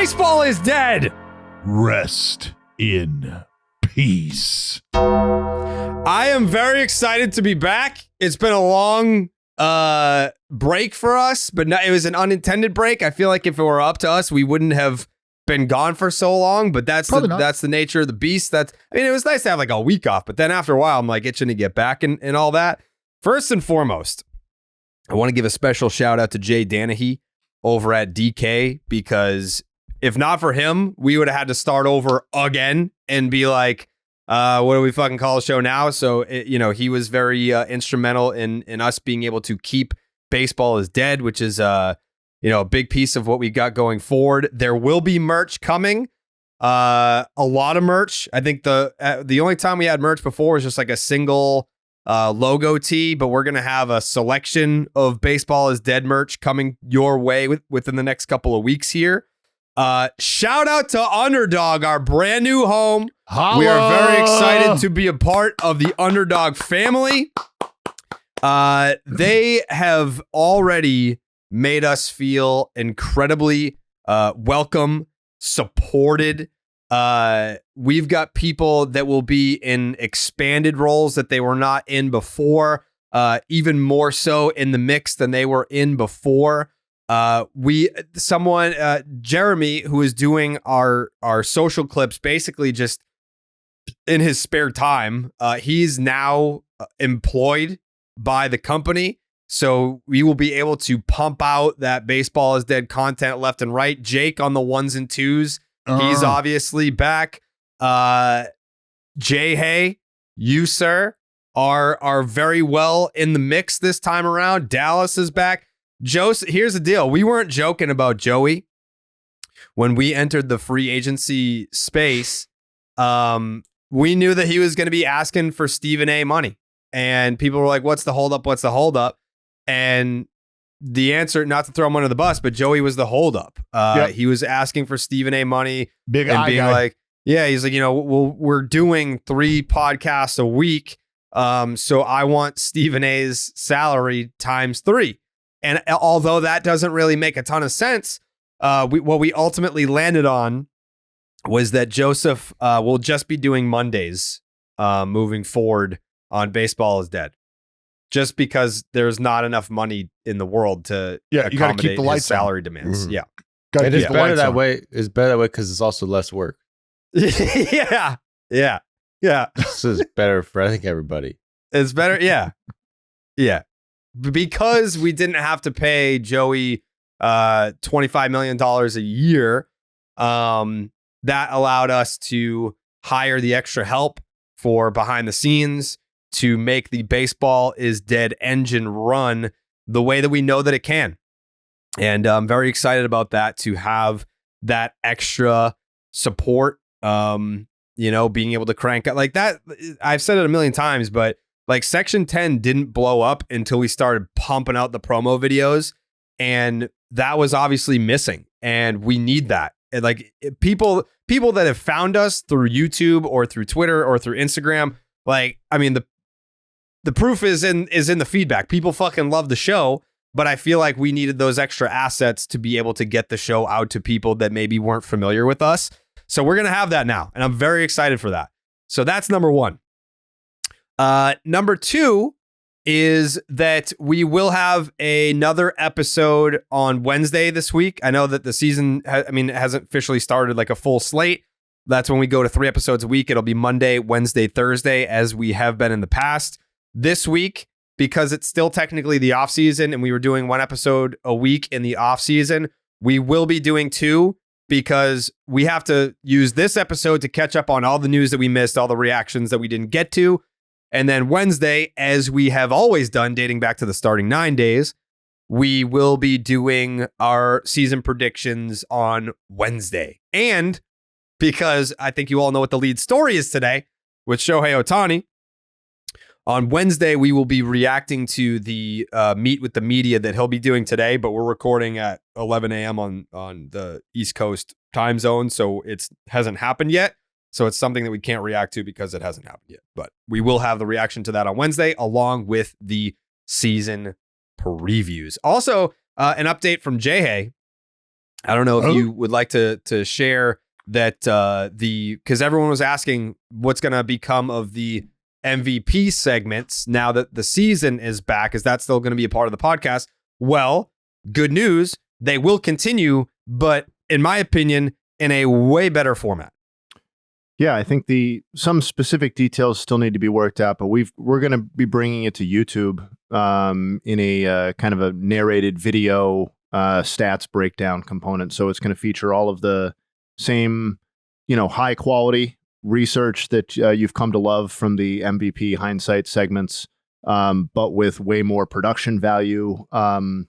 Baseball is dead. Rest in peace. I am very excited to be back. It's been a long break for us, but it was an unintended break. I feel like if it were up to us, we wouldn't have been gone for so long, but that's the nature of the beast. It was nice to have like a week off, but then after a while, I'm like itching to get back and all that. First and foremost, I want to give a special shout out to Jay Danahy over at DK, because if not for him, we would have had to start over again and be like, what do we fucking call the show now? So, he was very instrumental in us being able to keep Baseball is Dead, which is, a big piece of what we got going forward. There will be merch coming, a lot of merch. I think the only time we had merch before was just like a single logo tee, but we're going to have a selection of Baseball is Dead merch coming your way within the next couple of weeks here. Shout out to Underdog, our brand new home. Holla! We are very excited to be a part of the Underdog family. They have already made us feel incredibly welcome, supported. We've got people that will be in expanded roles that they were not in before, even more so in the mix than they were in before. Jeremy, who is doing our social clips, basically just in his spare time, he's now employed by the company. So we will be able to pump out that Baseball is Dead content left and right. Jake on the ones and twos. He's obviously back. Jay, hey, you, sir, are very well in the mix this time around. Dallas is back. Here's the deal. We weren't joking about Joey when we entered the free agency space. We knew that he was going to be asking for Stephen A money, and people were like, what's the holdup? What's the holdup? And the answer, not to throw him under the bus, but Joey was the holdup. He was asking for Stephen A money, big and being guy. like, yeah, he's like, we're doing 3 podcasts a week. So I want Stephen A's salary times 3. And although that doesn't really make a ton of sense, what we ultimately landed on was that Joseph will just be doing Mondays moving forward on Baseball is Dead, just because there's not enough money in the world to accommodate keep the his lights salary demands. Mm-hmm. Yeah. It is better that way. It's better that way because it's also less work. Yeah. This is better for, I think, everybody. It's better. Yeah. Because we didn't have to pay Joey $25 million a year, that allowed us to hire the extra help for behind the scenes to make the Baseball is Dead engine run the way that we know that it can. And I'm very excited about that, to have that extra support, being able to crank out like that. I've said it a million times, but like Section 10 didn't blow up until we started pumping out the promo videos, and that was obviously missing, and we need that. And like people that have found us through YouTube or through Twitter or through Instagram, the proof is in the feedback. People fucking love the show, but I feel like we needed those extra assets to be able to get the show out to people that maybe weren't familiar with us. So we're going to have that now, and I'm very excited for that. So that's number 1. Number 2 is that we will have another episode on Wednesday this week. I know that the season, hasn't officially started like a full slate. That's when we go to 3 episodes a week. It'll be Monday, Wednesday, Thursday, as we have been in the past. This week, because it's still technically the off season and we were doing 1 episode a week in the off season, we will be doing 2, because we have to use this episode to catch up on all the news that we missed, all the reactions that we didn't get to. And then Wednesday, as we have always done, dating back to the starting 9 days, we will be doing our season predictions on Wednesday. And because I think you all know what the lead story is today with Shohei Ohtani, on Wednesday, we will be reacting to the meet with the media that he'll be doing today, but we're recording at 11 a.m. on the East Coast time zone, so it hasn't happened yet. So it's something that we can't react to because it hasn't happened yet. But we will have the reaction to that on Wednesday, along with the season previews. Also, an update from Jay. I don't know if you would like to share that because everyone was asking what's going to become of the MVP segments now that the season is back. Is that still going to be a part of the podcast? Well, good news. They will continue, but in my opinion, in a way better format. Yeah, I think some specific details still need to be worked out, but we're going to be bringing it to YouTube in a kind of a narrated video stats breakdown component. So it's going to feature all of the same, high quality research that you've come to love from the MVP hindsight segments, but with way more production value and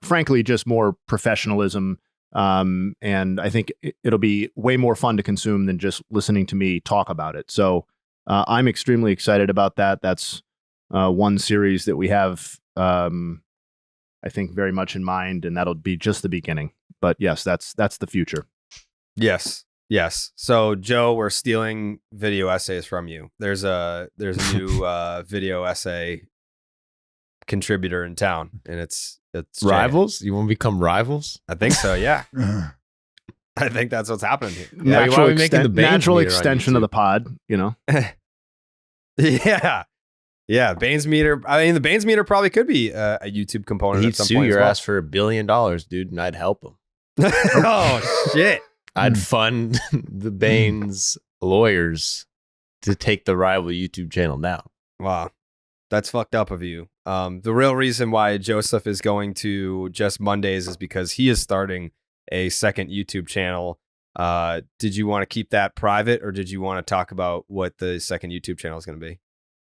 frankly, just more professionalism. And I think it'll be way more fun to consume than just listening to me talk about it. So I'm extremely excited about that. That's one series that we have, I think, very much in mind, and that'll be just the beginning. But yes, that's the future. Yes. So Joe, we're stealing video essays from you. There's a new video essay contributor in town, and it's rivals. You want to become rivals? I think so. Yeah. I think that's what's happening here. Natural extension of the pod. Yeah. Baines meter. I mean, the Baines meter probably could be a YouTube component. He'd at some sue point your as well. ass for $1 billion, dude, and I'd help him. Oh shit! I'd fund the Baines lawyers to take the rival YouTube channel down. Wow, that's fucked up of you. The real reason why Joseph is going to Just Mondays is because he is starting a second YouTube channel. Did you want to keep that private, or did you want to talk about what the second YouTube channel is going to be?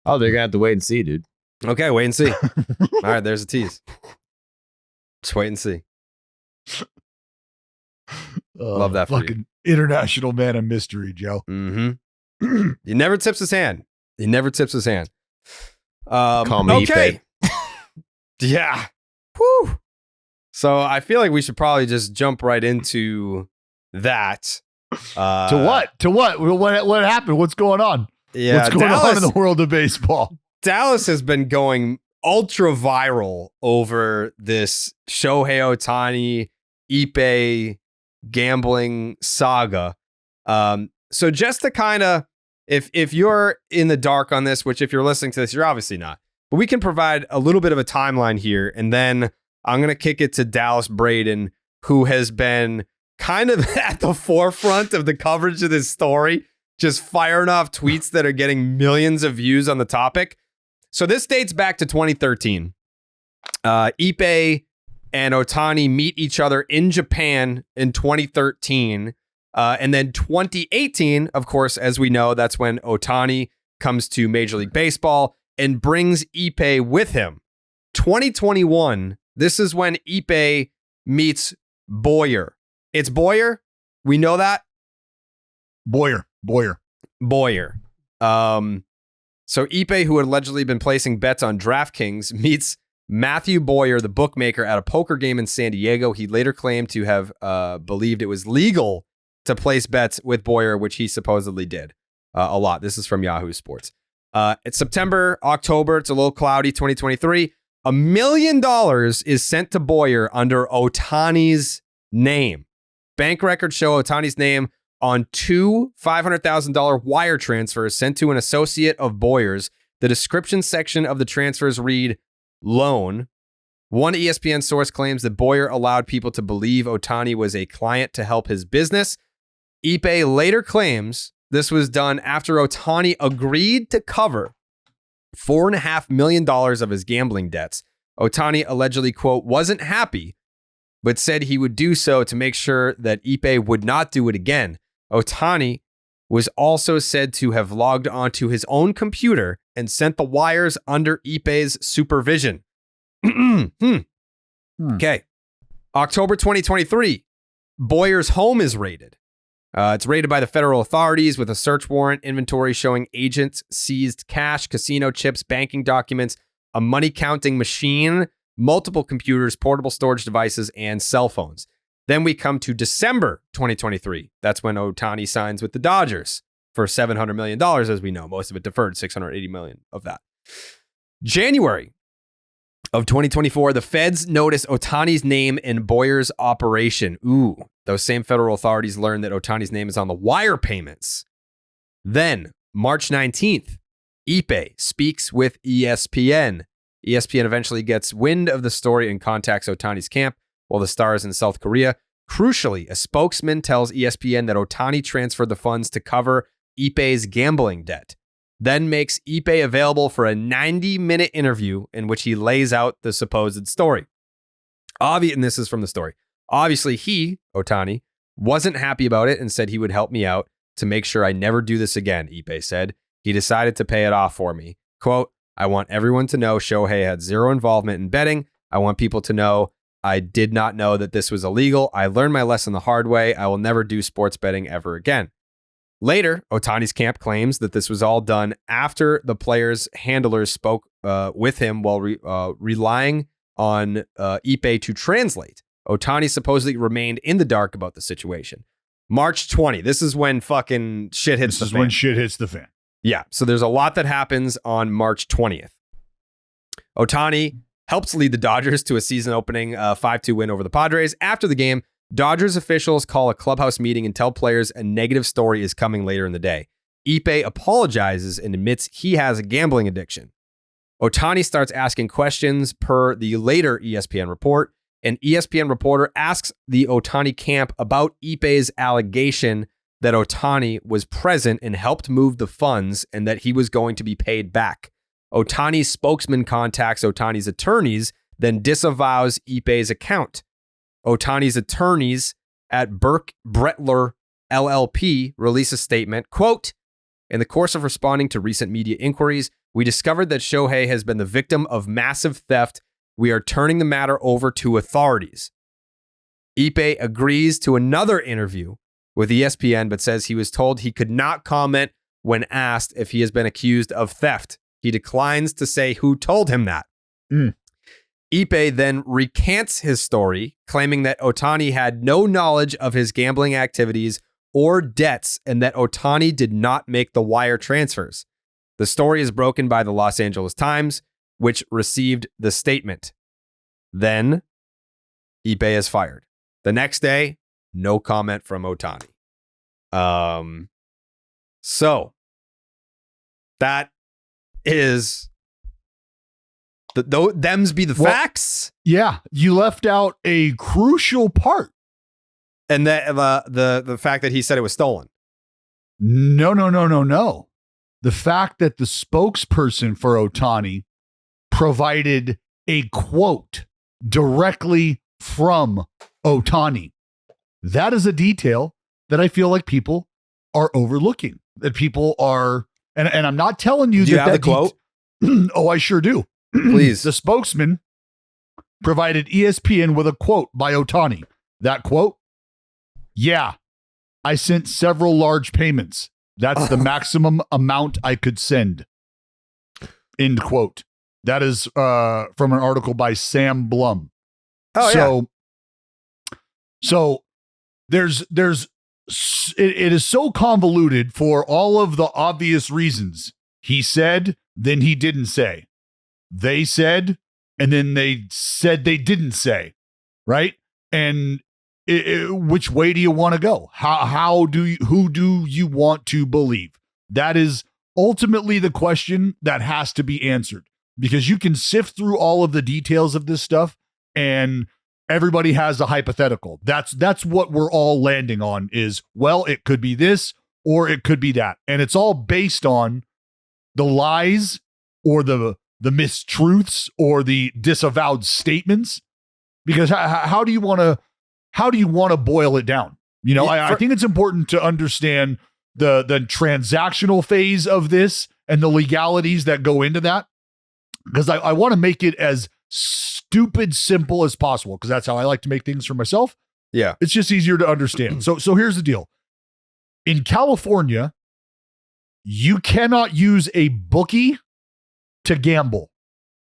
Oh, they're gonna have to wait and see, dude. Okay, wait and see. All right, there's a tease. Just wait and see. Love that for fucking you. International man of mystery, Joe. Mm-hmm. He never tips his hand. Call me okay. Yeah. Whew. So I feel like we should probably just jump right into that. To what? What happened? What's going on? Yeah, what's going on in the world of baseball? Dallas has been going ultra viral over this Shohei Ohtani, Ippei gambling saga. So just to kind of, if you're in the dark on this, which if you're listening to this, you're obviously not, but we can provide a little bit of a timeline here. And then I'm going to kick it to Dallas Braden, who has been kind of at the forefront of the coverage of this story, just firing off tweets that are getting millions of views on the topic. So this dates back to 2013. Ippei and Ohtani meet each other in Japan in 2013. And then 2018, of course, as we know, that's when Ohtani comes to Major League Baseball and brings Ippei with him. 2021, this is when Ippei meets Boyer. It's Boyer. We know that. Boyer. So Ippei, who had allegedly been placing bets on DraftKings, meets Matthew Boyer, the bookmaker, at a poker game in San Diego. He later claimed to have believed it was legal to place bets with Boyer, which he supposedly did a lot. This is from Yahoo Sports. It's September, October. It's a little cloudy, 2023. $1 million is sent to Boyer under Ohtani's name. Bank records show Ohtani's name on two $500,000 wire transfers sent to an associate of Boyer's. The description section of the transfers read, loan. One ESPN source claims that Boyer allowed people to believe Ohtani was a client to help his business. Ippei later claims this was done after Ohtani agreed to cover $4.5 million of his gambling debts. Ohtani allegedly, quote, wasn't happy, but said he would do so to make sure that Ippei would not do it again. Ohtani was also said to have logged onto his own computer and sent the wires under Ippei's supervision. Okay. October 2023, Boyer's home is raided. It's raided by the federal authorities with a search warrant, inventory showing agents seized cash, casino chips, banking documents, a money counting machine, multiple computers, portable storage devices, and cell phones. Then we come to December 2023. That's when Ohtani signs with the Dodgers for $700 million, as we know. Most of it deferred, $680 million of that. January, of 2024, the feds notice Ohtani's name in Boyer's operation. Ooh, those same federal authorities learned that Ohtani's name is on the wire payments. Then, March 19th, Ippei speaks with ESPN. ESPN eventually gets wind of the story and contacts Ohtani's camp while the star is in South Korea. Crucially, a spokesman tells ESPN that Ohtani transferred the funds to cover Ippei's gambling debt, then makes Ippei available for a 90-minute interview in which he lays out the supposed story. And this is from the story. Obviously, Ohtani, wasn't happy about it and said he would help me out to make sure I never do this again, Ippei said. He decided to pay it off for me. Quote, I want everyone to know Shohei had zero involvement in betting. I want people to know I did not know that this was illegal. I learned my lesson the hard way. I will never do sports betting ever again. Later, Ohtani's camp claims that this was all done after the player's handlers spoke with him while relying on Ippei to translate. Ohtani supposedly remained in the dark about the situation. March 20. This is when fucking shit hits the fan. This is when shit hits the fan. Yeah. So there's a lot that happens on March 20th. Ohtani helps lead the Dodgers to a season-opening 5-2 win over the Padres. After the game, Dodgers officials call a clubhouse meeting and tell players a negative story is coming later in the day. Ippei apologizes and admits he has a gambling addiction. Ohtani starts asking questions per the later ESPN report. An ESPN reporter asks the Ohtani camp about Ippei's allegation that Ohtani was present and helped move the funds and that he was going to be paid back. Ohtani's spokesman contacts Ohtani's attorneys, then disavows Ippei's account. Ohtani's attorneys at Burke Bretler LLP release a statement, quote, in the course of responding to recent media inquiries, we discovered that Shohei has been the victim of massive theft. We are turning the matter over to authorities. Ippei agrees to another interview with ESPN, but says he was told he could not comment when asked if he has been accused of theft. He declines to say who told him that. Ippei then recants his story, claiming that Ohtani had no knowledge of his gambling activities or debts and that Ohtani did not make the wire transfers. The story is broken by the Los Angeles Times, which received the statement. Then Ippei is fired. The next day, no comment from Ohtani. So that is them's be the facts. Yeah, you left out a crucial part. And the fact that he said it was stolen. No. The fact that the spokesperson for Ohtani provided a quote directly from Ohtani. That is a detail that I feel like people are overlooking. That people are, and I'm not telling you do that you have the quote? Oh, I sure do. Please. The spokesman provided ESPN with a quote by Ohtani. That quote, yeah, I sent several large payments. That's the maximum amount I could send. End quote. That is from an article by Sam Blum. So there's it is so convoluted for all of the obvious reasons. He said, then he didn't say. They said, and then they said they didn't say, right? And which way do you want to go? Who do you want to believe? That is ultimately the question that has to be answered, because you can sift through all of the details of this stuff and everybody has a hypothetical. That's what we're all landing on is, well, it could be this or it could be that. And it's all based on the lies or the mistruths or the disavowed statements. Because how do you want to boil it down? You know, I think it's important to understand the transactional phase of this and the legalities that go into that, because I want to make it as stupid simple as possible, because that's how I like to make things for myself. Yeah. It's just easier to understand. So here's the deal. In California, you cannot use a bookie to gamble.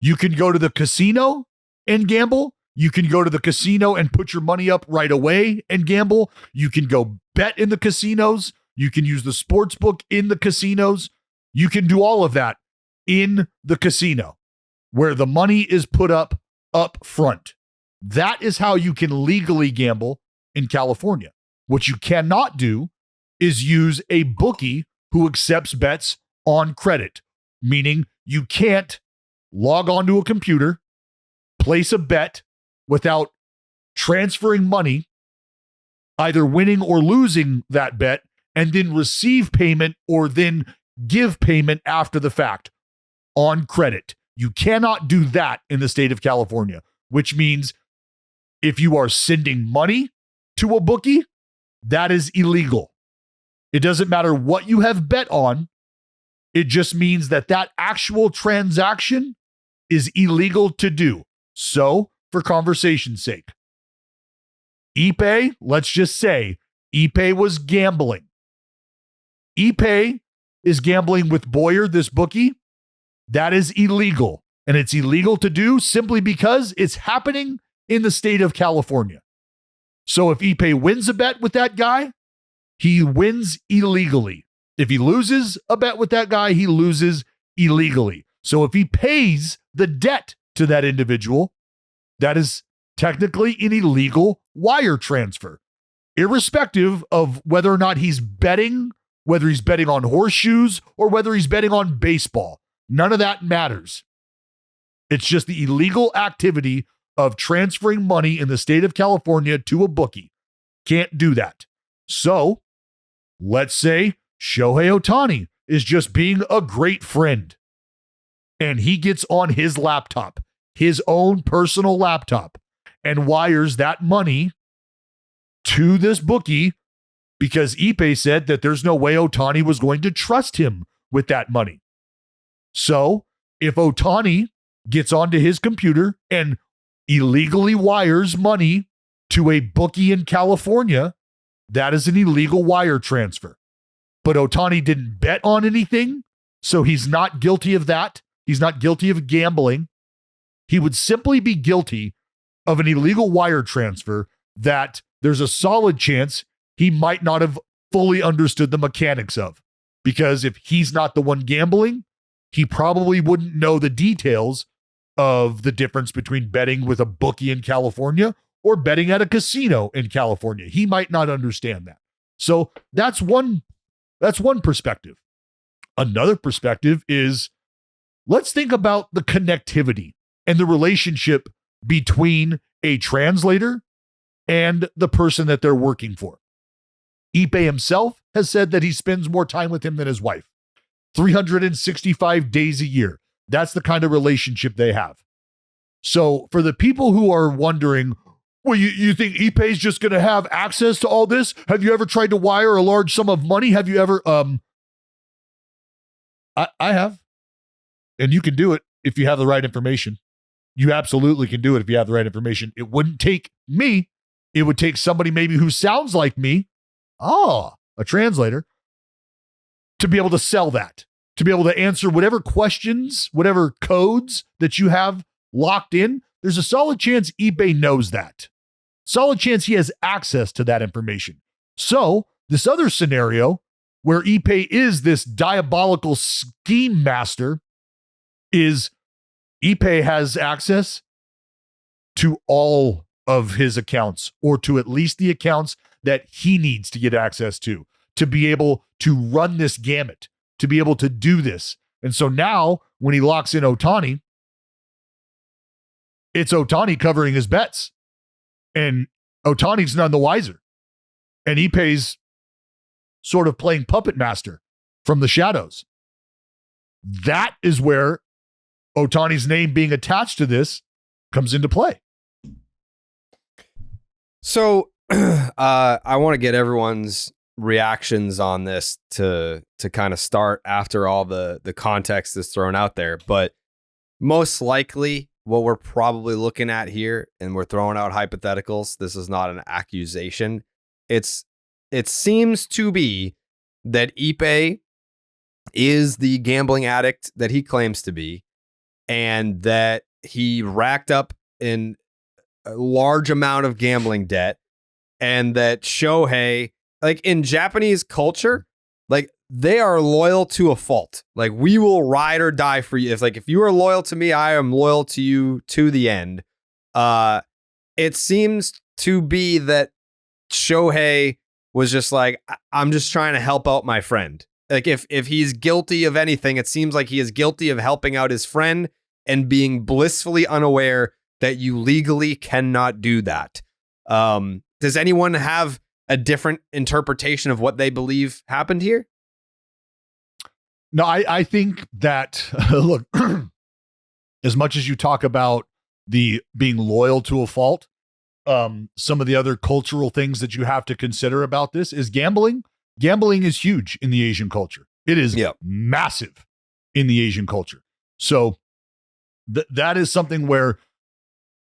You can go to the casino and gamble. You can go to the casino and put your money up right away and gamble. You can go bet in the casinos. You can use the sports book in the casinos. You can do all of that in the casino. where the money is put up front. That is how you can legally gamble in California. What you cannot do is use a bookie who accepts bets on credit, meaning you can't log onto a computer, place a bet without transferring money, either winning or losing that bet, and then receive payment or then give payment after the fact on credit. You cannot do that in the state of California, which means if you are sending money to a bookie, that is illegal. It doesn't matter what you have bet on. It just means that that actual transaction is illegal to do. So, for conversation's sake, Ippei, let's just say Ippei was gambling. Ippei is gambling with Boyer, this bookie. That is illegal. And it's illegal to do simply because it's happening in the state of California. So if Ippei wins a bet with that guy, he wins illegally. If he loses a bet with that guy, he loses illegally. So if he pays the debt to that individual, that is technically an illegal wire transfer, irrespective of whether or not he's betting, whether he's betting on horseshoes or whether he's betting on baseball. None of that matters. It's just the illegal activity of transferring money in the state of California to a bookie. Can't do that. So let's say Shohei Ohtani is just being a great friend and he gets on his laptop, his own personal laptop, and wires that money to this bookie because Ippei said that there's no way Ohtani was going to trust him with that money. So if Ohtani gets onto his computer and illegally wires money to a bookie in California, that is an illegal wire transfer. But Ohtani didn't bet on anything, so he's not guilty of that. He's not guilty of gambling. He would simply be guilty of an illegal wire transfer that there's a solid chance he might not have fully understood the mechanics of. Because if he's not the one gambling, he probably wouldn't know the details of the difference between betting with a bookie in California or betting at a casino in California. He might not understand that. So that's one perspective. Another perspective is, let's think about the connectivity and the relationship between a translator and the person that they're working for. Ippei himself has said that he spends more time with him than his wife. 365 days a year. That's the kind of relationship they have. So for the people who are wondering, well, you think Ippei's just going to have access to all this? Have you ever tried to wire a large sum of money? Have you ever? I have. And you can do it if you have the right information. You absolutely can do it if you have the right information. It wouldn't take me. It would take somebody maybe who sounds like me, a translator, to be able to sell that, to be able to answer whatever questions, whatever codes that you have locked in. There's a solid chance Ippei knows that. Solid chance he has access to that information. So this other scenario where Ippei is this diabolical scheme master is Ippei has access to all of his accounts, or to at least the accounts that he needs to get access to be able to run this gamut, to be able to do this. And so now when he locks in Ohtani, it's Ohtani covering his bets. And Ohtani's none the wiser. And Ippei's sort of playing puppet master from the shadows. That is where Ohtani's name being attached to this comes into play. So I want to get everyone's reactions on this to kind of start after all the context is thrown out there. But most likely what we're probably looking at here, and we're throwing out hypotheticals, this is not an accusation. It seems to be that Ippei is the gambling addict that he claims to be, and that he racked up in a large amount of gambling debt, and that Shohei, like in Japanese culture, like they are loyal to a fault. Like, we will ride or die for you. If you are loyal to me, I am loyal to you to the end. It seems to be that Shohei was just like, I'm just trying to help out my friend. Like, if he's guilty of anything, it seems like he is guilty of helping out his friend and being blissfully unaware that you legally cannot do that. Does anyone have a different interpretation of what they believe happened here? No, I think that, look, as much as you talk about the being loyal to a fault, some of the other cultural things that you have to consider about this is gambling. Gambling is huge in the Asian culture. It is massive in the Asian culture. So that is something where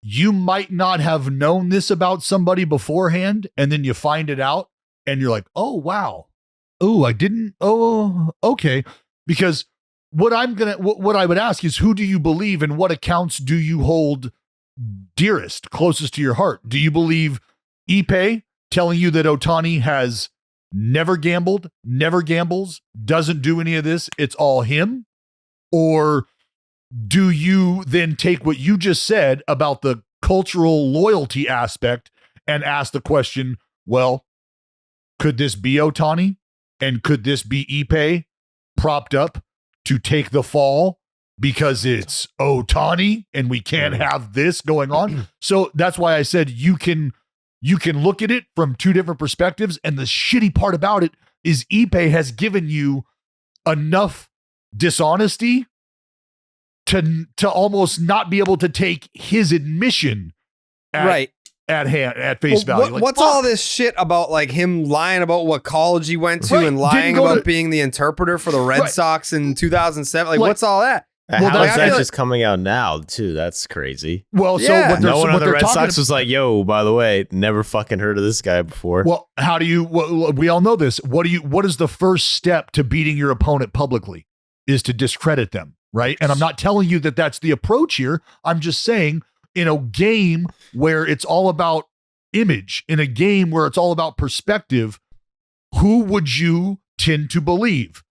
you might not have known this about somebody beforehand, and then you find it out and you're like, oh, wow. Oh, I didn't. Oh, okay. Because what I would ask is, who do you believe and what accounts do you hold dearest, closest to your heart? Do you believe Ippei telling you that Ohtani has never gambled, never gambles, doesn't do any of this, it's all him? Or do you then take what you just said about the cultural loyalty aspect and ask the question, well, could this be Ohtani? And could this be Ippei propped up to take the fall because it's Ohtani and we can't have this going on? So that's why I said you can look at it from two different perspectives. And the shitty part about it is Ippei has given you enough dishonesty to almost not be able to take his admission at face value. What's all this shit about, like, him lying about what college he went to and lying about being the interpreter for the Red Sox in 2007? Like, what's all that? Well, how is that just coming out now, too? That's crazy. Well, so what no one on the Red Sox was like, yo, by the way, never fucking heard of this guy before. Well, how do you, we all know this. What is the first step to beating your opponent publicly? Is to discredit them, right? And I'm not telling you that that's the approach here. I'm just saying, in a game where it's all about image, in a game where it's all about perspective, who would you tend to believe?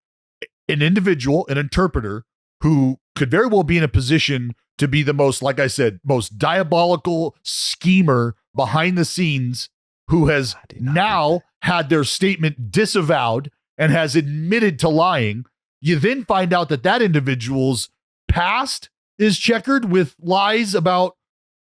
An individual, an interpreter, who could very well be in a position to be the most, like I said, most diabolical schemer behind the scenes, who has now had their statement disavowed and has admitted to lying. You then find out that individual's past is checkered with lies about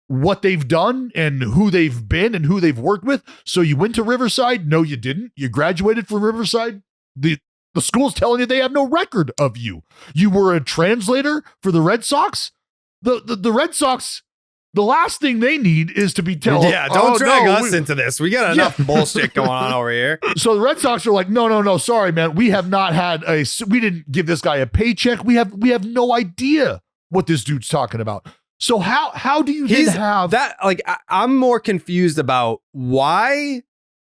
what they've done and who they've been and who they've worked with. So you went to Riverside? No, you didn't. You graduated from Riverside? The school's telling you they have no record of you. You were a translator for the Red Sox? The Red Sox, the last thing they need is to be told. Yeah, don't drag us into this. We got enough bullshit going on over here. So the Red Sox are like, no, sorry, man. We have not had we didn't give this guy a paycheck. We have no idea what this dude's talking about. So how do you then have that? Like, I'm more confused about why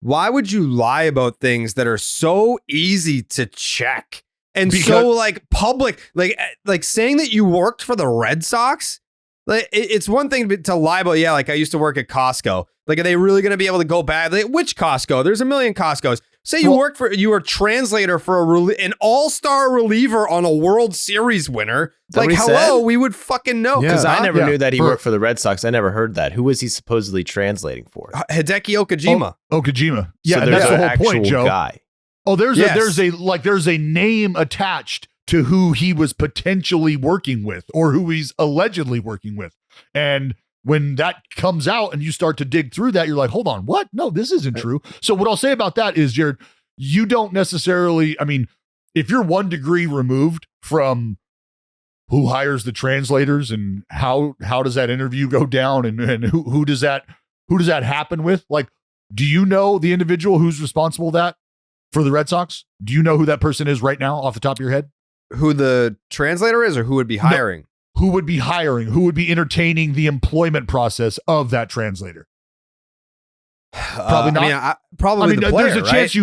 would you lie about things that are so easy to check and so, like, public, like saying that you worked for the Red Sox? Like, it's one thing to lie about, like, I used to work at Costco. Like, are they really going to be able to go back? Like, which Costco? There's a million Costcos. Say you you were a translator for an all-star reliever on a World Series winner. Like, hello, we would fucking know. Because I never knew that he worked for the Red Sox. I never heard that. Who was he supposedly translating for? Hideki Okajima. Okajima. Yeah, so and that's the whole point, Joe. Guy. Oh, there's a name attached to who he was potentially working with or who he's allegedly working with. And when that comes out and you start to dig through that, you're like, hold on, what? No, this isn't true. So what I'll say about that is, Jared, you don't necessarily, I mean, if you're 1 degree removed from who hires the translators and how does that interview go down and who does that happen with? Like, do you know the individual who's responsible for the Red Sox? Do you know who that person is right now off the top of your head? Who the translator is or who would be hiring? No. Who would be hiring? Who would be entertaining the employment process of that translator? Probably not. Probably the player, there's a chance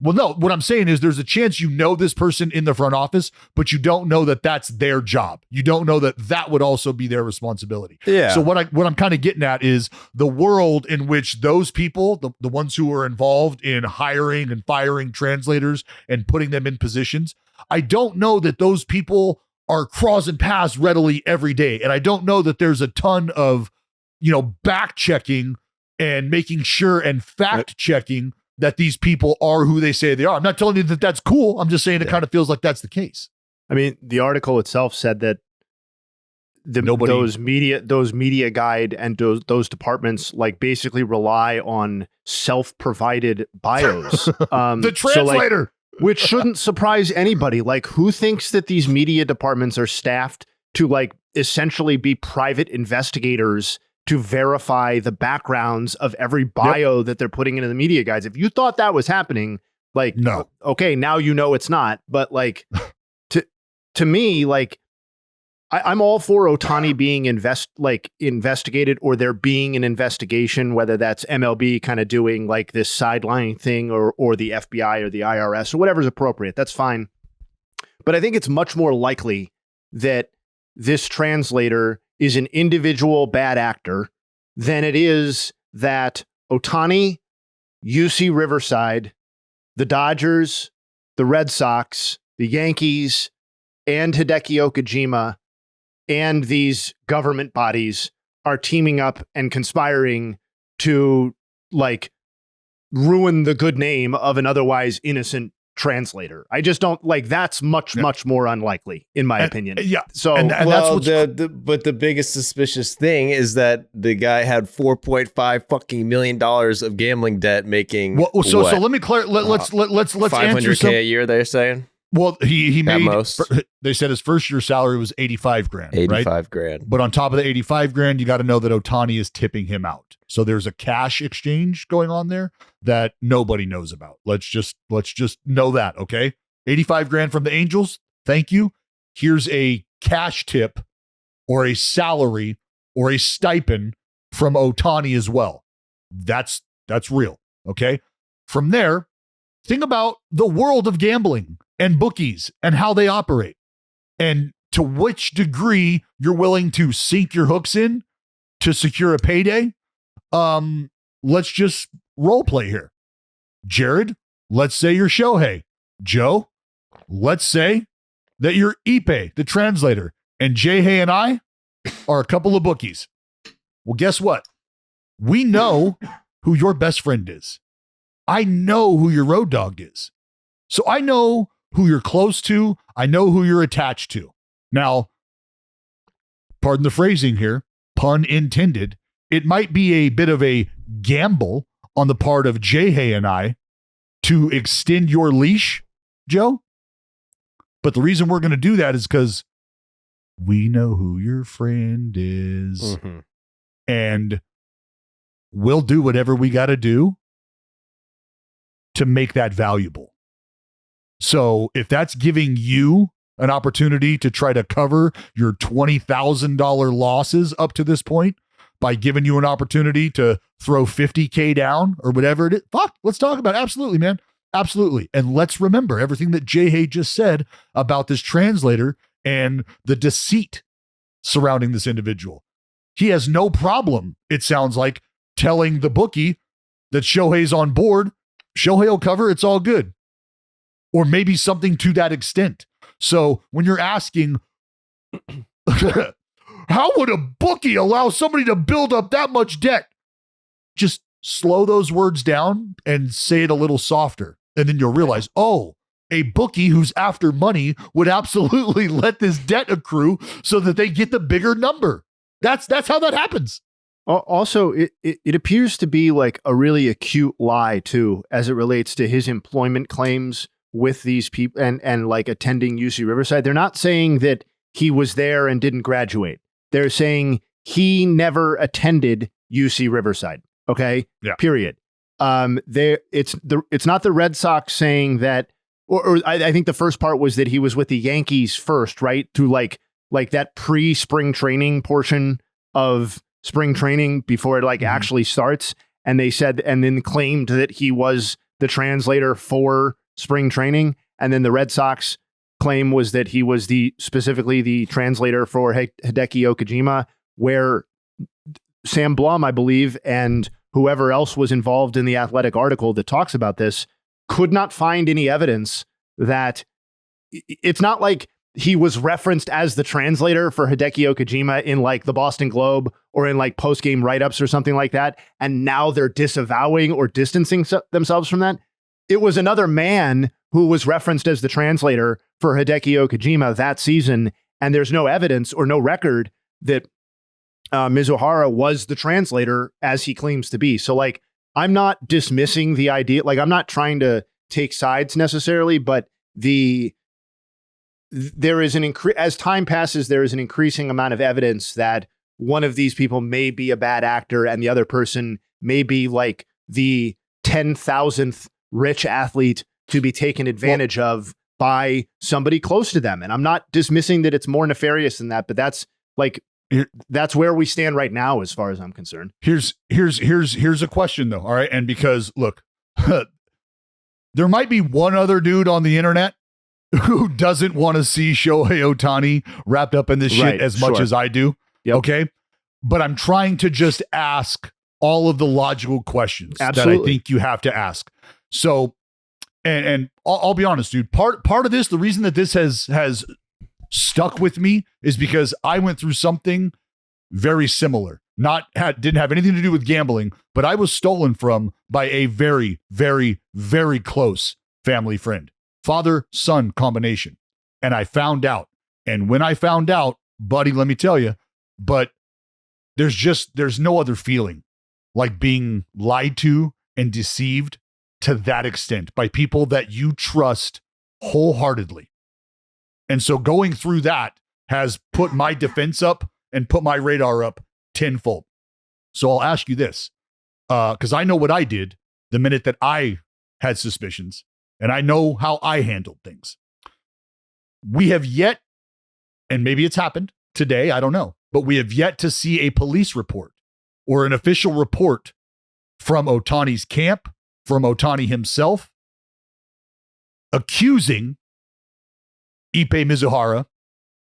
Well, no, what I'm saying is there's a chance you know this person in the front office, but you don't know that that's their job. You don't know that that would also be their responsibility. Yeah. So what I'm kind of getting at is the world in which those people, the ones who are involved in hiring and firing translators and putting them in positions, I don't know that those people are crossing paths readily every day. And I don't know that there's a ton of, back checking and making sure and fact checking that these people are who they say they are. I'm not telling you that that's cool. I'm just saying it kind of feels like that's the case. I mean, the article itself said that those media guide and those departments like basically rely on self-provided bios. The translator, which shouldn't surprise anybody. Like, who thinks that these media departments are staffed to like essentially be private investigators to verify the backgrounds of every bio that they're putting into the media guides? If you thought that was happening, like, no, okay, now you know it's not. But like, to me, like, I'm all for Ohtani being investigated, or there being an investigation, whether that's MLB kind of doing like this sidelining thing, or the FBI or the IRS or whatever's appropriate. That's fine. But I think it's much more likely that this translator is an individual bad actor than it is that Ohtani, UC Riverside, the Dodgers, the Red Sox, the Yankees, and Hideki Okajima and these government bodies are teaming up and conspiring to like ruin the good name of an otherwise innocent translator. I just don't like, that's much more unlikely in my opinion. Yeah. So And well, that's but the biggest suspicious thing is that the guy had $4.5 fucking million of gambling debt, making so let me let's answer $500K a year. They're saying. Well, he At made most. They said his first year salary was $85,000, right? $85,000. But on top of the $85,000, you got to know that Ohtani is tipping him out. So there's a cash exchange going on there that nobody knows about. Let's just know that, okay? $85,000 from the Angels. Thank you. Here's a cash tip or a salary or a stipend from Ohtani as well. That's real, okay? From there, think about the world of gambling and bookies and how they operate and to which degree you're willing to sink your hooks in to secure a payday. Let's just role play here. Jared, let's say you're Shohei. Joe, let's say that you're Ippei, the translator, and Jehei and I are a couple of bookies. Well, guess what? We know who your best friend is. I know who your road dog is. So I know who you're close to. I know who you're attached to. Now, pardon the phrasing here, pun intended, it might be a bit of a gamble on the part of Jehei and I to extend your leash, Joe. But the reason we're going to do that is because we know who your friend is. Mm-hmm. And we'll do whatever we got to do to make that valuable. So if that's giving you an opportunity to try to cover your $20,000 losses up to this point by giving you an opportunity to throw $50K down or whatever it is, fuck, let's talk about it. Absolutely, man. Absolutely. And let's remember everything that Jehei just said about this translator and the deceit surrounding this individual. He has no problem, it sounds like, telling the bookie that Shohei's on board. Shohei will cover, it's all good. Or maybe something to that extent. So when you're asking, how would a bookie allow somebody to build up that much debt? Just slow those words down and say it a little softer. And then you'll realize, oh, a bookie who's after money would absolutely let this debt accrue so that they get the bigger number. That's how that happens. Also, it appears to be like a really acute lie too, as it relates to his employment claims with these people and like attending UC Riverside. They're not saying that he was there and didn't graduate. They're saying he never attended UC Riverside. Okay. Yeah. Period. It's not the Red Sox saying that, or I think the first part was that he was with the Yankees first, right? Through like that pre-spring training portion of spring training before it actually starts. And they said, and then claimed that he was the translator for spring training. And then the Red Sox claim was that he was specifically the translator for Hideki Okajima, where Sam Blum, I believe, and whoever else was involved in the Athletic article that talks about this could not find any evidence that it's not like he was referenced as the translator for Hideki Okajima in like the Boston Globe or in like post-game write-ups or something like that. And now they're disavowing or distancing themselves from that. It was another man who was referenced as the translator for Hideki Okajima that season. And there's no evidence or no record that Mizuhara was the translator as he claims to be. So like, I'm not dismissing the idea. Like, I'm not trying to take sides necessarily, but there is as time passes, there is an increasing amount of evidence that one of these people may be a bad actor and the other person may be like the 10,000th rich athlete to be taken advantage of by somebody close to them. And I'm not dismissing that it's more nefarious than that, but that's where we stand right now, as far as I'm concerned. Here's a question though. All right. And because look, there might be one other dude on the internet who doesn't want to see Shohei Ohtani wrapped up in this shit as much as I do. Yep. Okay. But I'm trying to just ask all of the logical questions that I think you have to ask. So, and I'll be honest, dude, part of this, the reason that this has stuck with me is because I went through something very similar. Didn't have anything to do with gambling, but I was stolen from by a very, very, very close family friend. Father-son combination. And I found out. And when I found out, buddy, let me tell you, but there's no other feeling like being lied to and deceived to that extent by people that you trust wholeheartedly. And so going through that has put my defense up and put my radar up tenfold. So I'll ask you this, because I know what I did the minute that I had suspicions. And I know how I handled things. We have yet, and maybe it's happened today, I don't know, but we have yet to see a police report or an official report from Ohtani's camp, from Ohtani himself, accusing Ippei Mizuhara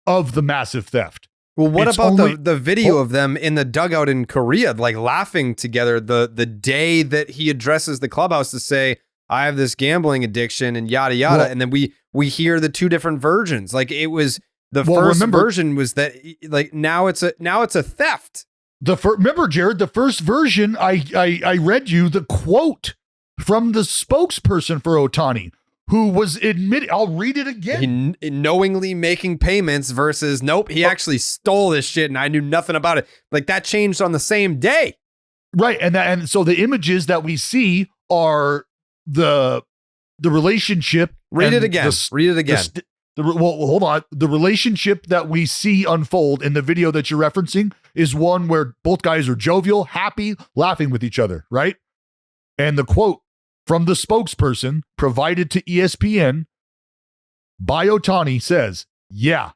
of the massive theft. Well, what about the video of them in the dugout in Korea, like laughing together the day that he addresses the clubhouse to say, I have this gambling addiction and yada, yada. Well, and then we hear the two different versions. Like it was first version was that like, now it's a theft. Remember, Jared, the first version, I read you the quote from the spokesperson for Ohtani, who was admitted, I'll read it again. He knowingly making payments versus, nope, he actually stole this shit and I knew nothing about it. Like that changed on the same day. Right. And so the images that we see are the relationship. Read it again. Well, hold on. The relationship that we see unfold in the video that you're referencing is one where both guys are jovial, happy, laughing with each other, right? And the quote from the spokesperson provided to ESPN by Ohtani says, "Yeah,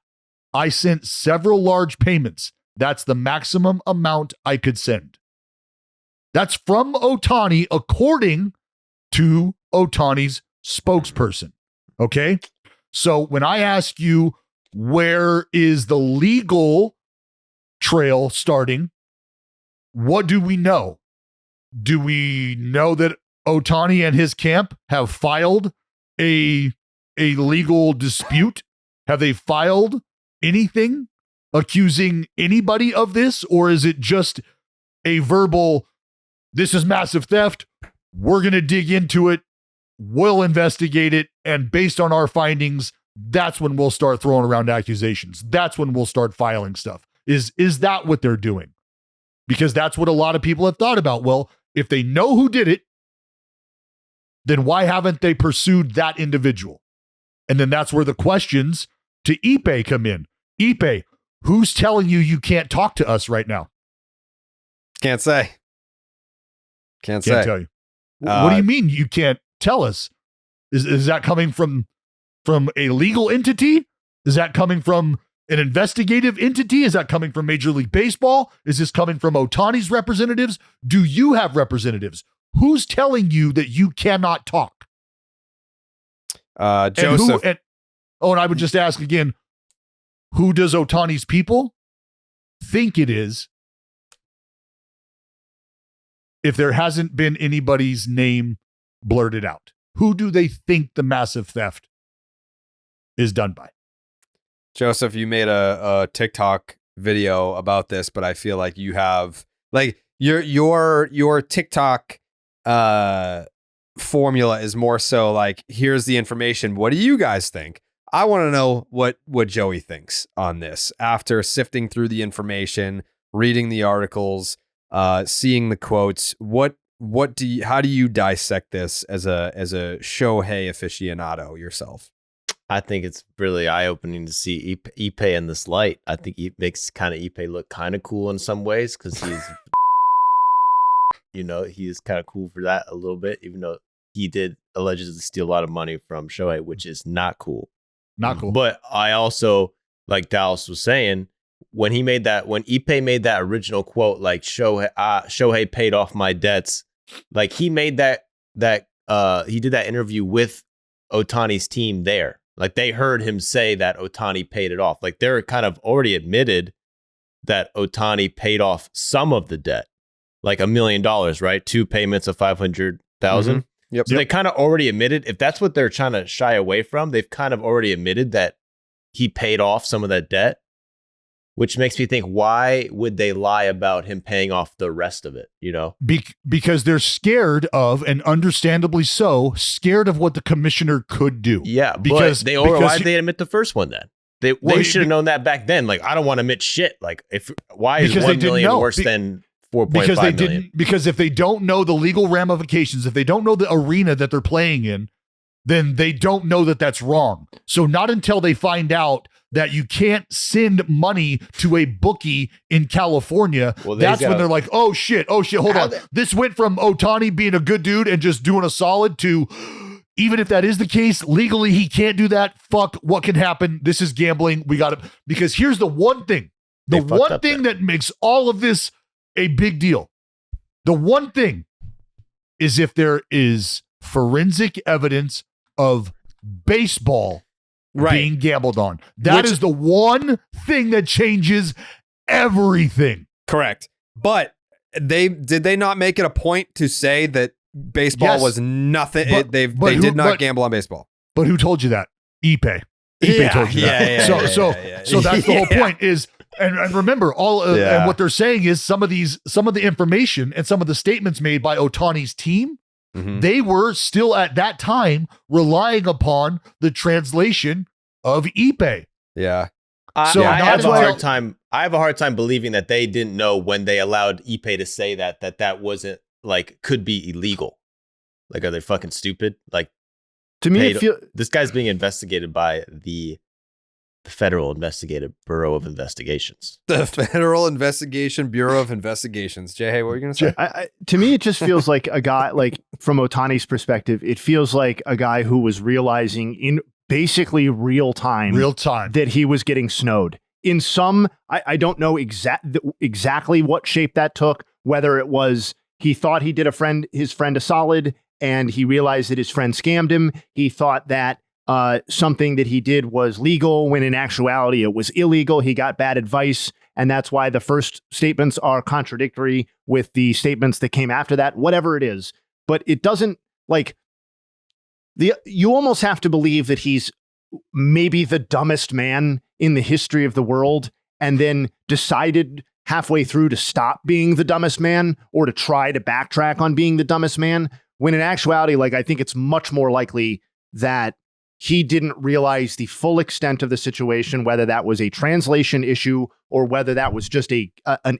I sent several large payments. That's the maximum amount I could send." That's from Ohtani, according to Ohtani's spokesperson. Okay. So when I ask you, where is the legal trail starting? What do we know? Do we know that Ohtani and his camp have filed a legal dispute? Have they filed anything accusing anybody of this? Or is it just a verbal, this is massive theft, we're going to dig into it, we'll investigate it, and based on our findings, that's when we'll start throwing around accusations. That's when we'll start filing stuff. Is that what they're doing? Because that's what a lot of people have thought about. Well, if they know who did it, then why haven't they pursued that individual? And then that's where the questions to Ippei come in. Ippei, who's telling you can't talk to us right now? Can't say. Can't tell you. What do you mean you can't tell us? Is that coming from a legal entity? Is that coming from an investigative entity? Is that coming from Major League Baseball? Is this coming from Ohtani's representatives? Do you have representatives? Who's telling you that you cannot talk? Joseph. And I would just ask again, who does Ohtani's people think it is if there hasn't been anybody's name blurted out? Who do they think the massive theft is done by? Joseph, you made a TikTok video about this, but I feel like you have like your TikTok formula is more so like, here's the information. What do you guys think? I want to know what Joey thinks on this after sifting through the information, reading the articles, seeing the quotes. How do you dissect this as a Shohei aficionado yourself? I think it's really eye-opening to see Ippei in this light. I think it makes kind of Ippei look kind of cool in some ways because he's, he is kind of cool for that a little bit, even though he did allegedly steal a lot of money from Shohei, which is not cool. Not cool. But I also, like Dallas was saying, when Ippei made that original quote, like Shohei paid off my debts, like he made that he did that interview with Ohtani's team there. Like they heard him say that Ohtani paid it off. Like they're kind of already admitted that Ohtani paid off some of the debt, like $1 million, right? 2 payments of 500,000. Mm-hmm. Yep. So they kind of already admitted, if that's what they're trying to shy away from, they've kind of already admitted that he paid off some of that debt, which makes me think, why would they lie about him paying off the rest of it? Because they're scared of, and understandably so, scared of what the commissioner could do. Yeah, because why'd they admit the first one then? They should have known that back then. Like, I don't want to admit shit. Like, why is 1 million worse than 4.5 million? Because if they don't know the legal ramifications, if they don't know the arena that they're playing in, then they don't know that that's wrong. So not until they find out that you can't send money to a bookie in California, that's when they're like, oh shit, hold on. This went from Ohtani being a good dude and just doing a solid to, even if that is the case, legally he can't do that. Fuck, what can happen? This is gambling. We got to, because here's the one thing. The one thing that makes all of this a big deal. The one thing is if there is forensic evidence of baseball being gambled on. That is the one thing that changes everything. Correct. But did they not make it a point to say that baseball was nothing? They did not gamble on baseball. But who told you that? Ippei told you that. So that's the whole point is, and remember and what they're saying is some of the information and some of the statements made by Ohtani's team, they were still at that time relying upon the translation of Ippei. Yeah. So I have a hard time believing that they didn't know when they allowed Ippei to say that wasn't like could be illegal. Like, are they fucking stupid? Like, to me, this guy's being investigated by the Federal Investigative Bureau of Investigations. The Federal Investigation Bureau of Investigations. Jay, hey, what were you going to say? To me, it just feels like a guy, like from Ohtani's perspective, it feels like a guy who was realizing in basically real time that he was getting snowed. In some, I don't know exactly what shape that took, whether it was he thought he did his friend a solid and he realized that his friend scammed him. He thought that something that he did was legal when in actuality it was illegal. He got bad advice, and that's why the first statements are contradictory with the statements that came after that, whatever it is. But it doesn't, like, you almost have to believe that he's maybe the dumbest man in the history of the world, and then decided halfway through to stop being the dumbest man or to try to backtrack on being the dumbest man, when in actuality, like, I think it's much more likely that he didn't realize the full extent of the situation, whether that was a translation issue or whether that was just an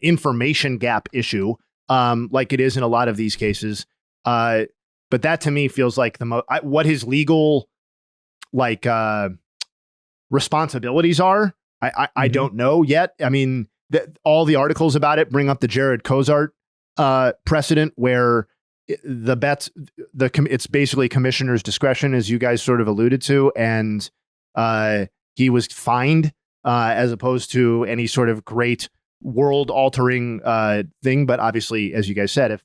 information gap issue, like it is in a lot of these cases. But that to me feels like what his legal responsibilities are. I don't know yet. I mean, all the articles about it bring up the Jared Cozart precedent where the bets, it's basically commissioner's discretion, as you guys sort of alluded to, and he was fined as opposed to any sort of great world-altering thing. But obviously, as you guys said,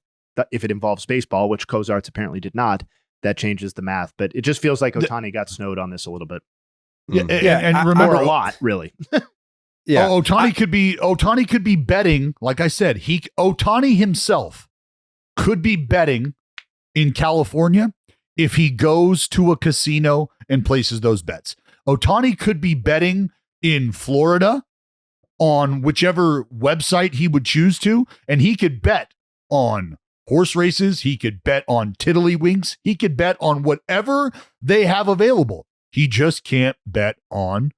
if it involves baseball, which Cozarts apparently did not, that changes the math. But it just feels like Ohtani got snowed on this a little bit. And remember a lot, really. Yeah. Ohtani could be betting, like I said, Ohtani himself could be betting in California if he goes to a casino and places those bets. Ohtani could be betting in Florida on whichever website he would choose to, and he could bet on horse races, he could bet on tiddlywinks, he could bet on whatever they have available. He just can't bet on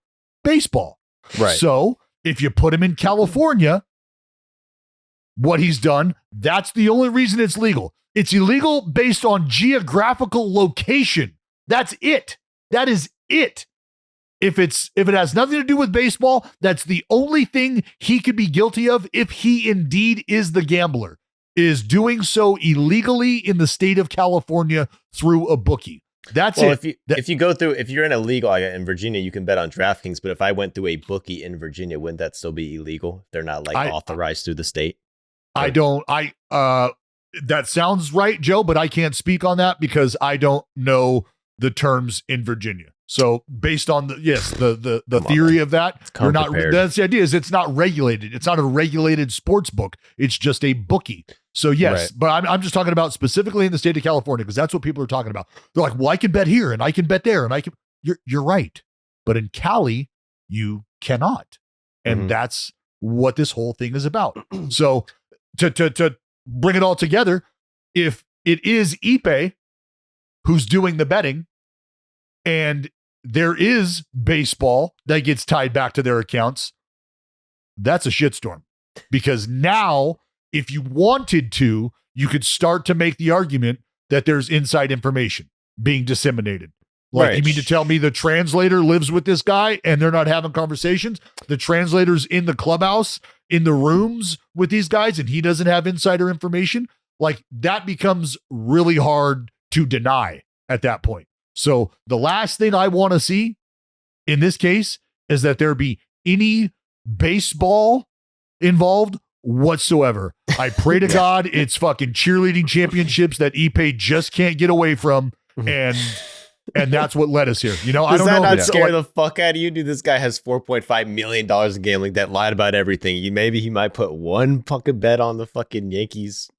baseball. Right. So if you put him in California, what he's done, that's the only reason it's legal. It's illegal based on geographical location. That's it. That is it. If it has nothing to do with baseball, that's the only thing he could be guilty of if he indeed is the gambler, is doing so illegally in the state of California through a bookie. That's it. If you're in a legal, like in Virginia, you can bet on DraftKings, but if I went through a bookie in Virginia, wouldn't that still be illegal? They're not authorized through the state. That sounds right, Joe, but I can't speak on that because I don't know the terms in Virginia. So based on the theory of that, you're not, that's the idea, is it's not regulated. It's not a regulated sports book. It's just a bookie. So yes, right. But I'm just talking about specifically in the state of California, because that's what people are talking about. They're like, well, I can bet here and I can bet there and I can, you're right. But in Cali, you cannot. And that's what this whole thing is about. So to bring it all together, if it is Ippei who's doing the betting and there is baseball that gets tied back to their accounts, that's a shitstorm. Because now, if you wanted to, you could start to make the argument that there's inside information being disseminated. Like, you mean to tell me the translator lives with this guy and they're not having conversations? The translator's in the clubhouse, in the rooms with these guys, and he doesn't have insider information? Like, that becomes really hard to deny at that point. So the last thing I want to see in this case is that there be any baseball involved whatsoever. I pray to God it's fucking cheerleading championships that Ippei just can't get away from, and that's what led us here. You know, I don't know. Does that not scare the fuck out of you? Dude, this guy has $4.5 million in gambling debt, lied about everything. Maybe he might put one fucking bet on the fucking Yankees.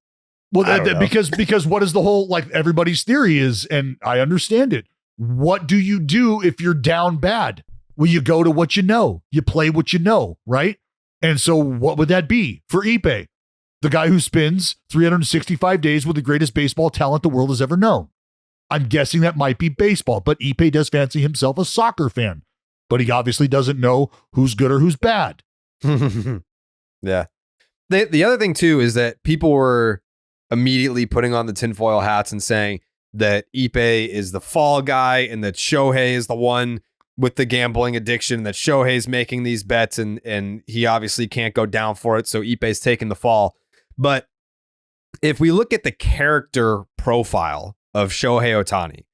Well, because what is the whole, like, everybody's theory is, and I understand it, what do you do if you're down bad? Well, you go to what you know. You play what you know, right? And so what would that be for Ippei? The guy who spends 365 days with the greatest baseball talent the world has ever known. I'm guessing that might be baseball, but Ippei does fancy himself a soccer fan, but he obviously doesn't know who's good or who's bad. Yeah. The other thing too is that people were immediately putting on the tinfoil hats and saying that Ippei is the fall guy and that Shohei is the one with the gambling addiction, that Shohei's making these bets and he obviously can't go down for it, so Ippei's taking the fall. But if we look at the character profile of Shohei Ohtani,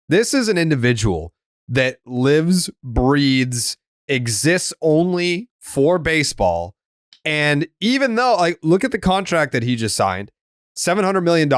this is an individual that lives, breathes, exists only for baseball. And even though, like, look at the contract that he just signed, $700 million,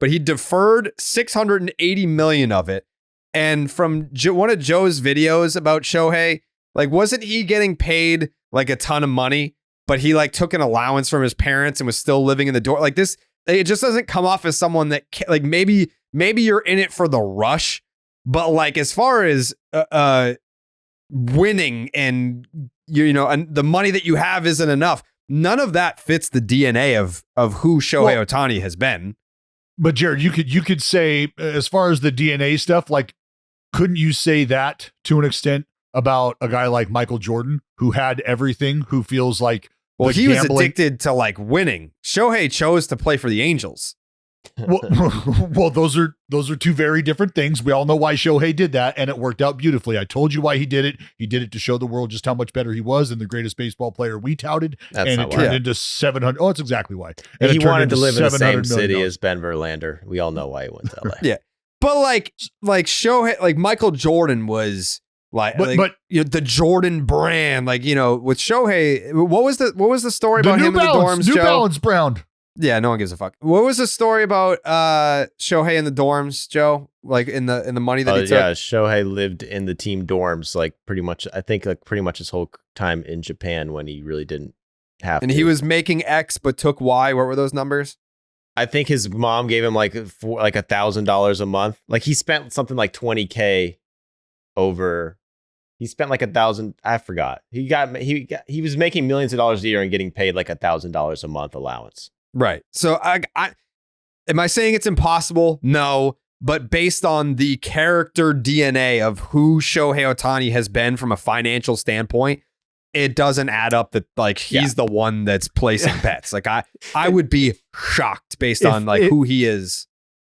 but he deferred $680 million of it. And from one of Joe's videos about Shohei, like, wasn't he getting paid like a ton of money, but he like took an allowance from his parents and was still living in the door? Like, this, it just doesn't come off as someone that, like, maybe you're in it for the rush, but like, as far as winning and and the money that you have isn't enough. None of that fits the DNA of who Shohei Ohtani has been. But Jared, you could say, as far as the DNA stuff, like, couldn't you say that to an extent about a guy like Michael Jordan, who had everything, who feels like, well, he was addicted to like winning. Shohei chose to play for the Angels. Well, those are two very different things. We all know why Shohei did that, and it worked out beautifully. I told you why he did it. He did it to show the world just how much better he was than the greatest baseball player we touted. That's and not it turned why. into 700. Oh, that's exactly why. And he wanted to live in the same $700 city million. as Ben Verlander. We all know why he went to LA. Yeah, but like Shohei, like Michael Jordan was like, but the Jordan brand, like, with Shohei. What was the story about him in the dorms? New Balance brand. Yeah, no one gives a fuck. What was the story about Shohei in the dorms, Joe? Like in the money that he took? Yeah, Shohei lived in the team dorms, like pretty much. I think like pretty much his whole time in Japan when he really didn't have. And to. he was making X but took Y. What were those numbers? I think his mom gave him like $1,000 a month. Like he spent something like $20K over. He spent like $1,000. I forgot. He was making millions of dollars a year and getting paid like $1,000 a month allowance. Right. So I am I saying it's impossible? No. But based on the character DNA of who Shohei Ohtani has been from a financial standpoint, it doesn't add up that like he's the one that's placing bets. Like I would be shocked based on like who he is.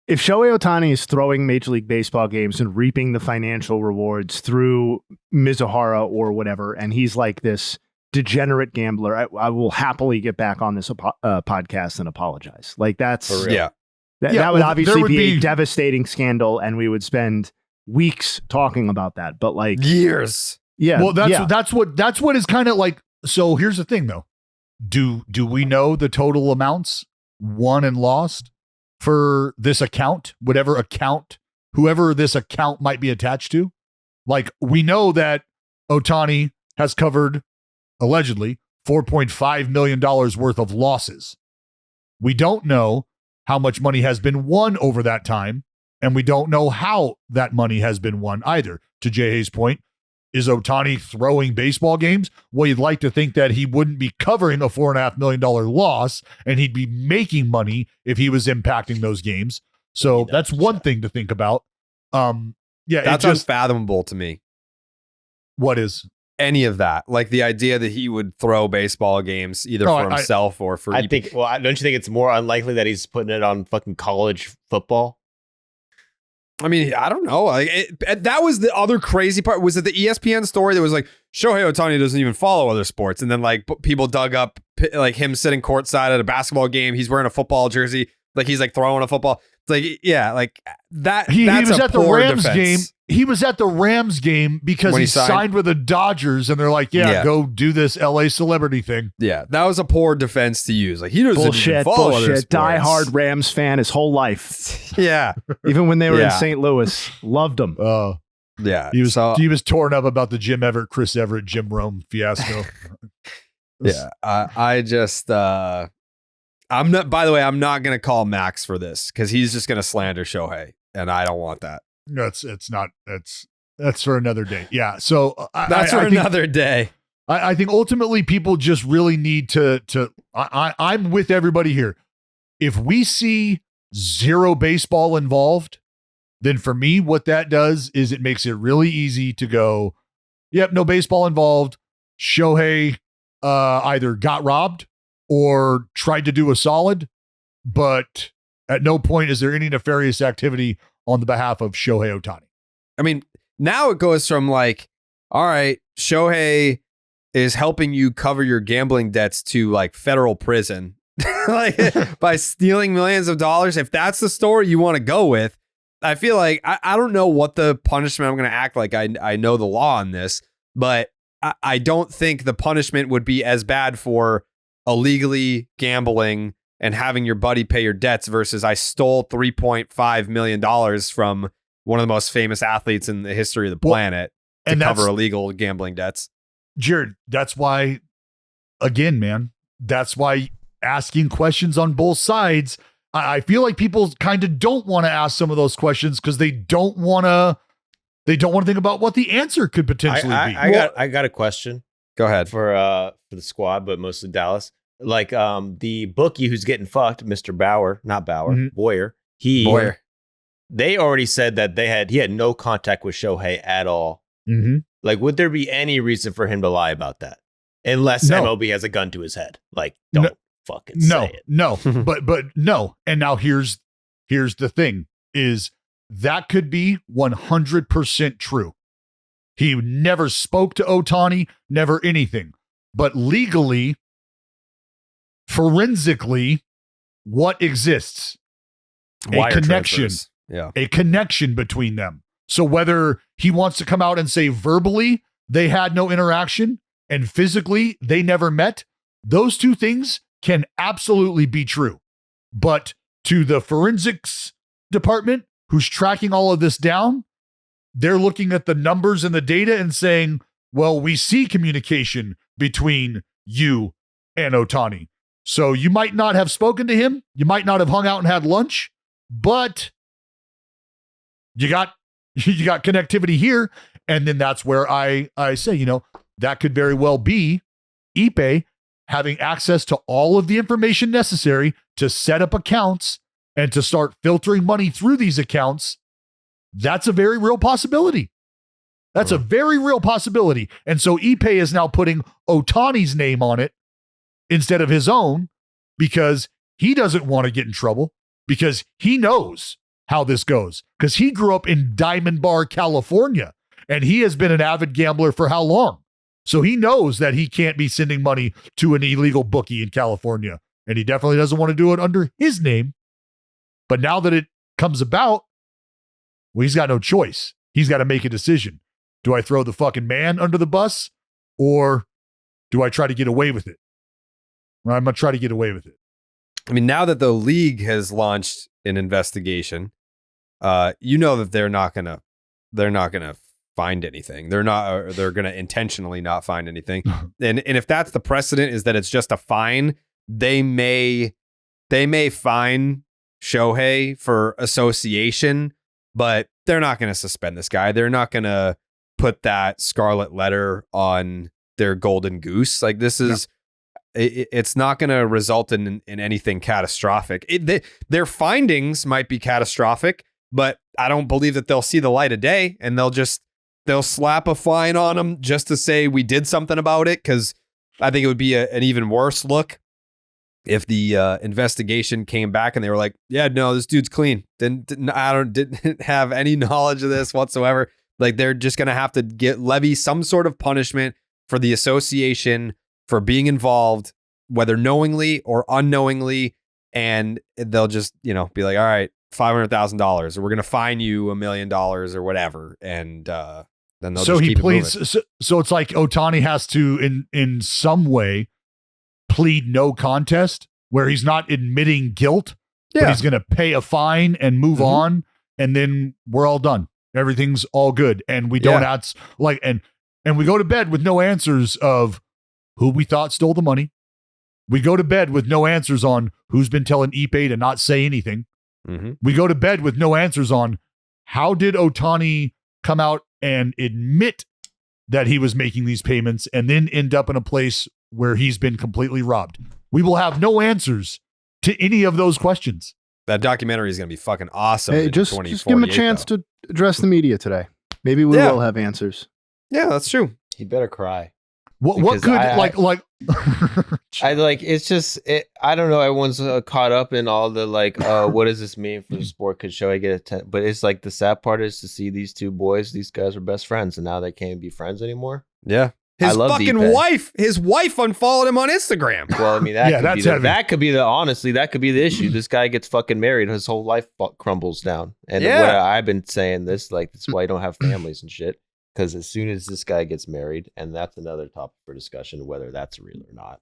If Shohei Ohtani is throwing Major League Baseball games and reaping the financial rewards through Mizuhara or whatever, and he's like this degenerate gambler, I will happily get back on this podcast and apologize. Like that's that would obviously be a devastating scandal, and we would spend weeks talking about that. But like years. Yeah. Well, that's what is kind of like. So here's the thing, though. Do we know the total amounts won and lost for this account, whoever this account might be attached to? Like, we know that Ohtani has covered allegedly $4.5 million worth of losses. We don't know how much money has been won over that time, and we don't know how that money has been won either. To Jay's point, is Ohtani throwing baseball games? Well, you'd like to think that he wouldn't be covering a $4.5 million loss, and he'd be making money if he was impacting those games. So that's one thing to think about. That's unfathomable to me. What is? Any of that, like the idea that he would throw baseball games either for himself or for. I think. Well, don't you think it's more unlikely that he's putting it on fucking college football? I mean, I don't know. Like that was the other crazy part. Was it the ESPN story that was like Shohei Ohtani doesn't even follow other sports, and then like people dug up like him sitting courtside at a basketball game. He's wearing a football jersey, like he's like throwing a football. It's like like that. He was at the Rams defense. game. He was at the Rams game because he signed with the Dodgers, and they're like, go do this LA celebrity thing. Yeah, that was a poor defense to use. Like he doesn't even follow other sports. Die-hard Rams fan his whole life. Yeah, even when they were in St. Louis, loved them. Yeah, he was torn up about the Jim Everett, Chris Everett, Jim Rome fiasco. I just I'm not. By the way, I'm not going to call Max for this because he's just going to slander Shohei, and I don't want that. That's for another day. Yeah. So that's for another day. I think ultimately people just really need to I'm with everybody here. If we see zero baseball involved, then for me, what that does is it makes it really easy to go, yep, no baseball involved. Shohei either got robbed or tried to do a solid, but at no point is there any nefarious activity on the behalf of Shohei Ohtani. I mean, now it goes from like, all right, Shohei is helping you cover your gambling debts to like federal prison, like by stealing millions of dollars. If that's the story you want to go with, I feel like I don't know what the punishment. I'm going to act like I know the law on this, but I don't think the punishment would be as bad for illegally gambling and having your buddy pay your debts versus I stole $3.5 million from one of the most famous athletes in the history of the planet to cover illegal gambling debts. Jared, that's why, again, man, that's why asking questions on both sides, I feel like people kind of don't want to ask some of those questions because they don't want to think about what the answer could potentially be. I got a question. Go ahead. For the squad, but mostly Dallas. Like the bookie who's getting fucked, Mr. Boyer, Boyer. They already said that he had no contact with Shohei at all. Mm-hmm. Like, would there be any reason for him to lie about that? Unless MLB has a gun to his head. Like, don't fucking say it. No, but no. And now here's the thing is that could be 100% true. He never spoke to Ohtani, never anything. But legally, forensically, what exists? Wire a connection. transfers. Yeah. A connection between them. So whether he wants to come out and say verbally they had no interaction and physically they never met, those two things can absolutely be true. But to the forensics department who's tracking all of this down, they're looking at the numbers and the data and saying, well, we see communication between you and Ohtani. So you might not have spoken to him. You might not have hung out and had lunch, but you got connectivity here. And then that's where I say, that could very well be Ippei having access to all of the information necessary to set up accounts and to start filtering money through these accounts. That's a very real possibility. That's a very real possibility. And so Ippei is now putting Ohtani's name on it instead of his own because he doesn't want to get in trouble, because he knows how this goes, because he grew up in Diamond Bar, California, and he has been an avid gambler for how long? So he knows that he can't be sending money to an illegal bookie in California, and he definitely doesn't want to do it under his name. But now that it comes about, well, he's got no choice. He's got to make a decision. Do I throw the fucking man under the bus, or do I try to get away with it? Well, I'm going to try to get away with it. I mean, now that the league has launched an investigation, that they're not gonna find anything. They're gonna intentionally not find anything. And if that's the precedent, is that it's just a fine, they may fine Shohei for association, but they're not gonna suspend this guy. They're not gonna put that scarlet letter on their golden goose. Like, this is. It's not going to result in anything catastrophic. Their findings might be catastrophic, but I don't believe that they'll see the light of day, and they'll slap a fine on them just to say we did something about it. Because I think it would be an even worse look if the investigation came back and they were like, "Yeah, no, this dude's clean. Didn't have any knowledge of this whatsoever." Like, they're just going to have to levy some sort of punishment for the association for being involved, whether knowingly or unknowingly, and they'll just, be like, all right, $500,000, or we're going to fine you $1 million or whatever. And then they'll just keep it moving. So it's like Ohtani has to, in some way, plead no contest, where he's not admitting guilt, but he's going to pay a fine and move on. And then we're all done. Everything's all good. And we don't and we go to bed with no answers of who we thought stole the money. We go to bed with no answers on who's been telling Ippei to not say anything. We go to bed with no answers on how did Ohtani come out and admit that he was making these payments and then end up in a place where he's been completely robbed. We will have no answers to any of those questions. That documentary is going to be fucking awesome. Hey, just give him a chance to address the media today. Maybe we will have answers. Yeah, that's true. He better cry. What could I it's just I don't know. Everyone's caught up in all the what does this mean for the sport? Could Shohei get attention? But it's like the sad part is to see these two boys. These guys were best friends, and now they can't be friends anymore. Yeah, his wife unfollowed him on Instagram. Well, I mean that could be the issue. This guy gets fucking married, his whole life crumbles down. And what I've been saying that's why you don't have families and shit. Because as soon as this guy gets married, and that's another topic for discussion, whether that's real or not.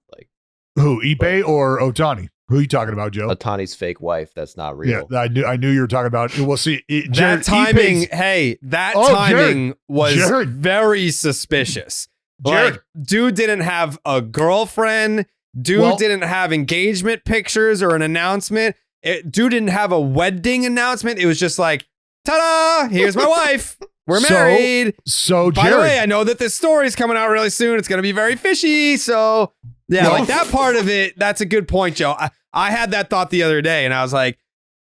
Who, Ippei or Ohtani? Who are you talking about, Joe? Ohtani's fake wife. That's not real. Yeah, I knew you were talking about. Well, see, that timing. Timing was very suspicious. Jared. Like, dude didn't have a girlfriend. Dude didn't have engagement pictures or an announcement. Dude didn't have a wedding announcement. It was just like, ta-da! Here's my wife. We're married. So by the way, I know that this story's coming out really soon. It's going to be very fishy. So yeah, that part of it, that's a good point, Joe. I had that thought the other day, and I was like,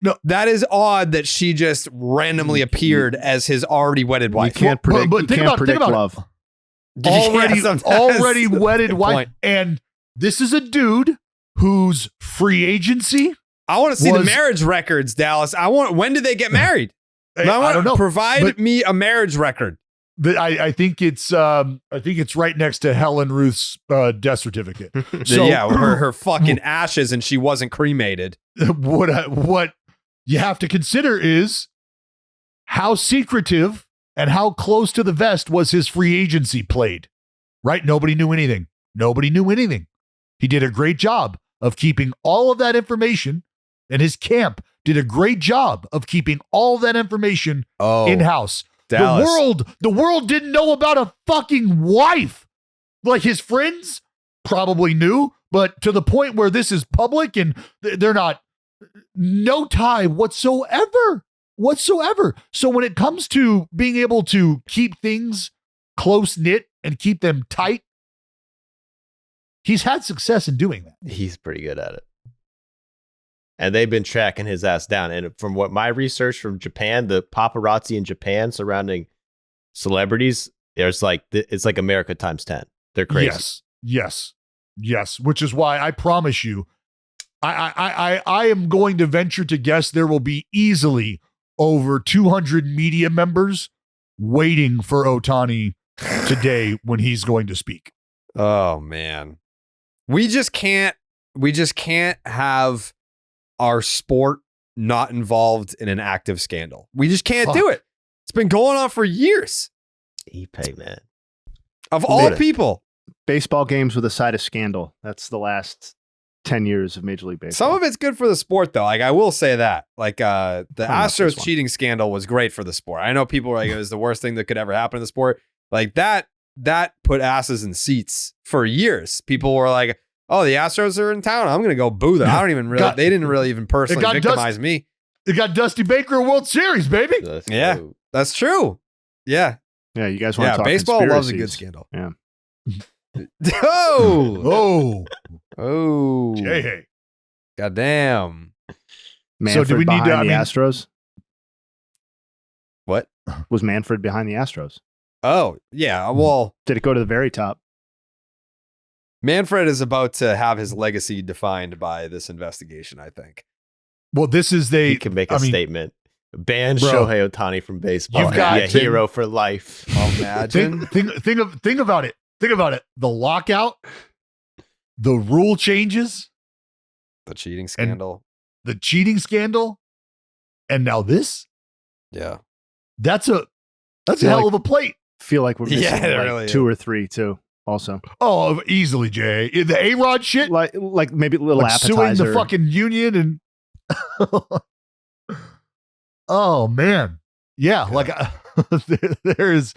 no, that is odd that she just randomly appeared as his already wedded wife. You can't predict, but think about love. Already wedded wife. Point. And this is a dude whose free agency. I want to see the marriage records, Dallas. When did they get married? I don't know. Provide me a marriage record. I think it's right next to Helen Ruth's death certificate. So her fucking ashes, and she wasn't cremated. What you have to consider is how secretive and how close to the vest was his free agency played. Right? Nobody knew anything. He did a great job of keeping all of that information and his camp did a great job of keeping all that information in-house. Dallas. The world didn't know about a fucking wife. Like his friends probably knew, but to the point where this is public and they're not, no tie whatsoever. So when it comes to being able to keep things close knit and keep them tight, he's had success in doing that. He's pretty good at it. And they've been tracking his ass down. And from what my research from Japan, the paparazzi in Japan surrounding celebrities, it's like America times 10. They're crazy. Yes. Which is why I promise you, I am going to venture to guess there will be easily over 200 media members waiting for Ohtani today when he's going to speak. Oh man. We just can't have our sport not involved in an active scandal. We just can't do it. It's been going on for years. Ippei, man. Of all people. Baseball games with a side of scandal. That's the last 10 years of Major League Baseball. Some of it's good for the sport, though. Like, I will say that. Like, the Astros one. cheating scandal was great for the sport. I know people were like, it was the worst thing that could ever happen in the sport. Like, that put asses in seats for years. People were like, oh, the Astros are in town. I'm going to go boo them. I don't even really, they didn't really even personally victimize me. It got Dusty Baker a World Series, baby. That's true. Yeah. Yeah, you guys want to talk baseball loves a good conspiracies. scandal. Yeah. Oh. Hey. Goddamn. Manfred do we need behind to, the Astros? What? Was Manfred behind the Astros? Oh, yeah. Well, Did it go to the very top? Manfred is about to have his legacy defined by this investigation, I think. Well, He can make a statement. Ban Shohei Ohtani from baseball. You've got be a hero for life. Imagine. Think about it. Think about it. The lockout, the rule changes, The cheating scandal. the cheating scandal, and now this. Yeah. That's a feel hell like- of a plate. Feel like we're missing Yeah, it like really two is. or three too. Also, Oh, easily, Jay. The A-Rod shit, like maybe a little like suing appetizer. the fucking union and. Oh man, yeah. Like there is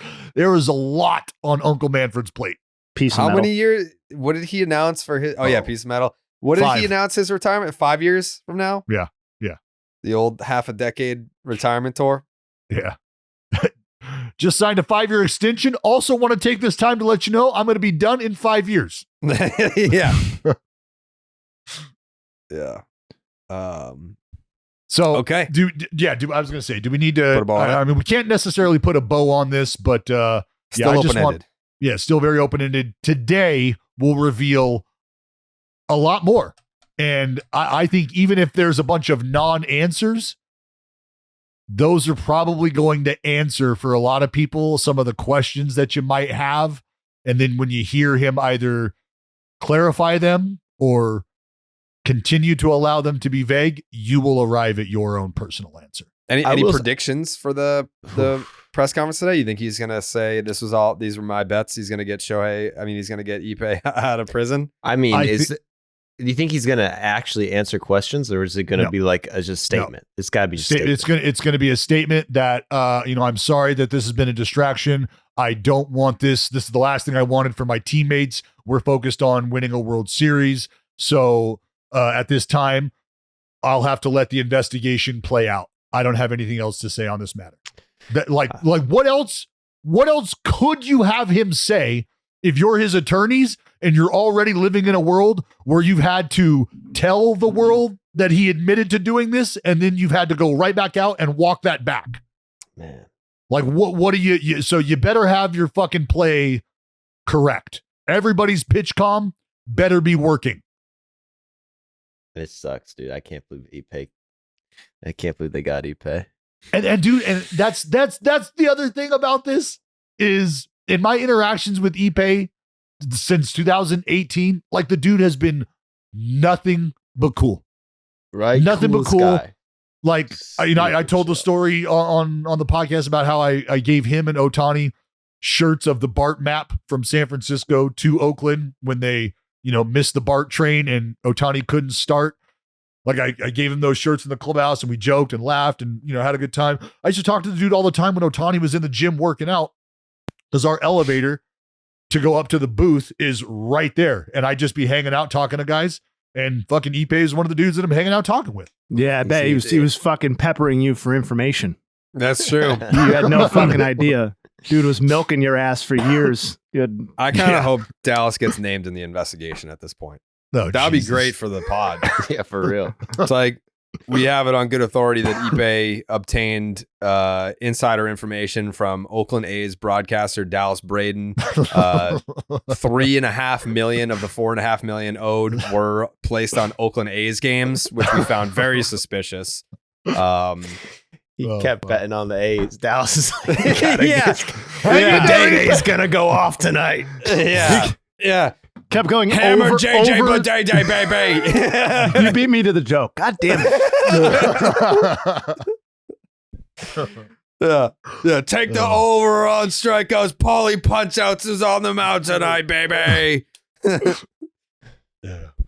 a lot on Uncle Manfred's plate. piece of How metal. many years? What did he announce for his? Oh, yeah, piece of metal. What did 5. he announce his retirement? 5 years from now? Yeah. The old half a decade retirement tour. Yeah. Just signed a 5-year extension. Also want to take this time to let you know I'm going to be done in 5 years. Yeah. Yeah. So Okay. I was going to say, do we need to? Put a bow on it? I mean, we can't necessarily put a bow on this, but Still I just open-ended. still very open ended. Today we'll reveal a lot more, and I think even if there's a bunch of non-answers, those are probably going to answer for a lot of people some of the questions that you might have. And then when you hear him either clarify them or continue to allow them to be vague, you will arrive at your own personal answer. Any predictions for the press conference today? You think he's going to say these were my bets? He's going to get he's going to get Ippei out of prison? I mean, do you think he's going to actually answer questions, or is it going to be like a just statement? It's got to be a statement. It's going to be a statement that I'm sorry that this has been a distraction. I don't want this. This is the last thing I wanted for my teammates. We're focused on winning a World Series. So at this time, I'll have to let the investigation play out. I don't have anything else to say on this matter. What else could you have him say if you're his attorneys and you're already living in a world where you've had to tell the world that he admitted to doing this, and then you've had to go right back out and walk that back? Man. Like, what do you so you better have your fucking play correct. Everybody's pitch comm better be working. It sucks, dude. I can't believe Ippei. I can't believe they got Ippei. And dude, and that's the other thing about this is in my interactions with Ippei since 2018, like the dude has been nothing but cool. Right? Nothing but Coolest cool. guy. Like, I told the story on the podcast about how I gave him and Ohtani shirts of the BART map from San Francisco to Oakland when they, missed the BART train and Ohtani couldn't start. Like I gave him those shirts in the clubhouse and we joked and laughed and, had a good time. I used to talk to the dude all the time when Ohtani was in the gym working out because our elevator to go up to the booth is right there. And I'd just be hanging out talking to guys, and fucking Ippei is one of the dudes that I'm hanging out talking with. Yeah, I bet he was fucking peppering you for information. That's true. You had no fucking idea. Dude was milking your ass for years. I kind of hope Dallas gets named in the investigation at this point. No, that'd be great for the pod. Yeah, for real. It's like we have it on good authority that Ippei obtained insider information from Oakland A's broadcaster Dallas Braden. $3.5 million of the $4.5 million owed were placed on Oakland A's games, which we found very suspicious. He kept betting on the A's. Dallas is like, Day-Day's gonna go off tonight. Yeah. Kept going Hammer over, JJ over. Day-Day, baby. You beat me to the joke. God damn it. Yeah. Take the over on strikeouts. Paulie punch-outs is on the mound tonight, baby. It's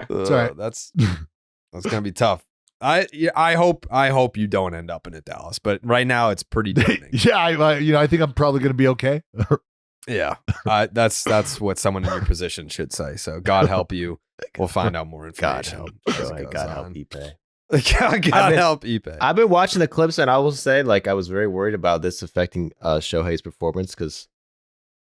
all right. That's gonna be tough. I hope you don't end up in it, Dallas. But right now it's pretty damning. Yeah, I think I'm probably going to be okay. Yeah, that's what someone in your position should say. So God help you. We'll find out more information. God help Ippei. God help Ippei. I've been watching the clips, and I will say, I was very worried about this affecting Shohei's performance because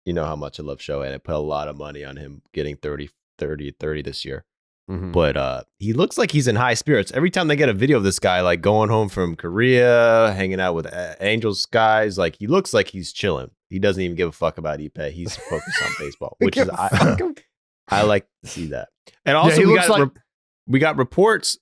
you know how much I love Shohei, and I put a lot of money on him getting 30 this year. Mm-hmm. But he looks like he's in high spirits. Every time they get a video of this guy, going home from Korea, hanging out with Angels guys, he looks like he's chilling. He doesn't even give a fuck about Ippei. He's focused on baseball, which is I like to see that. And also, we got reports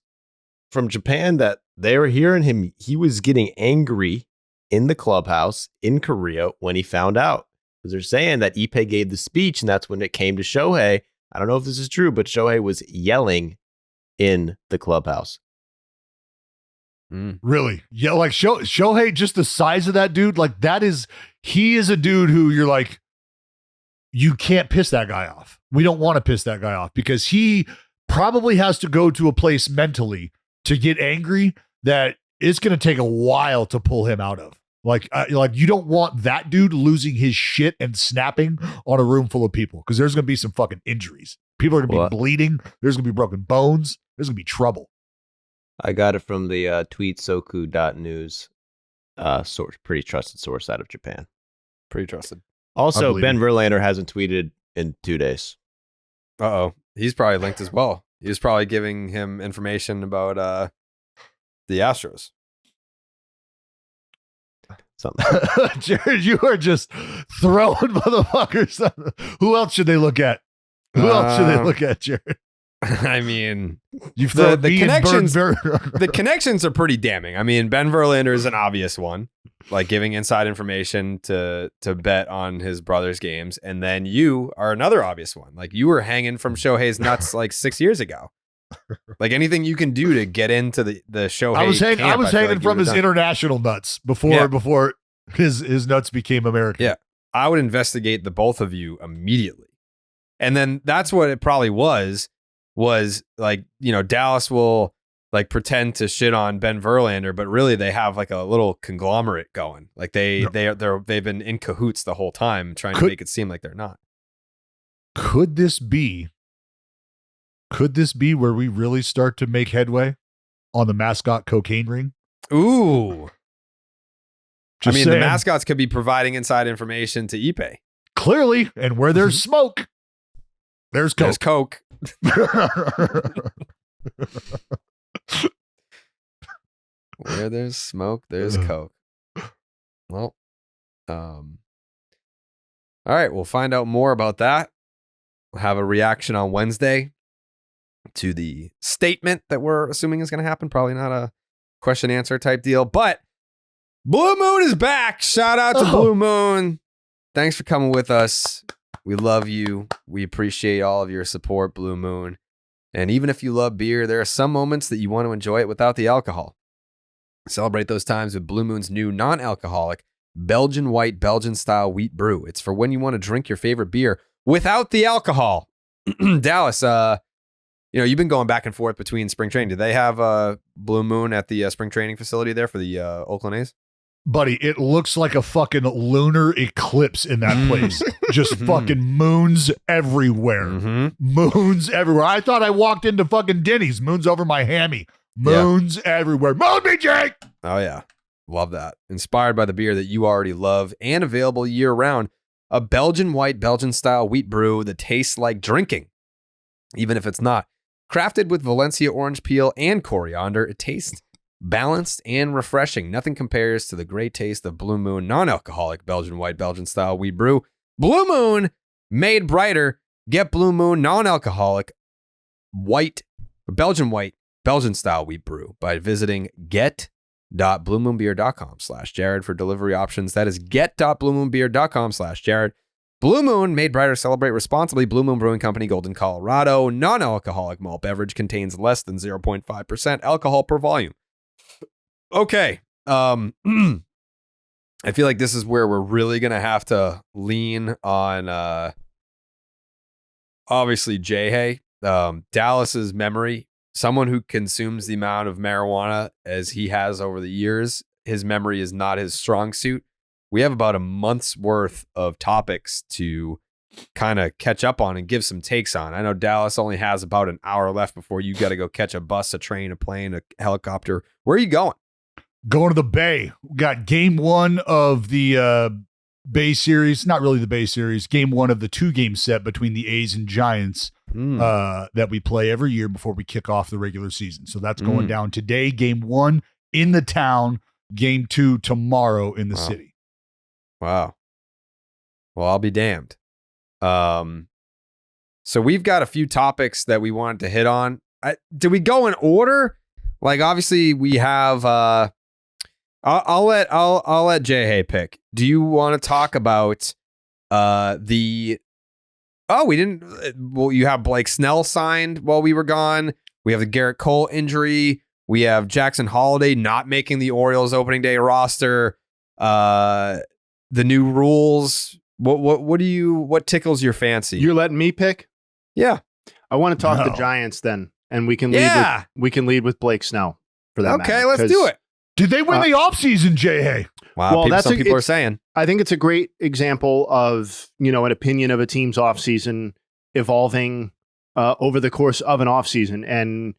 from Japan that they were hearing him. He was getting angry in the clubhouse in Korea when he found out, because they're saying that Ippei gave the speech, and that's when it came to Shohei. I don't know if this is true, but Shohei was yelling in the clubhouse. Really? Yeah, Shohei, just the size of that dude, he is a dude who you're like, you can't piss that guy off. We don't want to piss that guy off because he probably has to go to a place mentally to get angry that it's going to take a while to pull him out of. You don't want that dude losing his shit and snapping on a room full of people because there's going to be some fucking injuries. People are going to be bleeding. There's going to be broken bones. There's going to be trouble. I got it from the tweetsoku.news source, pretty trusted source out of Japan. Pretty trusted. Also, Ben Verlander hasn't tweeted in 2 days. Uh-oh. He's probably linked as well. He was probably giving him information about the Astros. Something. Jared, you are just throwing motherfuckers. Who else should they look at? Who else should they look at, Jared? I mean, you've the connections. The connections are pretty damning. I mean, Ben Verlander is an obvious one, giving inside information to bet on his brother's games, and then you are another obvious one. You were hanging from Shohei's nuts 6 years ago. Anything you can do to get into the Shohei. I was hanging from his international nuts before his nuts became American. Yeah, I would investigate the both of you immediately, and then that's what it probably was Dallas will pretend to shit on Ben Verlander, but really they have a little conglomerate going. They've been in cahoots the whole time, trying to make it seem like they're not. Could this be where we really start to make headway on the mascot cocaine ring? Ooh. Just the saying. mascots could be providing inside information to Ippei. Clearly, and where there's smoke, there's coke. Where there's smoke, there's coke. Well, all right, we'll find out more about that. We'll have a reaction on Wednesday to the statement that we're assuming is going to happen. Probably not a question answer type deal, but Blue Moon is back. Shout out to Blue Moon. Thanks for coming with us. We love you. We appreciate all of your support, Blue Moon. And even if you love beer, there are some moments that you want to enjoy it without the alcohol. Celebrate those times with Blue Moon's new non-alcoholic Belgian white, Belgian style wheat brew. It's for when you want to drink your favorite beer without the alcohol. Dallas, you've been going back and forth between spring training. Do they have a Blue Moon at the spring training facility there for the Oakland A's? Buddy, it looks like a fucking lunar eclipse in that place. Just fucking moons everywhere. Moons everywhere. I thought I walked into fucking Denny's. Moons over my hammy. Moons everywhere. Moon me, Jake! Oh, yeah. Love that. Inspired by the beer that you already love and available year-round. A Belgian white, Belgian-style wheat brew that tastes like drinking, even if it's not. Crafted with Valencia orange peel and coriander, it tastes balanced and refreshing. Nothing compares to the great taste of Blue Moon non-alcoholic Belgian white, Belgian-style wheat brew. Blue Moon, made brighter. Get Blue Moon non-alcoholic white, Belgian white, Belgian-style wheat brew by visiting get.bluemoonbeer.com/Jared for delivery options. That is get.bluemoonbeer.com/Jared. Blue Moon, made brighter, celebrate responsibly. Blue Moon Brewing Company, Golden, Colorado. Non-alcoholic malt beverage, contains less than 0.5% alcohol per volume. Okay. I feel like this is where we're really going to have to lean on, obviously, Shohei. Dallas's memory, someone who consumes the amount of marijuana as he has over the years, his memory is not his strong suit. We have about a month's worth of topics to kind of catch up on and give some takes on. I know Dallas only has about an hour left before you got to go catch a bus, a train, a plane, a helicopter. Where are you going? Going to the Bay. We got game one of the Bay series. Not really the Bay series. Game one of the 2-game set between the A's and Giants that we play every year before we kick off the regular season. So that's going down today. Game one in the town. Game two tomorrow in the city. Wow. Well, I'll be damned. So we've got a few topics that we wanted to hit on. Did we go in order? Like, obviously we have, I'll let Shohei pick. Do you want to talk about you have Blake Snell signed while we were gone. We have the Garrett Cole injury. We have Jackson Holiday not making the Orioles opening day roster. The new rules. What tickles your fancy? You're letting me pick? Yeah. I want to talk the Giants then, and we can lead with Blake Snell for that. Okay, let's do it. Did they win the offseason, Shohei? Wow, some people are saying. I think it's a great example of, an opinion of a team's offseason evolving over the course of an offseason. And,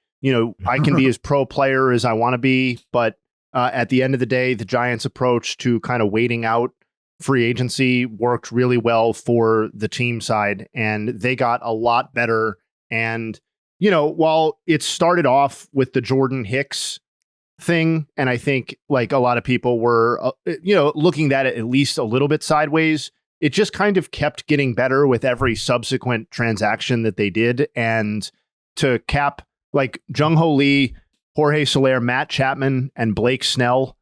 I can be as pro player as I want to be, but at the end of the day, the Giants' approach to kind of waiting out free agency worked really well for the team side, and they got a lot better. And, while it started off with the Jordan Hicks thing, and I think like a lot of people were, looking at it at least a little bit sideways, it just kind of kept getting better with every subsequent transaction that they did. And to cap like Jung-Ho Lee, Jorge Soler, Matt Chapman, and Blake Snell,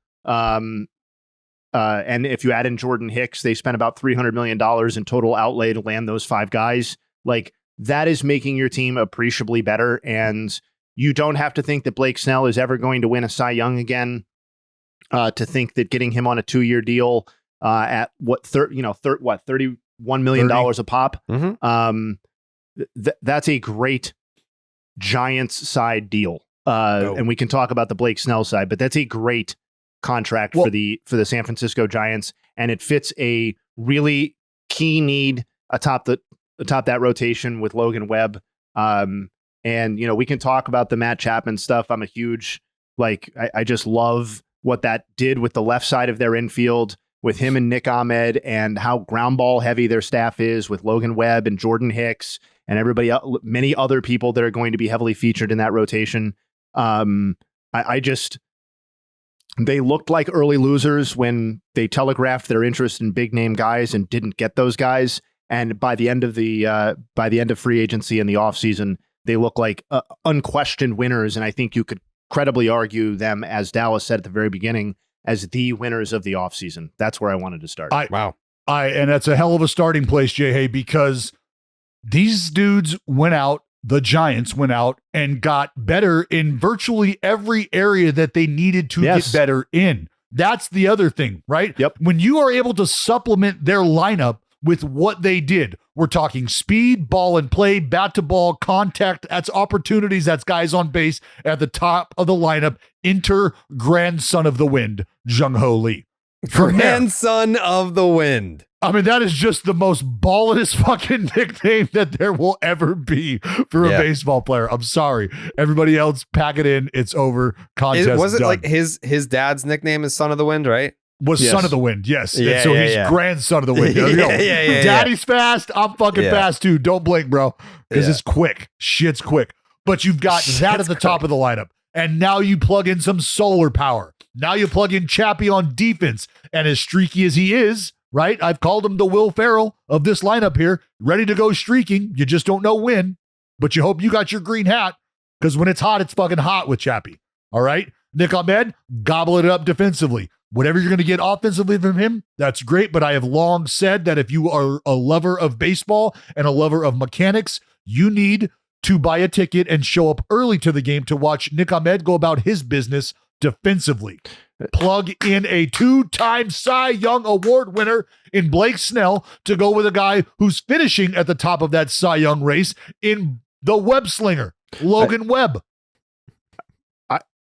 and if you add in Jordan Hicks, they spent about $300 million in total outlay to land those 5 guys. Like, that is making your team appreciably better. And you don't have to think that Blake Snell is ever going to win a Cy Young again. To think that getting him on a 2-year deal at $31 million a pop. That's a great Giants side deal. And we can talk about the Blake Snell side, but that's a great contract for the San Francisco Giants, and it fits a really key need atop that rotation with Logan Webb. And, we can talk about the Matt Chapman stuff. I'm a huge, I just love what that did with the left side of their infield with him and Nick Ahmed, and how ground ball heavy their staff is with Logan Webb and Jordan Hicks and everybody, many other people that are going to be heavily featured in that rotation. They looked like early losers when they telegraphed their interest in big name guys and didn't get those guys. And by the end of free agency and the offseason, they look like unquestioned winners. And I think you could credibly argue them, as Dallas said at the very beginning, as the winners of the offseason. That's where I wanted to start. And that's a hell of a starting place, Shohei, because these dudes went out, the Giants went out and got better in virtually every area that they needed to get better in. That's the other thing, right? Yep. When you are able to supplement their lineup with what they did. We're talking speed, ball and play, bat to ball, contact. That's opportunities. That's guys on base at the top of the lineup. Enter grandson of the wind, Jung-Ho Lee. Grandson of the wind. I mean, that is just the most ballest fucking nickname that there will ever be for a baseball player. I'm sorry. Everybody else, pack it in. It's over. Contest Was it done. like his dad's nickname is Son of the Wind, right? Was Son of the Wind, yes. Yeah, and so he's grandson of the wind. Daddy's fast. I'm fucking fast too. Don't blink, bro. Because it's quick. Shit's quick. But you've got that at the top of the lineup. And now you plug in some solar power. Now you plug in Chappie on defense. And as streaky as he is, right? I've called him the Will Ferrell of this lineup here. Ready to go streaking. You just don't know when. But you hope you got your green hat. Because when it's hot, it's fucking hot with Chappie. All right? Nick Ahmed, gobble it up defensively. Whatever you're going to get offensively from him, that's great. But I have long said that if you are a lover of baseball and a lover of mechanics, you need to buy a ticket and show up early to the game to watch Nick Ahmed go about his business defensively. Plug in a 2-time Cy Young Award winner in Blake Snell to go with a guy who's finishing at the top of that Cy Young race in the web slinger, Logan Webb.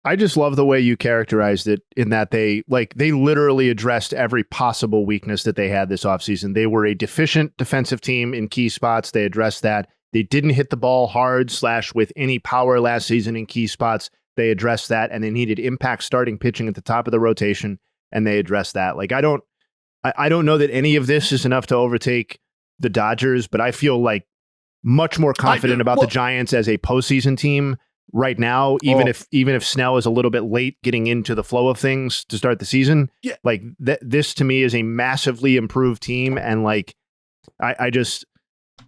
I just love the way you characterized it in that they literally addressed every possible weakness that they had this offseason. They were a deficient defensive team in key spots. They addressed that. They didn't hit the ball hard / with any power last season in key spots. They addressed that, and they needed impact starting pitching at the top of the rotation, and they addressed that. Like, I don't know that any of this is enough to overtake the Dodgers, but I feel like much more confident about the Giants as a postseason team right now, even if Snell is a little bit late getting into the flow of things to start the season. Yeah. Like this to me is a massively improved team. And like, I just,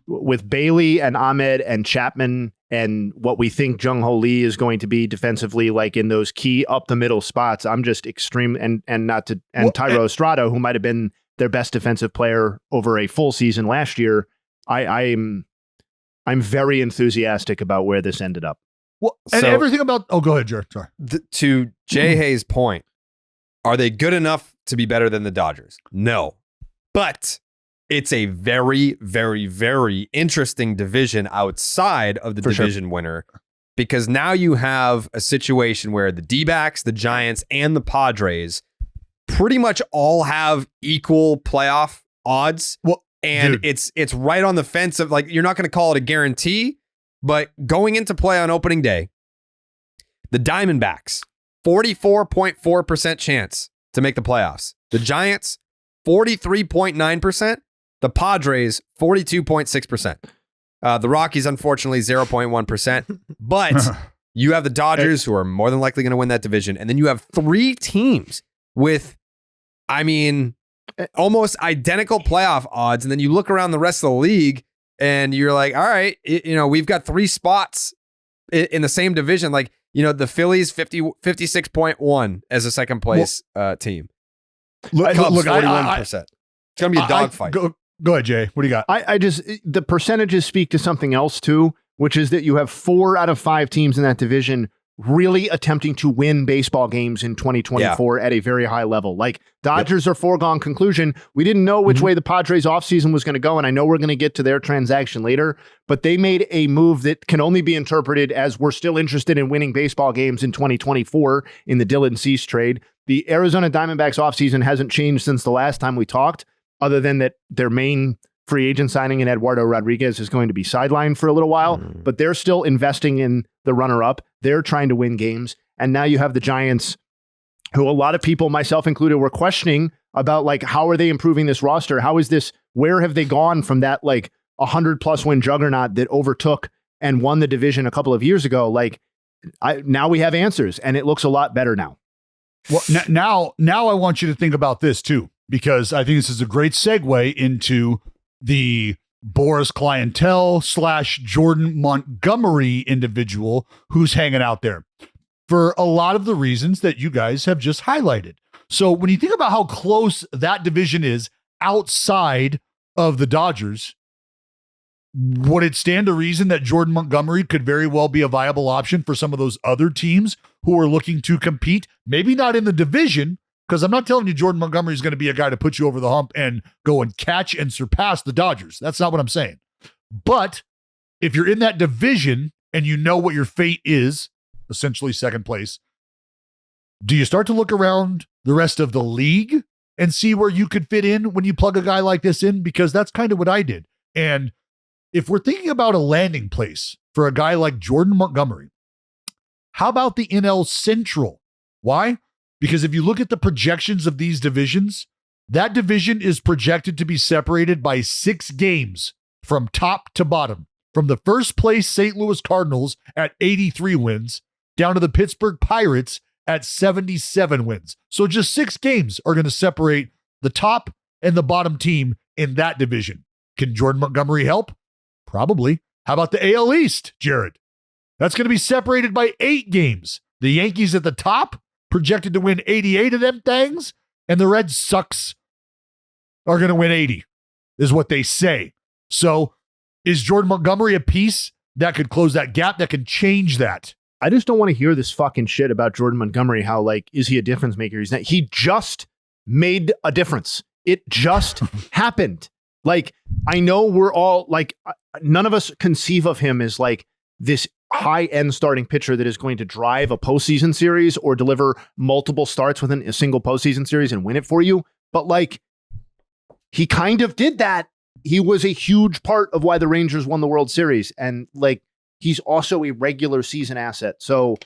with Bailey and Ahmed and Chapman and what we think Jung-Ho Lee is going to be defensively, like in those key up the middle spots, I'm just extreme Tyro Estrada, who might have been their best defensive player over a full season last year. I'm very enthusiastic about where this ended up. Well, and everything about... Oh, go ahead, Jared. Sorry. To Jay Hayes' point, are they good enough to be better than the Dodgers? No. But it's a very, very, very interesting division outside of the division winner, because now you have a situation where the D-backs, the Giants, and the Padres pretty much all have equal playoff odds. Well, and it's right on the fence of, like, you're not going to call it a guarantee, but going into play on opening day, the Diamondbacks, 44.4% chance to make the playoffs. The Giants, 43.9%. The Padres, 42.6%. The Rockies, unfortunately, 0.1%. But you have the Dodgers, who are more than likely going to win that division. And then you have three teams with, almost identical playoff odds. And then you look around the rest of the league, and you're like, all right, we've got three spots in the same division. Like, the Phillies 56.1 as a second place team. Look, 41%. It's going to be a dogfight. Go ahead, Jay. What do you got? I just, the percentages speak to something else too, which is that you have 4 out of 5 teams in that division really attempting to win baseball games in 2024 at a very high level. Like, Dodgers are foregone conclusion. We didn't know which way the Padres offseason was going to go, and I know we're going to get to their transaction later, but they made a move that can only be interpreted as we're still interested in winning baseball games in 2024 in the Dylan Cease trade. The Arizona Diamondbacks offseason hasn't changed since the last time we talked, other than that their main free agent signing in Eduardo Rodriguez is going to be sidelined for a little while, but they're still investing in the runner-up. They're trying to win games. And now you have the Giants, who a lot of people, myself included, were questioning about, like, how are they improving this roster? How is this? Where have they gone from that, like, 100+ win juggernaut that overtook and won the division a couple of years ago? Like, now we have answers, and it looks a lot better now. Well, now I want you to think about this too, because I think this is a great segue into the Boris clientele / Jordan Montgomery individual who's hanging out there for a lot of the reasons that you guys have just highlighted. So when you think about how close that division is outside of the Dodgers, would it stand to reason that Jordan Montgomery could very well be a viable option for some of those other teams who are looking to compete? Maybe not in the division, Because I'm not telling you Jordan Montgomery is going to be a guy to put you over the hump and go and catch and surpass the Dodgers. That's not what I'm saying. But if you're in that division and you know what your fate is, essentially second place, do you start to look around the rest of the league and see where you could fit in when you plug a guy like this in? Because that's kind of what I did. And if we're thinking about a landing place for a guy like Jordan Montgomery, how about the NL Central? Why? Because if you look at the projections of these divisions, that division is projected to be separated by 6 games from top to bottom, from the first place St. Louis Cardinals at 83 wins down to the Pittsburgh Pirates at 77 wins. So just 6 games are going to separate the top and the bottom team in that division. Can Jordan Montgomery help? Probably. How about the AL East, Jared? That's going to be separated by 8 games. The Yankees at the top, projected to win 88 of them things, and the Red Sox are going to win 80, is what they say. So is Jordan Montgomery a piece that could close that gap, that can change that? I just don't want to hear this fucking shit about Jordan Montgomery. How, like, is he a difference maker? He's not. He just made a difference. It just happened. Like, I know we're all like, none of us conceive of him as like this high-end starting pitcher that is going to drive a postseason series or deliver multiple starts within a single postseason series and win it for you. But like, he kind of did that. He was a huge part of why the Rangers won the World Series. And like, he's also a regular season asset. So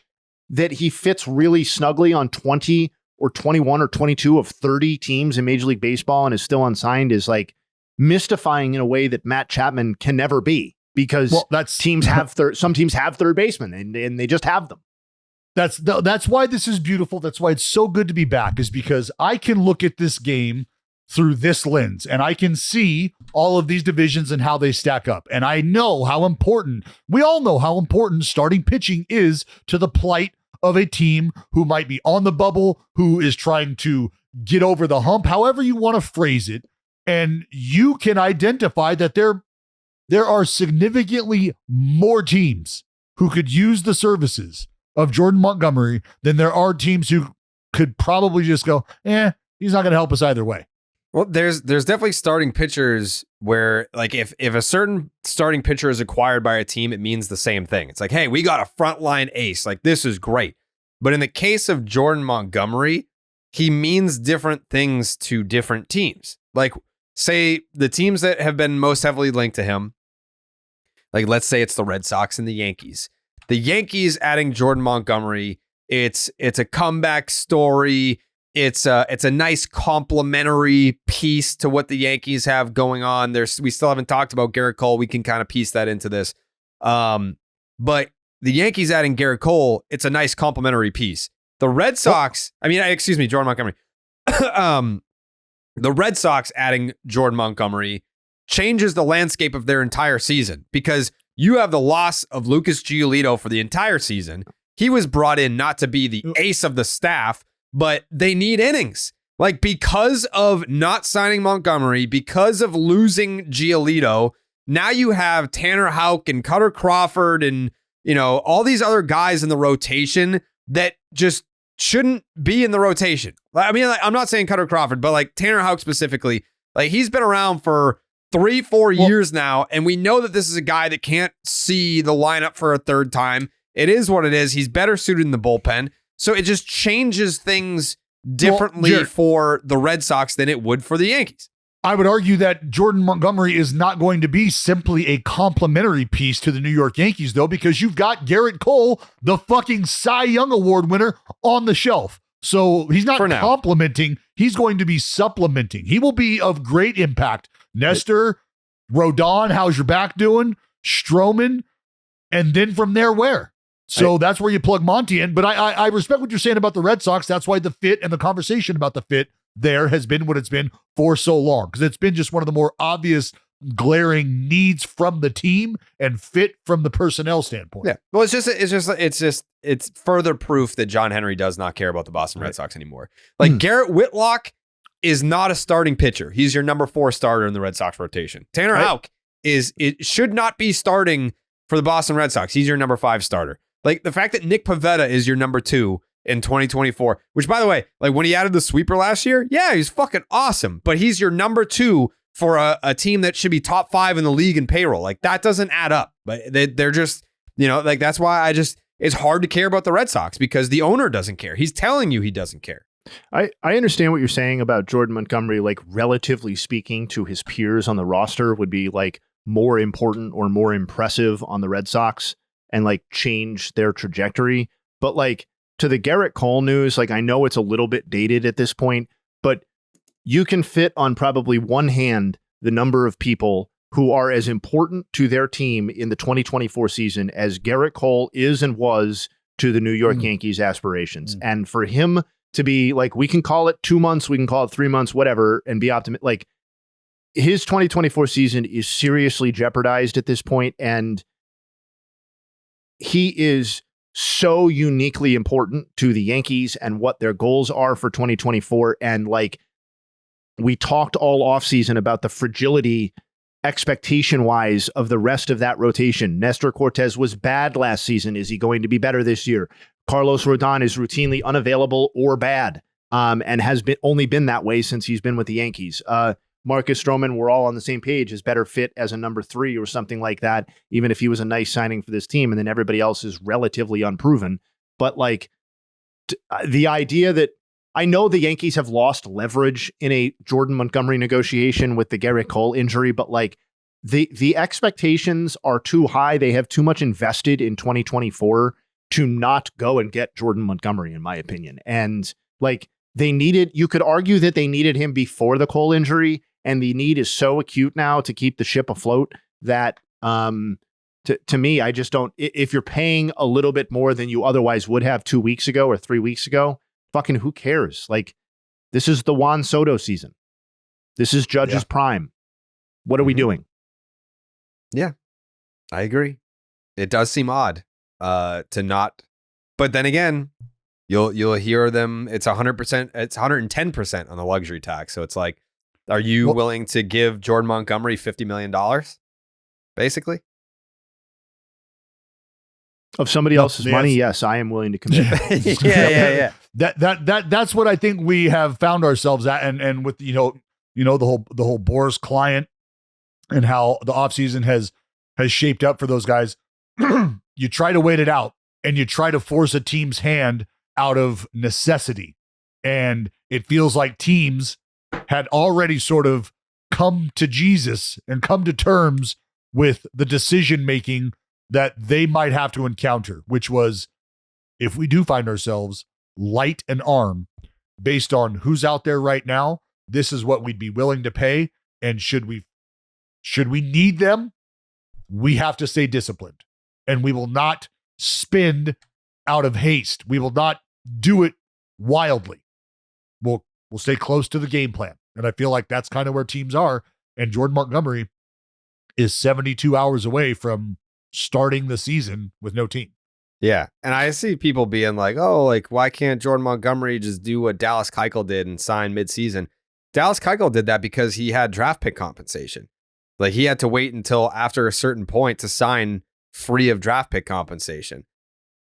that he fits really snugly on 20 or 21 or 22 of 30 teams in Major League Baseball and is still unsigned is like mystifying in a way that Matt Chapman can never be. Because teams have some teams have third basemen and they just have them. That's why this is beautiful. That's why it's so good to be back, is because I can look at this game through this lens and I can see all of these divisions and how they stack up. And I know how important, we all know how important starting pitching is to the plight of a team who might be on the bubble, who is trying to get over the hump, however you want to phrase it. And you can identify that there are significantly more teams who could use the services of Jordan Montgomery than there are teams who could probably just go, he's not going to help us either way. Well, there's definitely starting pitchers where, like, if a certain starting pitcher is acquired by a team, it means the same thing. It's like, hey, we got a frontline ace. Like, this is great. But in the case of Jordan Montgomery, he means different things to different teams. Like, say the teams that have been most heavily linked to him, like, let's say it's the Red Sox and the Yankees. The Yankees adding Jordan Montgomery, it's a comeback story. It's a nice complementary piece to what the Yankees have going on. We still haven't talked about Garrett Cole. We can kind of piece that into this. But the Yankees adding Garrett Cole, it's a nice complementary piece. The Red Sox, Jordan Montgomery. The Red Sox adding Jordan Montgomery changes the landscape of their entire season, because you have the loss of Lucas Giolito for the entire season. He was brought in not to be the ace of the staff, but they need innings. Like, because of not signing Montgomery, because of losing Giolito, now you have Tanner Houck and Cutter Crawford and, all these other guys in the rotation that just shouldn't be in the rotation. I mean, like, I'm not saying Cutter Crawford, but like Tanner Houck specifically, like, he's been around for 3-4 years now, and we know that this is a guy that can't see the lineup for a third time. It is what it is. He's better suited in the bullpen. So it just changes things differently for the Red Sox than it would for the Yankees. I would argue that Jordan Montgomery is not going to be simply a complimentary piece to the New York Yankees, though, because you've got Garrett Cole, the fucking Cy Young Award winner, on the shelf. So he's not complimenting. He's going to be supplementing. He will be of great impact. Nestor, Rodon, how's your back doing? Stroman, and then from there, where? So that's where you plug Monty in. But I respect what you're saying about the Red Sox. That's why the fit and the conversation about the fit there has been what it's been for so long, because it's been just one of the more obvious glaring needs from the team and fit from the personnel standpoint. Yeah. Well, it's further proof that John Henry does not care about the Boston Red Sox anymore. Like, Garrett Whitlock is not a starting pitcher. He's your number 4 starter in the Red Sox rotation. Tanner Houck should not be starting for the Boston Red Sox. He's your number 5 starter. Like, the fact that Nick Pivetta is your number 2 in 2024, which by the way, like when he added the sweeper last year, yeah, he's fucking awesome, but he's your number 2 for a team that should be top 5 in the league in payroll. Like that doesn't add up, but they're just, like that's why it's hard to care about the Red Sox because the owner doesn't care. He's telling you he doesn't care. I understand what you're saying about Jordan Montgomery, like relatively speaking to his peers on the roster would be like more important or more impressive on the Red Sox and like change their trajectory. But like to the Garrett Cole news, like I know it's a little bit dated at this point, but you can fit on probably one hand the number of people who are as important to their team in the 2024 season as Garrett Cole is and was to the New York Yankees aspirations. And for him to be like, we can call it 2 months, we can call it 3 months, whatever, and be optimistic. Like his 2024 season is seriously jeopardized at this point, and he is so uniquely important to the Yankees and what their goals are for 2024. And like we talked all offseason about the fragility expectation-wise of the rest of that rotation. Nestor Cortez was bad last season. Is he going to be better this year? Carlos Rodon is routinely unavailable or bad, and has only been that way since he's been with the Yankees. Marcus Stroman, we're all on the same page, is better fit as a number 3 or something like that, even if he was a nice signing for this team, and then everybody else is relatively unproven. But like the idea that I know the Yankees have lost leverage in a Jordan Montgomery negotiation with the Garrett Cole injury, but like the expectations are too high. They have too much invested in 2024 to not go and get Jordan Montgomery, in my opinion. And like you could argue that they needed him before the Cole injury, and the need is so acute now to keep the ship afloat that to me, I just don't, if you're paying a little bit more than you otherwise would have 2 weeks ago or 3 weeks ago, fucking who cares? Like this is the Juan Soto season. This is Judge's prime. What are we doing? Yeah, I agree. It does seem odd to not, but then again, you'll hear them. It's 100%. It's 110% on the luxury tax. So it's like, are you willing to give Jordan Montgomery $50 million? Basically, of somebody else's money. Yes, I am willing to commit. yeah. That's what I think we have found ourselves at, and with the whole Boris client and how the offseason has shaped up for those guys. You try to wait it out, and you try to force a team's hand out of necessity, and it feels like teams had already sort of come to Jesus and come to terms with the decision making that they might have to encounter, which was, if we do find ourselves light an arm based on who's out there right now, this is what we'd be willing to pay. And should we need them, we have to stay disciplined, and we will not spend out of haste. We will not do it wildly. We'll stay close to the game plan. And I feel like that's kind of where teams are. And Jordan Montgomery is 72 hours away from starting the season with no team. Yeah. And I see people being like, oh, like, why can't Jordan Montgomery just do what Dallas Keuchel did and sign midseason? Dallas Keuchel did that because he had draft pick compensation. Like he had to wait until after a certain point to sign free of draft pick compensation.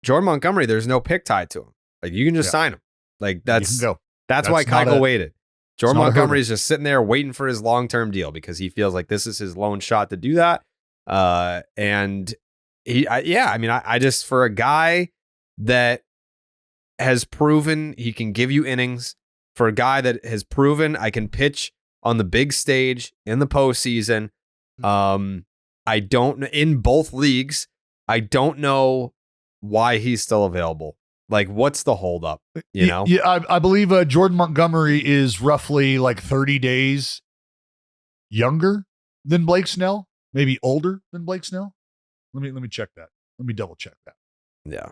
Jordan Montgomery, there's no pick tied to him. Like you can just sign him. Like that's why Keuchel waited. Jordan Montgomery is just sitting there waiting for his long-term deal because he feels like this is his lone shot to do that. And I just, for a guy that has proven he can give you innings, for a guy that has proven I can pitch on the big stage in the postseason, I don't, in both leagues, I don't know why he's still available. Like, what's the holdup? You know? Yeah, I believe Jordan Montgomery is roughly like 30 days younger than Blake Snell, maybe older than Blake Snell. Let me check that. Let me double check that. Yeah.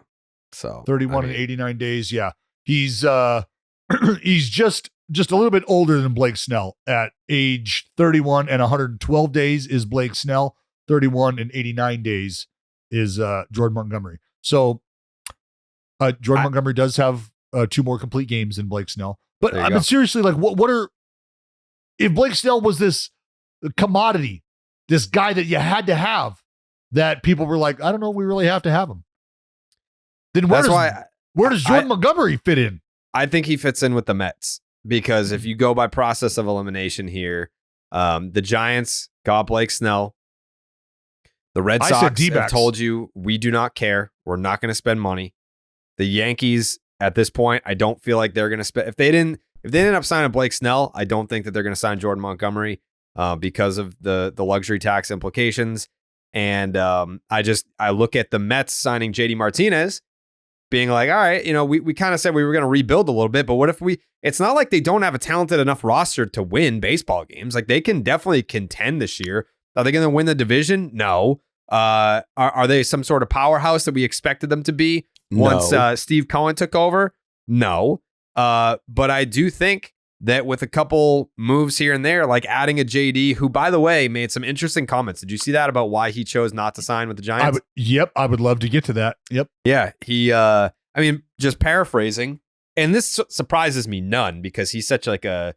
So 31 and 89 days. Yeah, he's he's just a little bit older than Blake Snell. At age 31 and 112 days is Blake Snell. 31 and 89 days is Jordan Montgomery. So Jordan Montgomery does have 2 more complete games than Blake Snell. But I mean, seriously, like, what are, if Blake Snell was this commodity, this guy that you had to have, that people were like, I don't know, we really have to have him. Then Where does Jordan Montgomery fit in? I think he fits in with the Mets because if you go by process of elimination here, the Giants got Blake Snell. The Red Sox have told you we do not care. We're not going to spend money. The Yankees at this point, I don't feel like they're going to spend. If they didn't end up signing Blake Snell, I don't think that they're going to sign Jordan Montgomery because of the luxury tax implications. And I look at the Mets signing JD Martinez, being like, all right, we kind of said we were going to rebuild a little bit, but what if it's not like they don't have a talented enough roster to win baseball games. Like they can definitely contend this year. Are they going to win the division? No. Are they some sort of powerhouse that we expected them to be once Steve Cohen took over? No. But I do think that with a couple moves here and there, like adding a JD, who, by the way, made some interesting comments. Did you see that about why he chose not to sign with the Giants? I would love to get to that. Yep. Yeah. He, just paraphrasing, and this surprises me none because he's such like a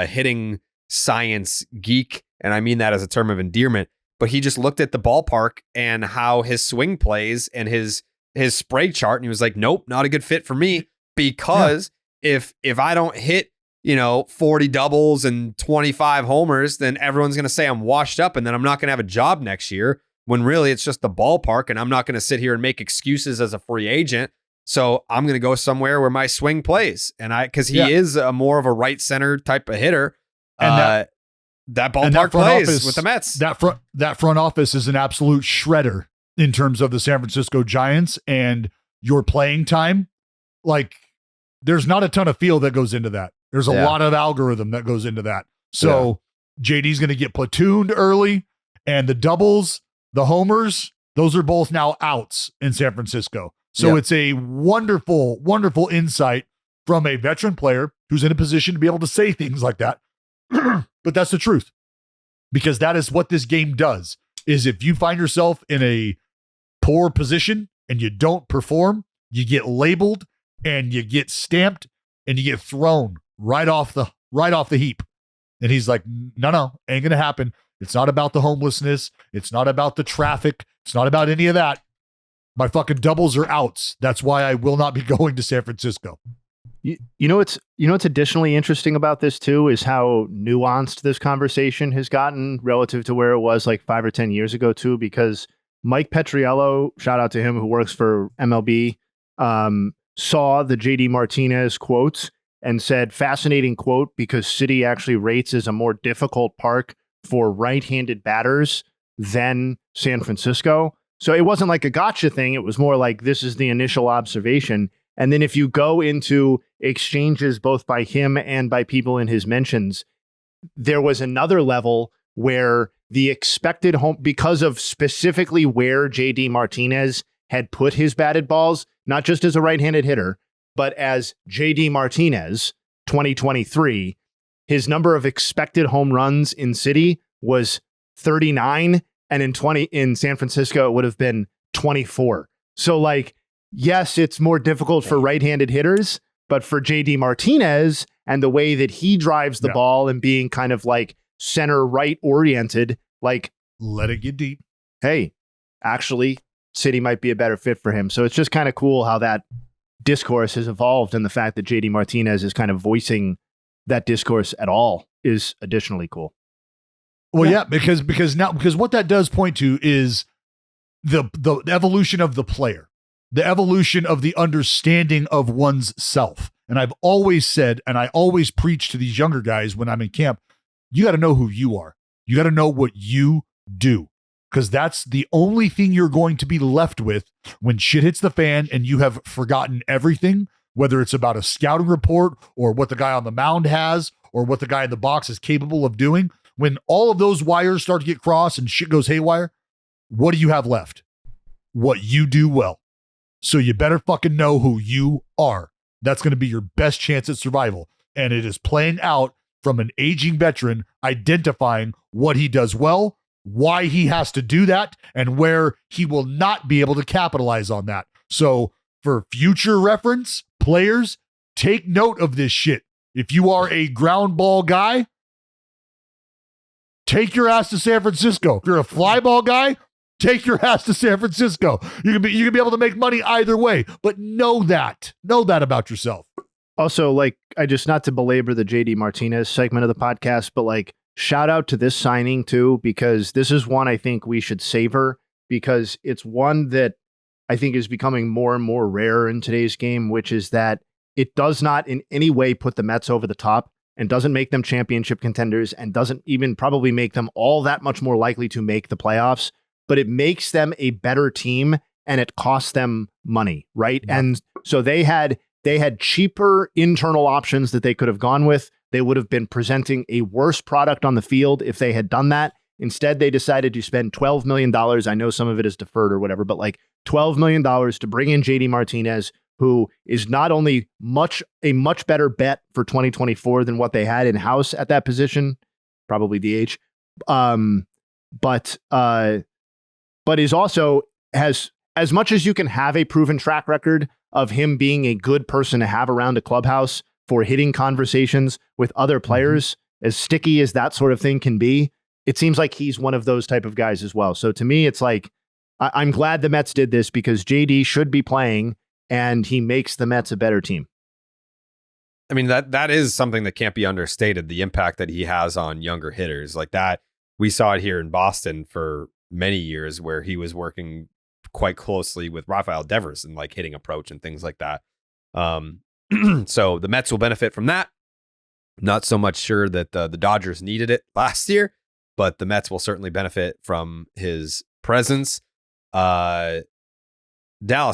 hitting science geek. And I mean that as a term of endearment, but he just looked at the ballpark and how his swing plays and his spray chart. And he was like, nope, not a good fit for me because if I don't hit, 40 doubles and 25 homers, then everyone's going to say I'm washed up and then I'm not going to have a job next year when really it's just the ballpark and I'm not going to sit here and make excuses as a free agent. So I'm going to go somewhere where my swing plays. And because he is a more of a right center type of hitter. And that ballpark plays office, with the Mets. That front office is an absolute shredder in terms of the San Francisco Giants and your playing time. Like there's not a ton of feel that goes into that. There's a lot of algorithm that goes into that. So JD's going to get platooned early, and the doubles, the homers, those are both now outs in San Francisco. So it's a wonderful, wonderful insight from a veteran player who's in a position to be able to say things like that. But that's the truth, because that is what this game does, is if you find yourself in a poor position and you don't perform, you get labeled and you get stamped and you get thrown right off the heap. And he's like, no, ain't going to happen. It's not about the homelessness. It's not about the traffic. It's not about any of that. My fucking doubles are outs. That's why I will not be going to San Francisco. You know what's additionally interesting about this too is how nuanced this conversation has gotten relative to where it was like 5 or 10 years ago too, because Mike Petriello, shout out to him, who works for MLB, saw the JD Martinez quotes and said, fascinating quote, because City actually rates as a more difficult park for right-handed batters than San Francisco. So it wasn't like a gotcha thing. It was more like, this is the initial observation. And then if you go into exchanges both by him and by people in his mentions, there was another level where the expected home, because of specifically where JD Martinez had put his batted balls, not just as a right-handed hitter, but as JD Martinez 2023, his number of expected home runs in City was 39, and in San Francisco it would have been 24. So like, yes, it's more difficult for right-handed hitters, but for JD Martinez and the way that he drives the ball and being kind of like center right oriented, like, let it get deep. Hey, actually, City might be a better fit for him. So it's just kind of cool how that discourse has evolved, and the fact that JD Martinez is kind of voicing that discourse at all is additionally cool. Well, because what that does point to is the evolution of the player, the evolution of the understanding of one's self. And I've always said, and I always preach to these younger guys when I'm in camp, you got to know who you are. You got to know what you do, because that's the only thing you're going to be left with when shit hits the fan and you have forgotten everything, whether it's about a scouting report or what the guy on the mound has or what the guy in the box is capable of doing. When all of those wires start to get crossed and shit goes haywire, what do you have left? What you do well. So you better fucking know who you are. That's going to be your best chance at survival. And it is playing out from an aging veteran identifying what he does well, why he has to do that, and where he will not be able to capitalize on that. So for future reference, players, take note of this shit. If you are a ground ball guy, take your ass to San Francisco. If you're a fly ball guy, take your ass to San Francisco. You can be able to make money either way, but know that about yourself. Also, like, I just, not to belabor the JD Martinez segment of the podcast, but like, shout out to this signing too, because this is one I think we should savor, because it's one that I think is becoming more and more rare in today's game, which is that it does not in any way put the Mets over the top and doesn't make them championship contenders and doesn't even probably make them all that much more likely to make the playoffs, but it makes them a better team and it costs them money, right? Yeah. And so they had cheaper internal options that they could have gone with. They would have been presenting a worse product on the field if they had done that. Instead, they decided to spend $12 million. I know some of it is deferred or whatever, but like $12 million to bring in JD Martinez, who is not only a much better bet for 2024 than what they had in-house at that position, probably DH, but is also has, as much as you can have a proven track record of him being a good person to have around a clubhouse for hitting conversations with other players, as sticky as that sort of thing can be, it seems like he's one of those type of guys as well. So to me, it's like, I'm glad the Mets did this because JD should be playing and he makes the Mets a better team. I mean, that is something that can't be understated, the impact that he has on younger hitters like that. We saw it here in Boston for many years where he was working quite closely with Rafael Devers and like hitting approach and things like that. So the Mets will benefit from that. Not so much sure that the Dodgers needed it last year, but the Mets will certainly benefit from his presence. Dallas,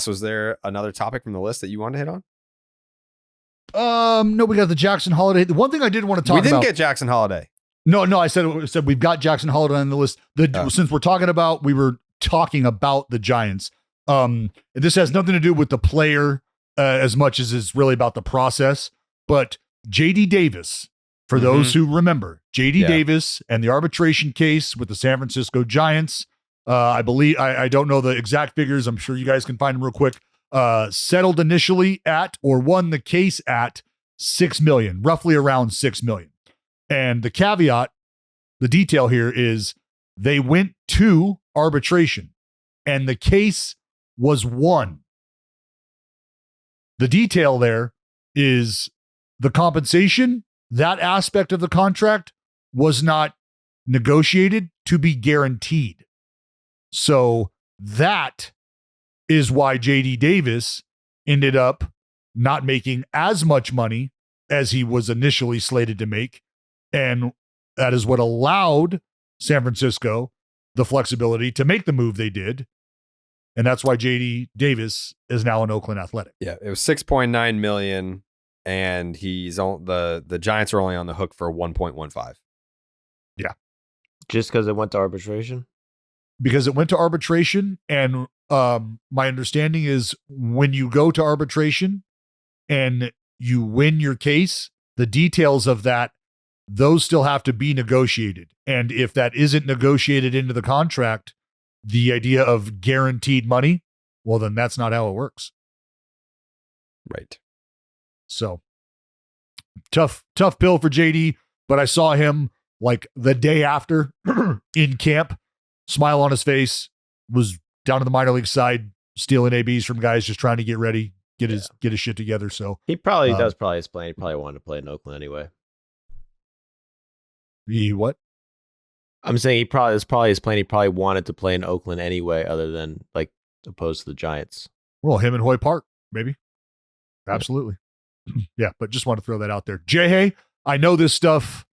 was there another topic from the list that you wanted to hit on? No, we got the Jackson Holiday. The one thing I did want to talk about. We didn't get Jackson Holiday. No, I said we've got Jackson Holiday on the list. Since we were talking about the Giants. This has nothing to do with the player as much as it's really about the process. But JD Davis, for those who remember, JD Davis and the arbitration case with the San Francisco Giants, I believe, I don't know the exact figures. I'm sure you guys can find them real quick. Settled initially at, or won the case at, $6 million, roughly around $6 million. And the caveat, the detail here is they went to arbitration and the case was won. The detail there is the compensation, that aspect of the contract was not negotiated to be guaranteed. So that is why JD Davis ended up not making as much money as he was initially slated to make. And that is what allowed San Francisco the flexibility to make the move they did. And that's why JD Davis is now an Oakland Athletic. Yeah, it was $6.9 million, and the Giants are only on the hook for 1.15. Yeah. Just because it went to arbitration? Because it went to arbitration, and my understanding is when you go to arbitration and you win your case, the details of that, those still have to be negotiated. And if that isn't negotiated into the contract, the idea of guaranteed money, well, then that's not how it works. Right. So tough pill for JD, but I saw him like the day after in camp, smile on his face, was down to the minor league side, stealing ABs from guys just trying to get ready, get his shit together. So he probably does explain. He probably wanted to play in Oakland anyway. He what? I'm saying that's probably his plan. He probably wanted to play in Oakland anyway, other than like opposed to the Giants. Well, him and Hoy Park, maybe. Absolutely. Yeah, but just want to throw that out there. Hey, I know this stuff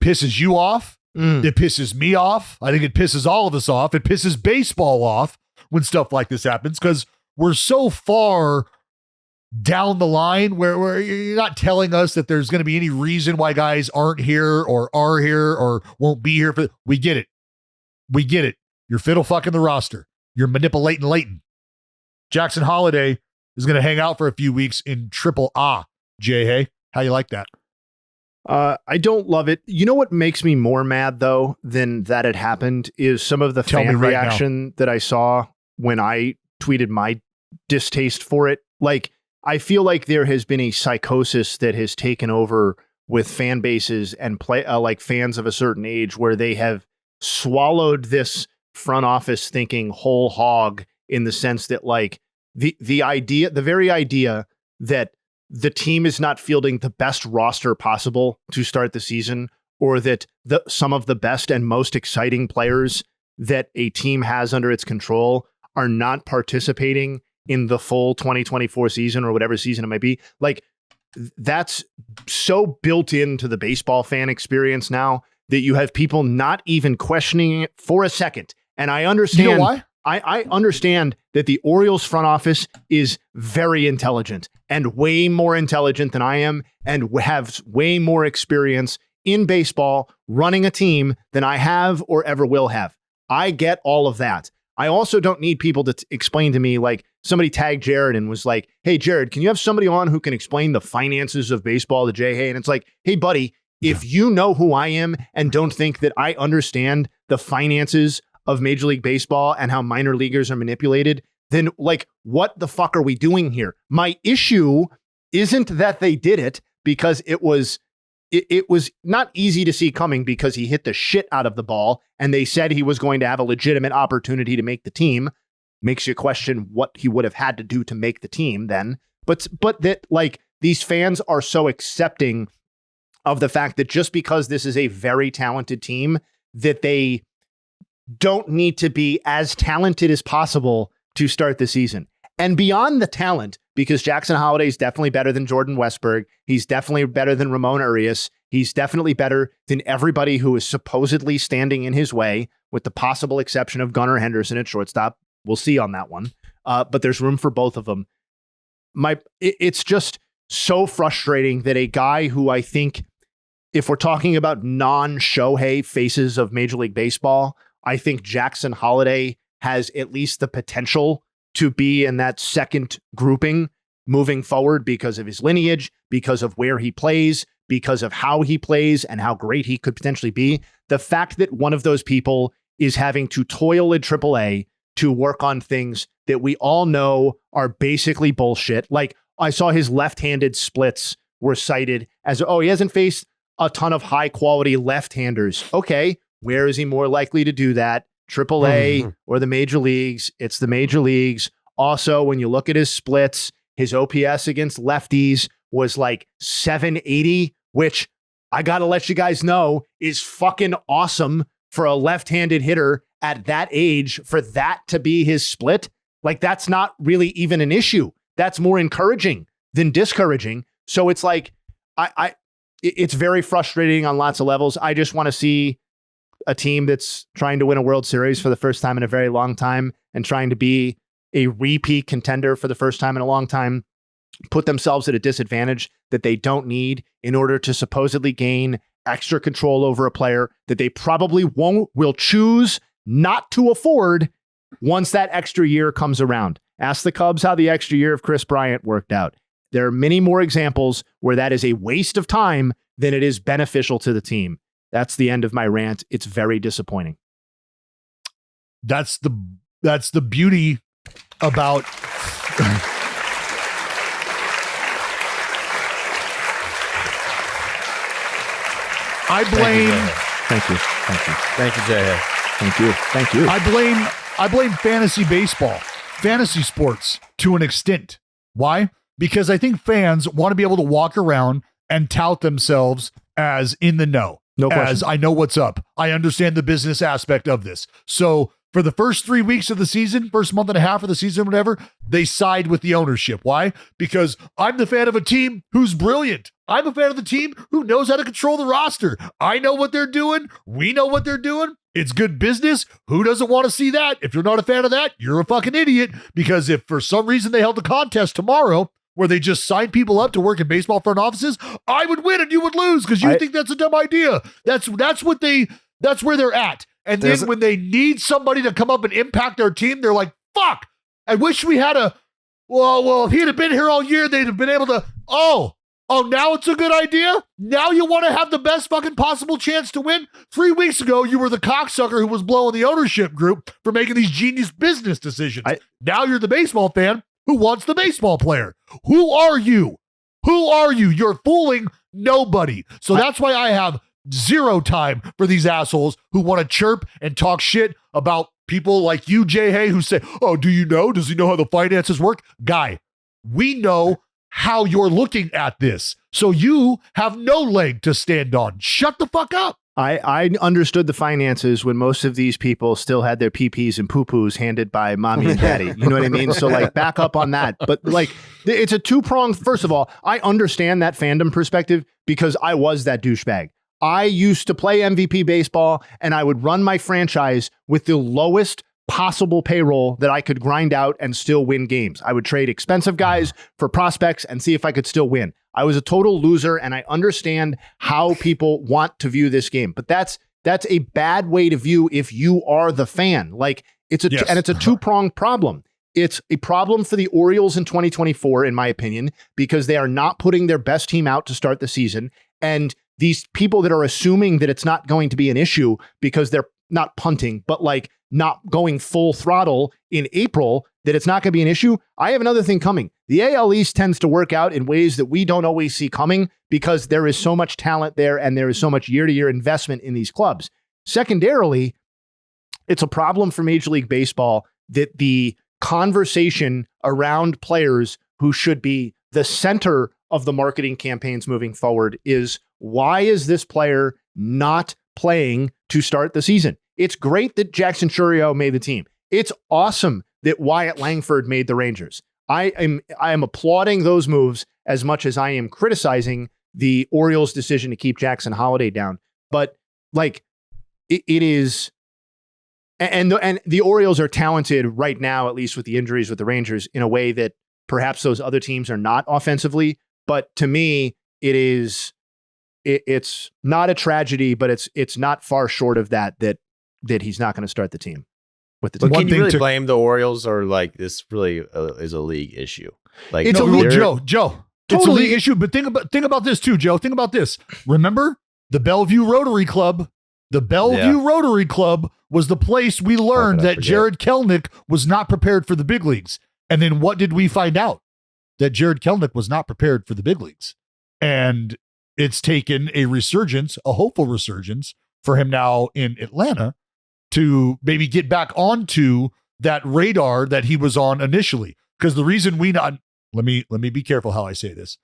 pisses you off. It pisses me off. I think it pisses all of us off. It pisses baseball off when stuff like this happens because we're so far down the line where you're not telling us that there's going to be any reason why guys aren't here or are here or won't be here. We get it. We get it. You're fiddle fucking the roster. You're manipulating Leighton. Jackson Holiday is going to hang out for a few weeks in AAA. Hey, how you like that? I don't love it. You know what makes me more mad though than that it happened is some of the fan reaction that I saw when I tweeted my distaste for it. Like, I feel like there has been a psychosis that has taken over with fan bases and like fans of a certain age where they have swallowed this front office thinking whole hog in the sense that like the very idea that the team is not fielding the best roster possible to start the season, or that some of the best and most exciting players that a team has under its control are not participating in the full 2024 season or whatever season it might be. Like, that's so built into the baseball fan experience now that you have people not even questioning it for a second. And I understand. You know why? I understand that the Orioles front office is very intelligent and way more intelligent than I am, and have way more experience in baseball running a team than I have or ever will have. I get all of that. I also don't need people to explain to me, like somebody tagged Jared and was like, hey, Jared, can you have somebody on who can explain the finances of baseball to Jay Hay? And it's like, hey, buddy, if you know who I am and don't think that I understand the finances of Major League Baseball and how minor leaguers are manipulated, then like, what the fuck are we doing here? My issue isn't that they did it, because it was not easy to see coming, because he hit the shit out of the ball and they said he was going to have a legitimate opportunity to make the team. Makes you question what he would have had to do to make the team then. But that, like, these fans are so accepting of the fact that just because this is a very talented team, that they don't need to be as talented as possible to start the season. And beyond the talent, because Jackson Holliday is definitely better than Jordan Westberg. He's definitely better than Ramon Urias. He's definitely better than everybody who is supposedly standing in his way, with the possible exception of Gunnar Henderson at shortstop. We'll see on that one. But there's room for both of them. It's just so frustrating that a guy who, I think, if we're talking about non-Shohei faces of Major League Baseball, I think Jackson Holliday has at least the potential to be in that second grouping moving forward, because of his lineage, because of where he plays, because of how he plays and how great he could potentially be. The fact that one of those people is having to toil in AAA to work on things that we all know are basically bullshit. Like, I saw his left-handed splits were cited as, oh, he hasn't faced a ton of high-quality left-handers. Okay, where is he more likely to do that? AAA or the major leagues? It's the major leagues. Also, when you look at his splits, his OPS against lefties was like 780, which I got to let you guys know is fucking awesome for a left-handed hitter at that age. For that to be his split, like, that's not really even an issue. That's more encouraging than discouraging. So it's like, it's very frustrating on lots of levels. I just want to see a team that's trying to win a World Series for the first time in a very long time, and trying to be a repeat contender for the first time in a long time, put themselves at a disadvantage that they don't need in order to supposedly gain extra control over a player that they probably will choose not to afford once that extra year comes around. Ask the Cubs how the extra year of Chris Bryant worked out. There are many more examples where that is a waste of time than it is beneficial to the team. That's the end of my rant. It's very disappointing. That's the beauty about I blame. Thank you, Jay. Thank you. I blame fantasy baseball, fantasy sports to an extent. Why? Because I think fans want to be able to walk around and tout themselves as in the know. No question. As I know what's up. I understand the business aspect of this. So for the first 3 weeks of the season, first month and a half of the season, whatever, they side with the ownership. Why? Because I'm the fan of a team who's brilliant. I'm a fan of the team who knows how to control the roster. I know what they're doing. We know what they're doing. It's good business. Who doesn't want to see that? If you're not a fan of that, you're a fucking idiot. Because if for some reason they held a contest tomorrow where they just signed people up to work in baseball front offices, I would win and you would lose because you think that's a dumb idea. That's where they're at. And then when they need somebody to come up and impact their team, they're like, fuck, I wish we had well, if he'd have been here all year, they'd have been able to, oh, now it's a good idea? Now you want to have the best fucking possible chance to win? 3 weeks ago, you were the cocksucker who was blowing the ownership group for making these genius business decisions. Now you're the baseball fan who wants the baseball player. Who are you? You're fooling nobody. So that's why I have zero time for these assholes who want to chirp and talk shit about people like you, Jay Hay, who say, oh, do you know? Does he know how the finances work? Guy, we know how you're looking at this. So you have no leg to stand on. Shut the fuck up. I understood the finances when most of these people still had their PPs and poo-poos handed by mommy and daddy. You know what I mean? So like back up on that. But like it's a two-pronged. First of all, I understand that fandom perspective because I was that douchebag. I used to play MVP baseball and I would run my franchise with the lowest possible payroll that I could grind out and still win games. I would trade expensive guys for prospects and see if I could still win. I was a total loser, and I understand how people want to view this game, but that's a bad way to view if you are the fan. Like it's a two-pronged problem. It's a problem for the Orioles in 2024, in my opinion, because they are not putting their best team out to start the season. And these people that are assuming that it's not going to be an issue because they're not punting, but like not going full throttle in April, that it's not going to be an issue. I have another thing coming. The AL East tends to work out in ways that we don't always see coming because there is so much talent there and there is so much year-to-year investment in these clubs. Secondarily, it's a problem for Major League Baseball that the conversation around players who should be the center of the marketing campaigns moving forward is, why is this player not playing to start the season? It's great that Jackson Chourio made the team. It's awesome that Wyatt Langford made the Rangers. I am applauding those moves as much as I am criticizing the Orioles' decision to keep Jackson Holliday down. But like it is, and the Orioles are talented right now, at least with the injuries with the Rangers, in a way that perhaps those other teams are not offensively. But to me, it's not a tragedy, but it's not far short of that he's not going to start the team. With the But team. can you really blame the Orioles, or like this really is a league issue? Like it's a league, Joe. Totally. It's a league issue. But think about this too, Joe. Think about this. Remember the Bellevue Rotary Club? The Bellevue Rotary Club was the place we learned that Jared Kelenic was not prepared for the big leagues. And then what did we find out? That Jared Kelenic was not prepared for the big leagues. And it's taken a resurgence, a hopeful resurgence for him now in Atlanta to maybe get back onto that radar that he was on initially. Because the reason let me be careful how I say this.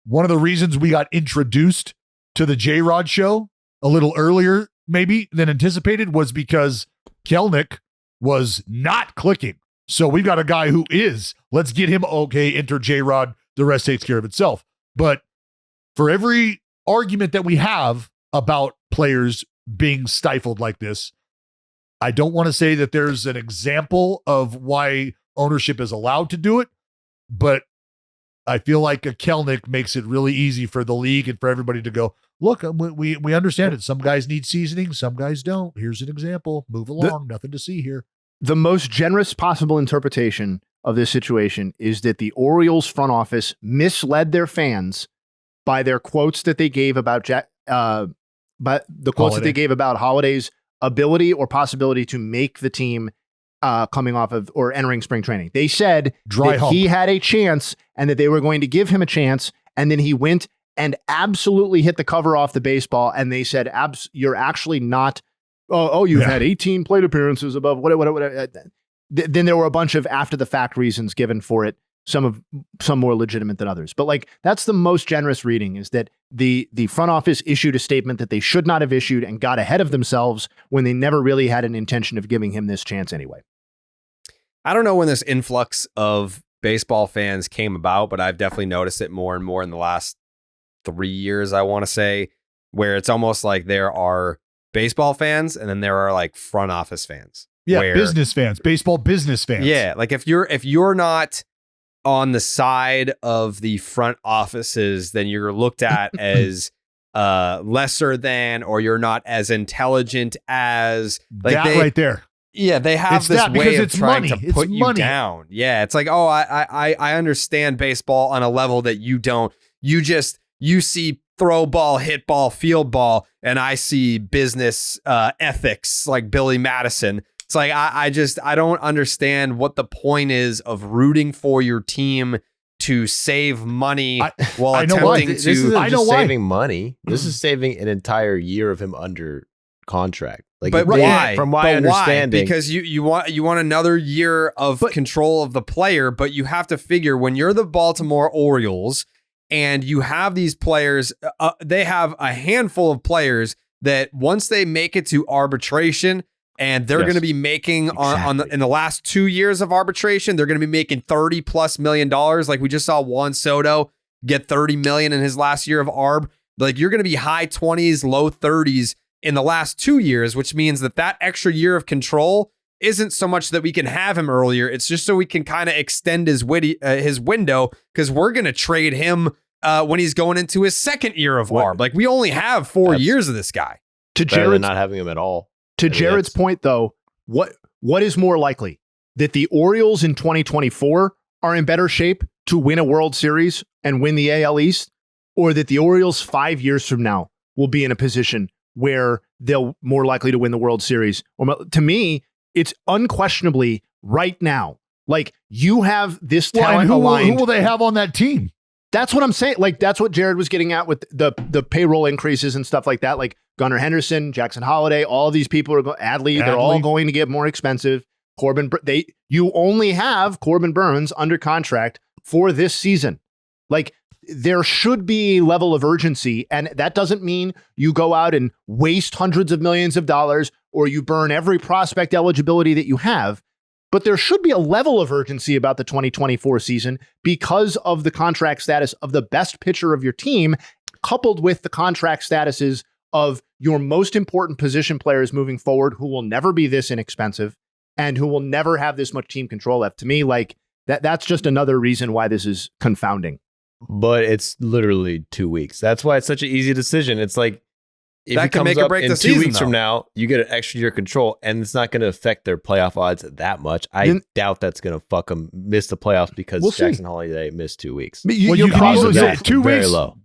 One of the reasons we got introduced to the J-Rod show a little earlier maybe than anticipated was because Kelenic was not clicking. So we've got a guy who is. Let's get him okay, enter J-Rod, the rest takes care of itself. But for every argument that we have about players being stifled like this, I don't want to say that there's an example of why ownership is allowed to do it, but I feel like a Kelenic makes it really easy for the league and for everybody to go, look, we understand it. Some guys need seasoning, some guys don't. Here's an example. Move along. Nothing to see here. The most generous possible interpretation of this situation is that the Orioles front office misled their fans by their quotes that they gave about that they gave about Holliday's ability or possibility to make the team coming off of or entering spring training. They said he had a chance and that they were going to give him a chance. And then he went and absolutely hit the cover off the baseball. And they said, you're actually not. You've had 18 plate appearances above whatever. Then there were a bunch of after the fact reasons given for it. Some more legitimate than others. But like, that's the most generous reading, is that the front office issued a statement that they should not have issued and got ahead of themselves when they never really had an intention of giving him this chance anyway. I don't know when this influx of baseball fans came about, but I've definitely noticed it more and more in the last 3 years, I want to say, where it's almost like there are baseball fans and then there are like front office fans. Yeah, business fans, baseball business fans. Yeah, like if you're not on the side of the front offices, then you're looked at as lesser than, or you're not as intelligent as, like, that right there. Yeah, they have this way of trying to put you down. Yeah, it's like, oh, I understand baseball on a level that you don't. You see throw ball, hit ball, field ball, and I see business ethics like Billy Madison. It's like, I don't understand what the point is of rooting for your team to save money while I know why. attempting This to. isn't I know just why. saving money. This is saving an entire year of him under contract. Like, But it- why? From my But understanding, why? Because you want another year of control of the player, but you have to figure when you're the Baltimore Orioles and you have these players, they have a handful of players that once they make it to arbitration, and they're going to be making in the last 2 years of arbitration, they're going to be making $30+ million. Like we just saw Juan Soto get $30 million in his last year of arb. Like you're going to be high 20s, low 30s in the last 2 years, which means that extra year of control isn't so much that we can have him earlier. It's just so we can kind of extend his window, because we're going to trade him when he's going into his second year of arb. Like we only have 4 years of this guy. To better than Jared's not having him at all. To I mean, Jared's that's- point, though, what is more likely? That the Orioles in 2024 are in better shape to win a World Series and win the AL East, or that the Orioles 5 years from now will be in a position where they're more likely to win the World Series? To me, it's unquestionably right now. Like you have this talent aligned. Who will they have on that team? That's what I'm saying. Like, that's what Jared was getting at with the payroll increases and stuff like that. Like Gunnar Henderson, Jackson Holiday, all of these people are Adley. They're all going to get more expensive. You only have Corbin Burns under contract for this season. Like there should be a level of urgency, and that doesn't mean you go out and waste hundreds of millions of dollars or you burn every prospect eligibility that you have. But there should be a level of urgency about the 2024 season because of the contract status of the best pitcher of your team, coupled with the contract statuses of your most important position players moving forward, who will never be this inexpensive and who will never have this much team control left. To me, like that's just another reason why this is confounding. But it's literally 2 weeks. That's why it's such an easy decision. It's like, if That it can comes make or up break in the 2 season, weeks from though. now, you get an extra year control, and it's not going to affect their playoff odds that much. I doubt that's going to fuck them miss the playoffs because We'll see. Jackson Holiday missed 2 weeks. You can Probably easily say that's 2 very weeks, low.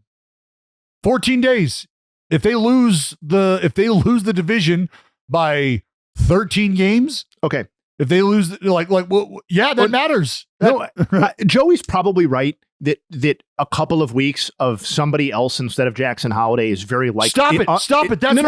14 days. If they lose the division by 13 games, Okay. if they lose, that matters. No, Joey's probably right that a couple of weeks of somebody else instead of Jackson Holiday is very likely. Stop it! That's no.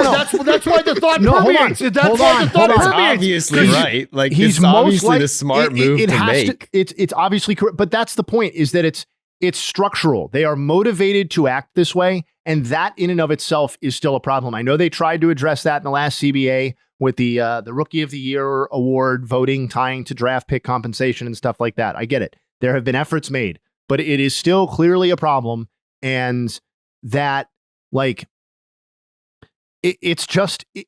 that's why the thought No, hold on. permeates. That's Hold why on, the thought hold on. permeates. Obviously right. Like He's it's obviously most the smart move it to has make. It's obviously correct, but that's the point. Is that it's structural. They are motivated to act this way, and that in and of itself is still a problem. I know they tried to address that in the last CBA with the Rookie of the Year award voting tying to draft pick compensation and stuff like that. I get it. There have been efforts made, but it is still clearly a problem, and that it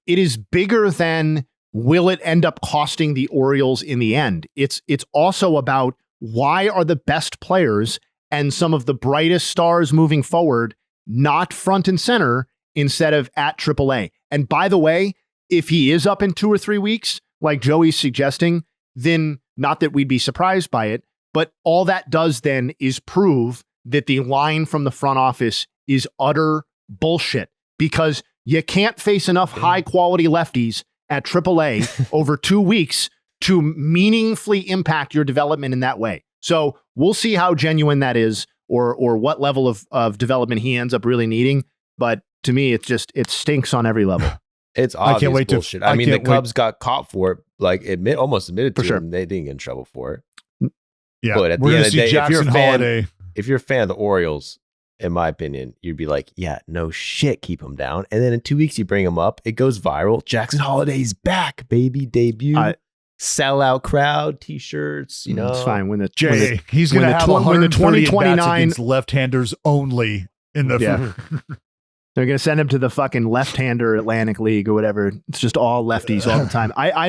is bigger than will it end up costing the Orioles in the end. It's also about why are the best players and some of the brightest stars moving forward not front and center instead of at AAA. And by the way, if he is up in 2 or 3 weeks, like Joey's suggesting, then not that we'd be surprised by it, but all that does then is prove that the line from the front office is utter bullshit, because you can't face enough high quality lefties at AAA over 2 weeks to meaningfully impact your development in that way. So we'll see how genuine that is, or what level of development he ends up really needing. But to me, it stinks on every level. It's obvious can't wait to- bullshit. I I mean, the can't wait- Cubs got caught for it. Like almost admitted For to sure. it, and they didn't get in trouble for it. Yeah, But at we're the going end to of the see day, if you're a Jackson fan- Holiday. If you're a fan of the Orioles, in my opinion, you'd be like, yeah, no shit, keep him down. And then in 2 weeks, you bring him up. It goes viral. Jackson Holiday's back, baby. Debut. Sellout crowd, t-shirts, you know. It's fine. When He's going to have when the 130 2029 at-bats against left-handers only in the Yeah. They're going to send him to the fucking left-hander Atlantic League or whatever. It's just all lefties all the time. I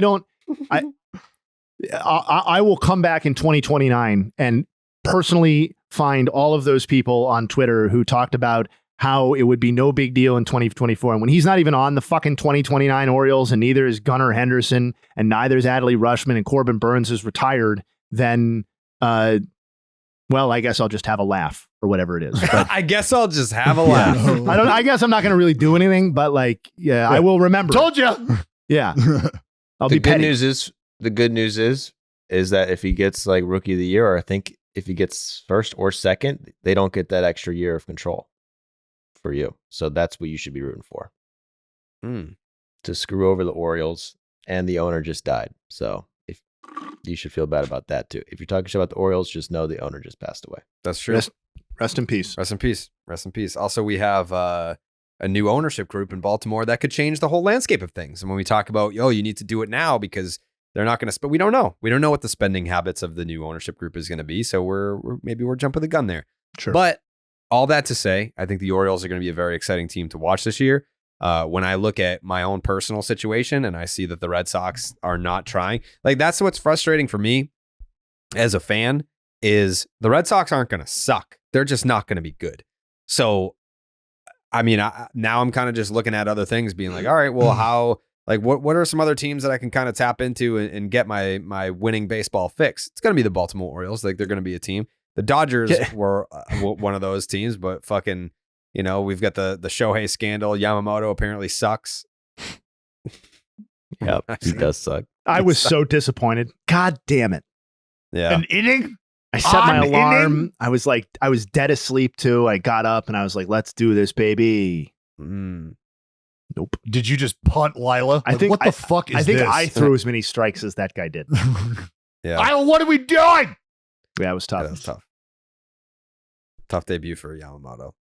will come back in 2029 and personally find all of those people on Twitter who talked about how it would be no big deal in 2024. And when he's not even on the fucking 2029 Orioles, and neither is Gunnar Henderson, and neither is Adley Rutschman, and Corbin Burns is retired, then, well, I guess I'll just have a laugh or whatever it is. But I guess I'll just have a laugh. I guess I'm not going to really do anything, but I will remember. Told you. Yeah. I'll The be good petty. news is that if he gets like Rookie of the Year, or I think if he gets first or second, they don't get that extra year of control for you. So that's what you should be rooting for. To screw over the Orioles, and the owner just died. So if you should feel bad about that too. If you're talking shit about the Orioles, just know the owner just passed away. That's true. Rest in peace. Rest in peace. Rest in peace. Also, we have a new ownership group in Baltimore that could change the whole landscape of things. And when we talk about, you need to do it now because they're not going to spend, we don't know. We don't know what the spending habits of the new ownership group is going to be. So maybe we're jumping the gun there. Sure. But all that to say, I think the Orioles are going to be a very exciting team to watch this year. When I look at my own personal situation and I see that the Red Sox are not trying, like that's what's frustrating for me as a fan is the Red Sox aren't going to suck. They're just not going to be good. So, I mean, now I'm kind of just looking at other things being like, all right, well, what are some other teams that I can kind of tap into and get my winning baseball fix? It's going to be the Baltimore Orioles. Like they're going to be a team. The Dodgers were one of those teams, but fucking, we've got the Shohei scandal. Yamamoto apparently sucks. Yep, he does suck. I was so disappointed. God damn it. Yeah. An inning? I set my alarm. I was dead asleep too. I got up and I was like, let's do this, baby. Nope. Did you just punt Lila? I think what the fuck is this? I threw as many strikes as that guy did. Yeah. Lila, what are we doing? Yeah, it was tough. Yeah, that was tough. Tough debut for Yamamoto.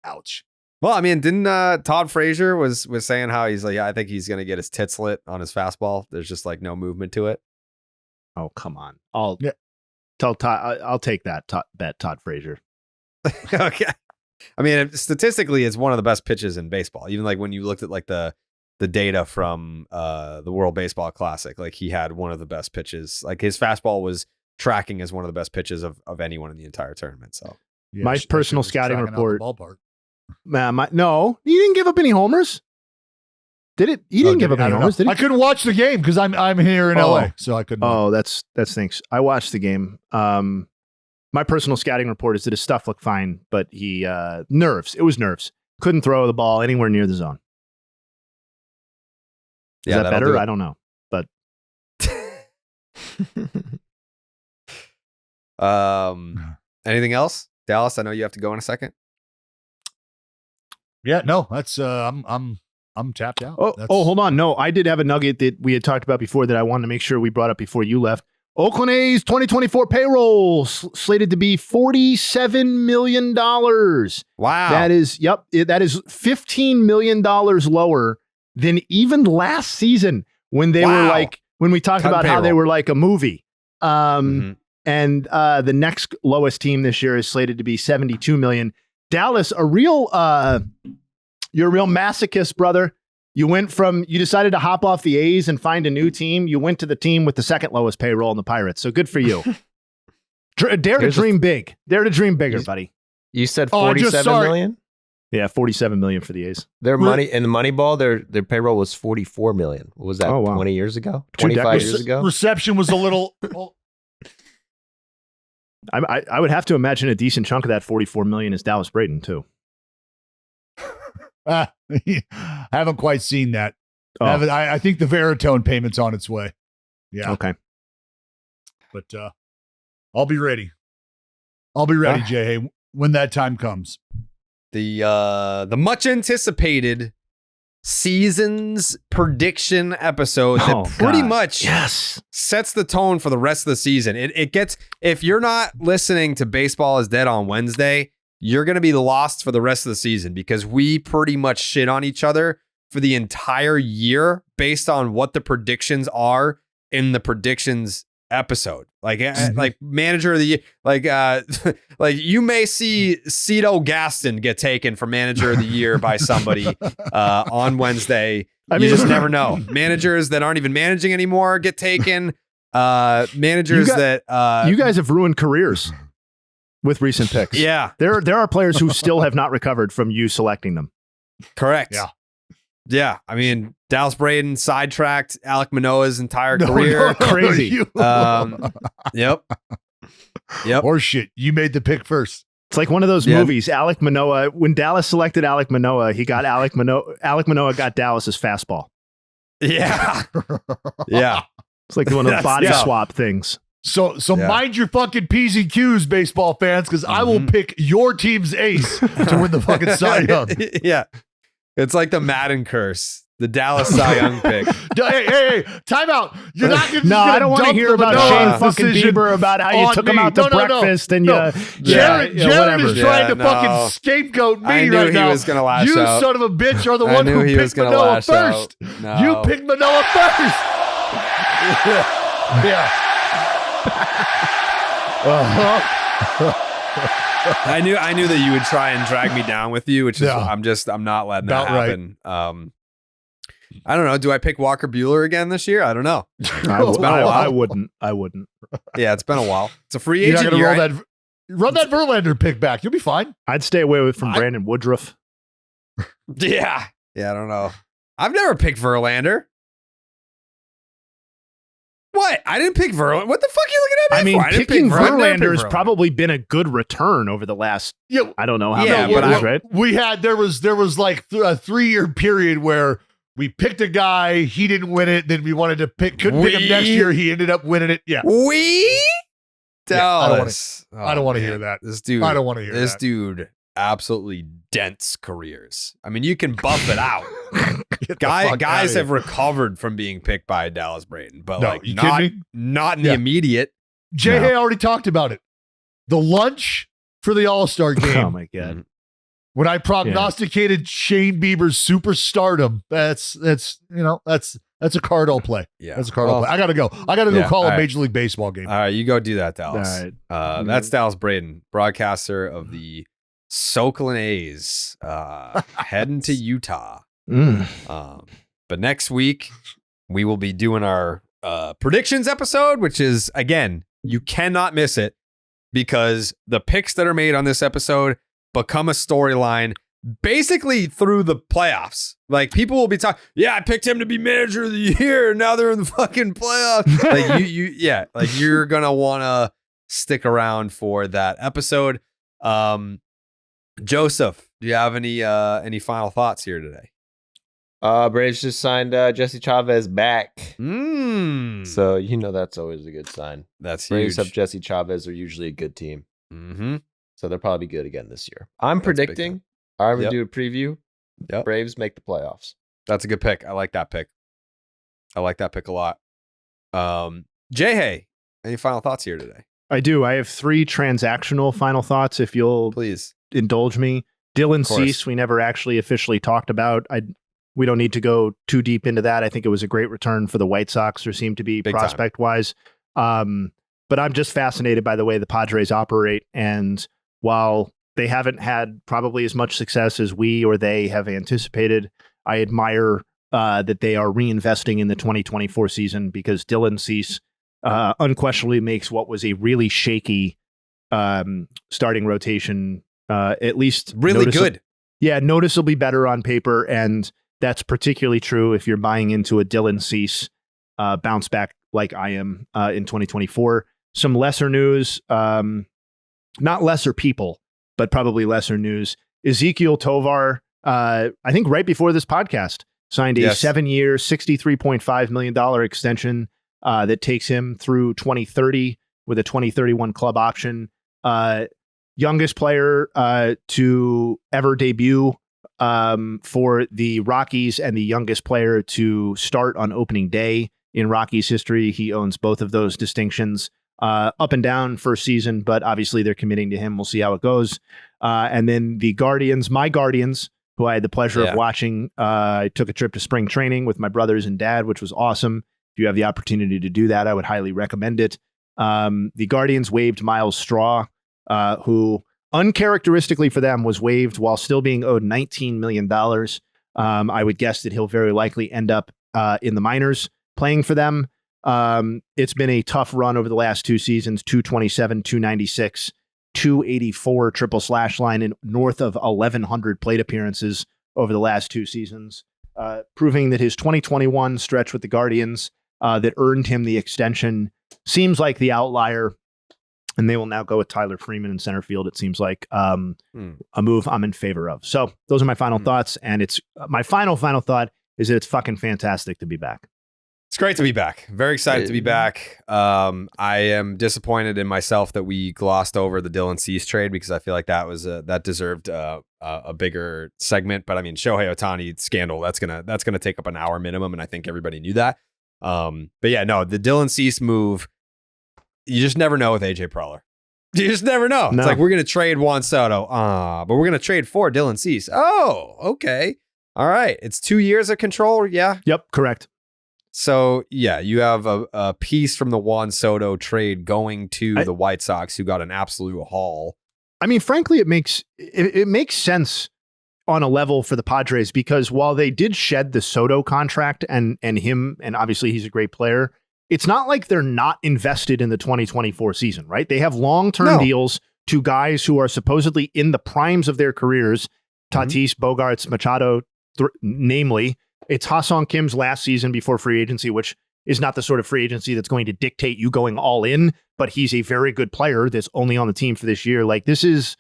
Ouch. Well, I mean, didn't Todd Frazier was saying how he's like, yeah, I think he's going to get his tits lit on his fastball. There's just like no movement to it. Oh, come on. I'll tell Todd. I'll take that bet, Todd Frazier. Okay. I mean, statistically, it's one of the best pitches in baseball. Even like when you looked at like the data from the World Baseball Classic, like he had one of the best pitches. Like his fastball was tracking as one of the best pitches of anyone in the entire tournament. So Yeah, my personal was scouting tracking out the report. ballpark. No, he didn't give up any homers. Did it? He didn't give up any homers, did he? I couldn't watch the game because I'm here in LA, so I couldn't. Oh, that stinks. I watched the game. My personal scouting report is that his stuff looked fine, but he nerves. It was nerves. Couldn't throw the ball anywhere near the zone. Is that better? I don't know. But anything else? Dallas, I know you have to go in a second. Yeah, no, that's I'm tapped out. Hold on. No, I did have a nugget that we had talked about before that I wanted to make sure we brought up before you left. Oakland A's 2024 payroll slated to be $47 million. Wow. That is $15 million lower than even last season when they were like, when we talked about how they were like a movie. And the next lowest team this year is slated to be $72 million. Dallas, you're a real masochist, brother. You decided to hop off the A's and find a new team. You went to the team with the second lowest payroll in the Pirates. So good for you. Dare to dream big. Dare to dream bigger, buddy. You said 47 million? Yeah, $47 million for the A's. Their money in the Moneyball, their payroll was 44 million. What was that? 20 years ago? 25 years ago? Reception was a little. I would have to imagine a decent chunk of that 44 million is Dallas Braden too. I haven't quite seen that. I think the Veritone payment's on its way. Yeah. Okay. But I'll be ready. Jay, when that time comes. The much anticipated season's prediction episode that pretty much sets the tone for the rest of the season. It gets, if you're not listening to Baseball is Dead on Wednesday, you're going to be lost for the rest of the season because we pretty much shit on each other for the entire year based on what the predictions are in the predictions episode. Like manager of the year, like you may see Cito Gaston get taken for manager of the year by somebody on Wednesday. You just never know. Managers that aren't even managing anymore get taken. Managers that you guys have ruined careers with recent picks. Yeah. There are players who still have not recovered from you selecting them. Correct. Yeah. I mean, Dallas Braden sidetracked Alek Manoah's entire career. Crazy. Yep. Or shit. You made the pick first. It's like one of those movies. Alek Manoah, when Dallas selected Alek Manoah, he got Alek Manoah got Dallas's fastball. Yeah. Yeah. It's like one of the body swap things. So Yeah. mind your fucking P's and Q's, baseball fans, because I will pick your team's ace to win the fucking Cy Young. Yeah. It's like the Madden curse, the Dallas Cy Young pick. Hey, time out. You're not just No, gonna I don't want to dump hear the about Manoah Shane fucking decision Bieber about how you on took him me. out to breakfast and Jared whatever. is trying to Yeah, fucking no. scapegoat me I knew right he now. was gonna lash you out. son of a bitch are the I one knew who he was picked gonna Manoah lash first. out. No. You picked Manoah first. Yeah. I knew that you would try and drag me down with you, which is Yeah. I'm not letting that About right. happen. I don't know. Do I pick Walker Buehler again this year? I don't know. I while. wouldn't. Yeah, it's been a while. It's a free You're not agent gonna year. run that Verlander pick back. You'll be fine. I'd stay away from Brandon Woodruff. Yeah. I don't know. I've never picked Verlander. What? I didn't pick Verlander. What the fuck are you looking at me I mean, for? I didn't picking pick I've never Verlander picked has probably been a good return over the last, Yeah, I don't know how Yeah, many but years, right? we had there was like a 3-year period where we picked a guy, he didn't win it, then we wanted to couldn't pick him next year, he ended up winning it. Yeah. We? Dallas. Yeah, I don't want to man. hear that. This dude. I don't want to hear This that. dude absolutely dents careers. I mean, you can buff it out. Get the Guys fuck outta have here. recovered from being picked by Dallas Braden, but No, like you not kidding me? not in the Yeah. immediate. Jay already talked about it. The lunch for the All-Star game. Oh my God. When I prognosticated Shane Bieber's superstardom, that's a card I'll play. Yeah, That's a card I'll play. I gotta go. I gotta go Yeah, call all a right. Major League Baseball game. All right, you go do that, Dallas. All right. That's Dallas Braden, broadcaster of the Sokolin A's, heading to Utah. But next week we will be doing our predictions episode, which is, again, you cannot miss it because the picks that are made on this episode become a storyline basically through the playoffs. Like, people will be talking, yeah, I picked him to be manager of the year. Now they're in the fucking playoffs. Like you're gonna want to stick around for that episode. Joseph, do you have any final thoughts here today? Braves just signed Jesse Chavez back. So So that's always a good sign. that's Braves huge. have Jesse Chavez are usually a good team. Mm-hmm. So they'll probably be good again this year. I'm That's big predicting. I'm going to Yep. do a preview. Yep. Braves make the playoffs. That's a good pick. I like that pick. I like that pick a lot. Jay, any final thoughts here today? I do. I have 3 transactional final thoughts, if you'll Please. indulge me. Dylan course. Cease, we never actually officially talked about. We don't need to go too deep into that. I think it was a great return for the White Sox. There seemed to be Big time. prospect-wise. But I'm just fascinated by the way the Padres operate. And while they haven't had probably as much success as we or they have anticipated, I admire that they are reinvesting in the 2024 season because Dylan Cease unquestionably makes what was a really shaky starting rotation at least Really good. Yeah, noticeably better on paper, and that's particularly true if you're buying into a Dylan Cease bounce back like I am in 2024. Some lesser news, not lesser people, but probably lesser news. Ezekiel Tovar, I think right before this podcast, signed a 7-year, $63.5 million extension that takes him through 2030 with a 2031 club option. Youngest player to ever debut for the Rockies and the youngest player to start on opening day in Rockies history. He owns both of those distinctions. Up and down first season, but obviously they're committing to him. We'll see how it goes. And then the Guardians, my Guardians, who I had the pleasure of watching. I took a trip to spring training with my brothers and dad, which was awesome. If you have the opportunity to do that, I would highly recommend it. The Guardians waived Miles Straw, who uncharacteristically for them was waived while still being owed $19 million. I would guess that he'll very likely end up in the minors playing for them. It's been a tough run over the last 2 seasons, 227, 296, 284 triple slash line and north of 1,100 plate appearances over the last 2 seasons, proving that his 2021 stretch with the Guardians that earned him the extension seems like the outlier. And they will now go with Tyler Freeman in center field. It seems like a move I'm in favor of. So those are my final thoughts. And it's my final thought is that it's fucking fantastic to be back. It's great to be back. Very excited to be back. I am disappointed in myself that we glossed over the Dylan Cease trade because I feel like that deserved a bigger segment. But I mean, Shohei Ohtani scandal, that's gonna take up an hour minimum, and I think everybody knew that. But yeah, no, the Dylan Cease move, you just never know with AJ Preller. You just never know. No. It's like, we're gonna trade Juan Soto, but we're gonna trade for Dylan Cease. Oh, okay, all right. It's 2 years of control. Yeah. Yep, correct. So, yeah, you have a piece from the Juan Soto trade going to the White Sox, who got an absolute haul. I mean, frankly, it makes sense on a level for the Padres because while they did shed the Soto contract and him, and obviously he's a great player, it's not like they're not invested in the 2024 season, right? They have long-term deals to guys who are supposedly in the primes of their careers, Tatis, Bogarts, Machado, namely. It's Ha-Seong Kim's last season before free agency, which is not the sort of free agency that's going to dictate you going all in, but he's a very good player that's only on the team for this year. Like, this is,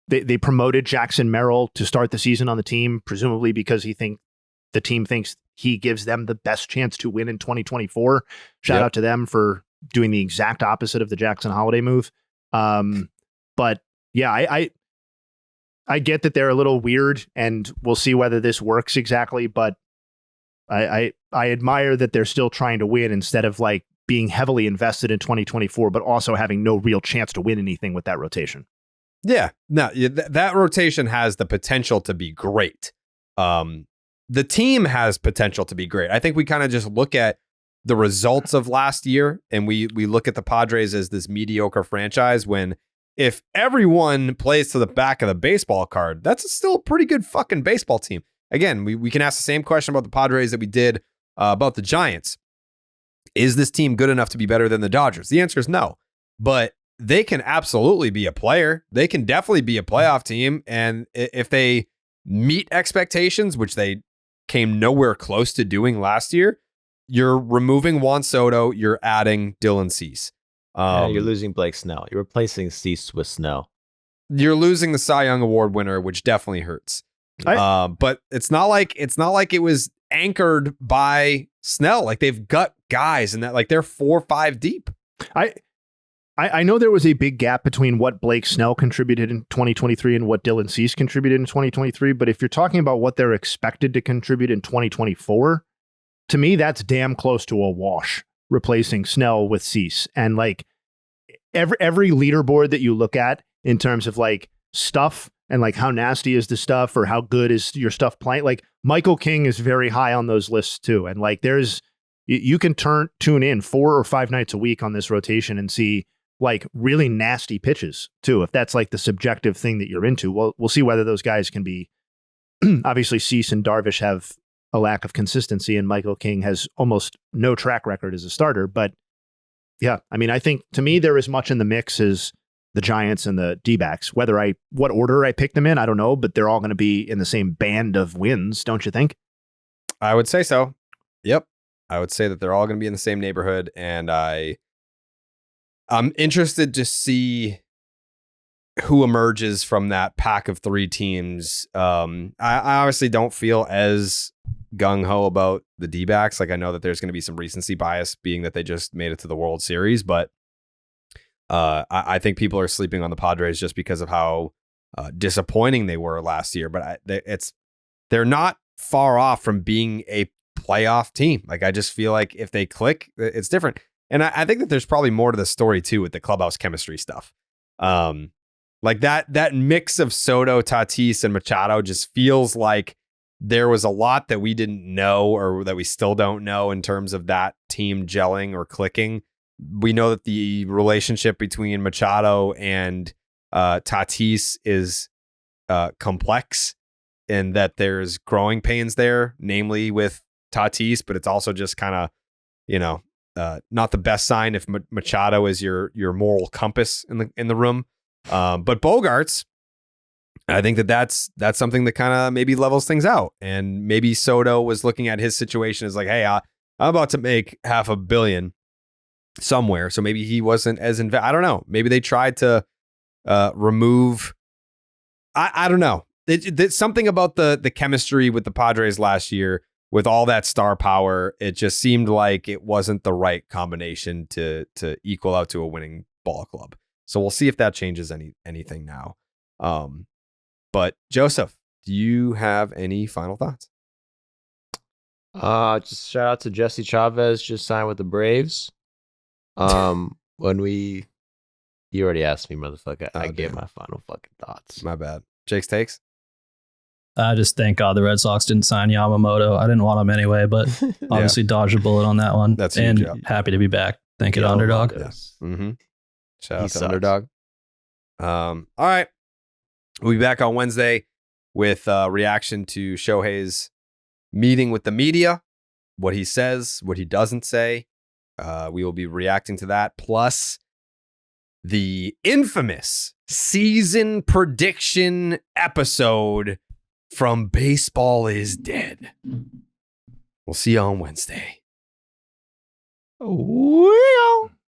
they promoted Jackson Merrill to start the season on the team, presumably because the team thinks he gives them the best chance to win in 2024. Shout out to them for doing the exact opposite of the Jackson Holiday move. But yeah, I get that they're a little weird, and we'll see whether this works exactly, but I admire that they're still trying to win instead of like being heavily invested in 2024, but also having no real chance to win anything with that rotation. Yeah, no, that rotation has the potential to be great. The team has potential to be great. I think we kind of just look at the results of last year, and we look at the Padres as this mediocre franchise when if everyone plays to the back of the baseball card, that's still a pretty good fucking baseball team. Again, we can ask the same question about the Padres that we did about the Giants. Is this team good enough to be better than the Dodgers? The answer is no, but they can absolutely be a player. They can definitely be a playoff team. And if they meet expectations, which they came nowhere close to doing last year, you're removing Juan Soto, you're adding Dylan Cease. You're losing Blake Snell. You're replacing Cease with Snell. You're losing the Cy Young Award winner, which definitely hurts. But it's not like it was anchored by Snell. Like, they've got guys and that, like, they're 4 or 5 deep. I know there was a big gap between what Blake Snell contributed in 2023 and what Dylan Cease contributed in 2023. But if you're talking about what they're expected to contribute in 2024, to me, that's damn close to a wash, replacing Snell with Cease. And like every leaderboard that you look at in terms of like stuff and like how nasty is the stuff or how good is your stuff playing, like Michael King is very high on those lists too. And like you can tune in 4 or 5 nights a week on this rotation and see like really nasty pitches too, if that's like the subjective thing that you're into. Well, we'll see whether those guys can be. Obviously, Cease and Darvish have a lack of consistency, and Michael King has almost no track record as a starter. But yeah, I mean, I think to me, they're as much in the mix as the Giants and the D-backs. What order I pick them in, I don't know, but they're all going to be in the same band of wins, don't you think? I would say so. Yep. I would say that they're all going to be in the same neighborhood, and I'm interested to see who emerges from that pack of 3 teams. I obviously don't feel as gung-ho about the D-backs. Like, I know that there's going to be some recency bias being that they just made it to the World Series, but I think people are sleeping on the Padres just because of how disappointing they were last year. But they're not far off from being a playoff team. Like, I just feel like if they click, it's different. And I think that there's probably more to the story too with the clubhouse chemistry stuff. Like that mix of Soto, Tatis, and Machado just feels like there was a lot that we didn't know or that we still don't know in terms of that team gelling or clicking. We know that the relationship between Machado and Tatis is complex and that there's growing pains there, namely with Tatis, but it's also just kind of, not the best sign if Machado is your moral compass in the room. But Bogarts, I think that's something that kind of maybe levels things out. And maybe Soto was looking at his situation as like, hey, I'm about to make $500 million somewhere. So maybe he wasn't as I don't know. Maybe they tried to remove. I don't know. It's something about the chemistry with the Padres last year with all that star power, it just seemed like it wasn't the right combination to equal out to a winning ball club. So we'll see if that changes anything now. But Joseph, do you have any final thoughts? Just shout out to Jesse Chavez, just signed with the Braves. You already asked me, motherfucker. I gave my final fucking thoughts. My bad. Jake's takes? I just thank God the Red Sox didn't sign Yamamoto. I didn't want him anyway, but obviously dodged a bullet on that one. That's and huge, yeah. happy to be back. Thank you to Underdog. Yes. Mm-hmm. Shout He out to sucks. Underdog. All right. We'll be back on Wednesday with reaction to Shohei's meeting with the media, what he says, what he doesn't say. We will be reacting to that, plus the infamous season prediction episode from Baseball is Dead. We'll see you on Wednesday. Oh,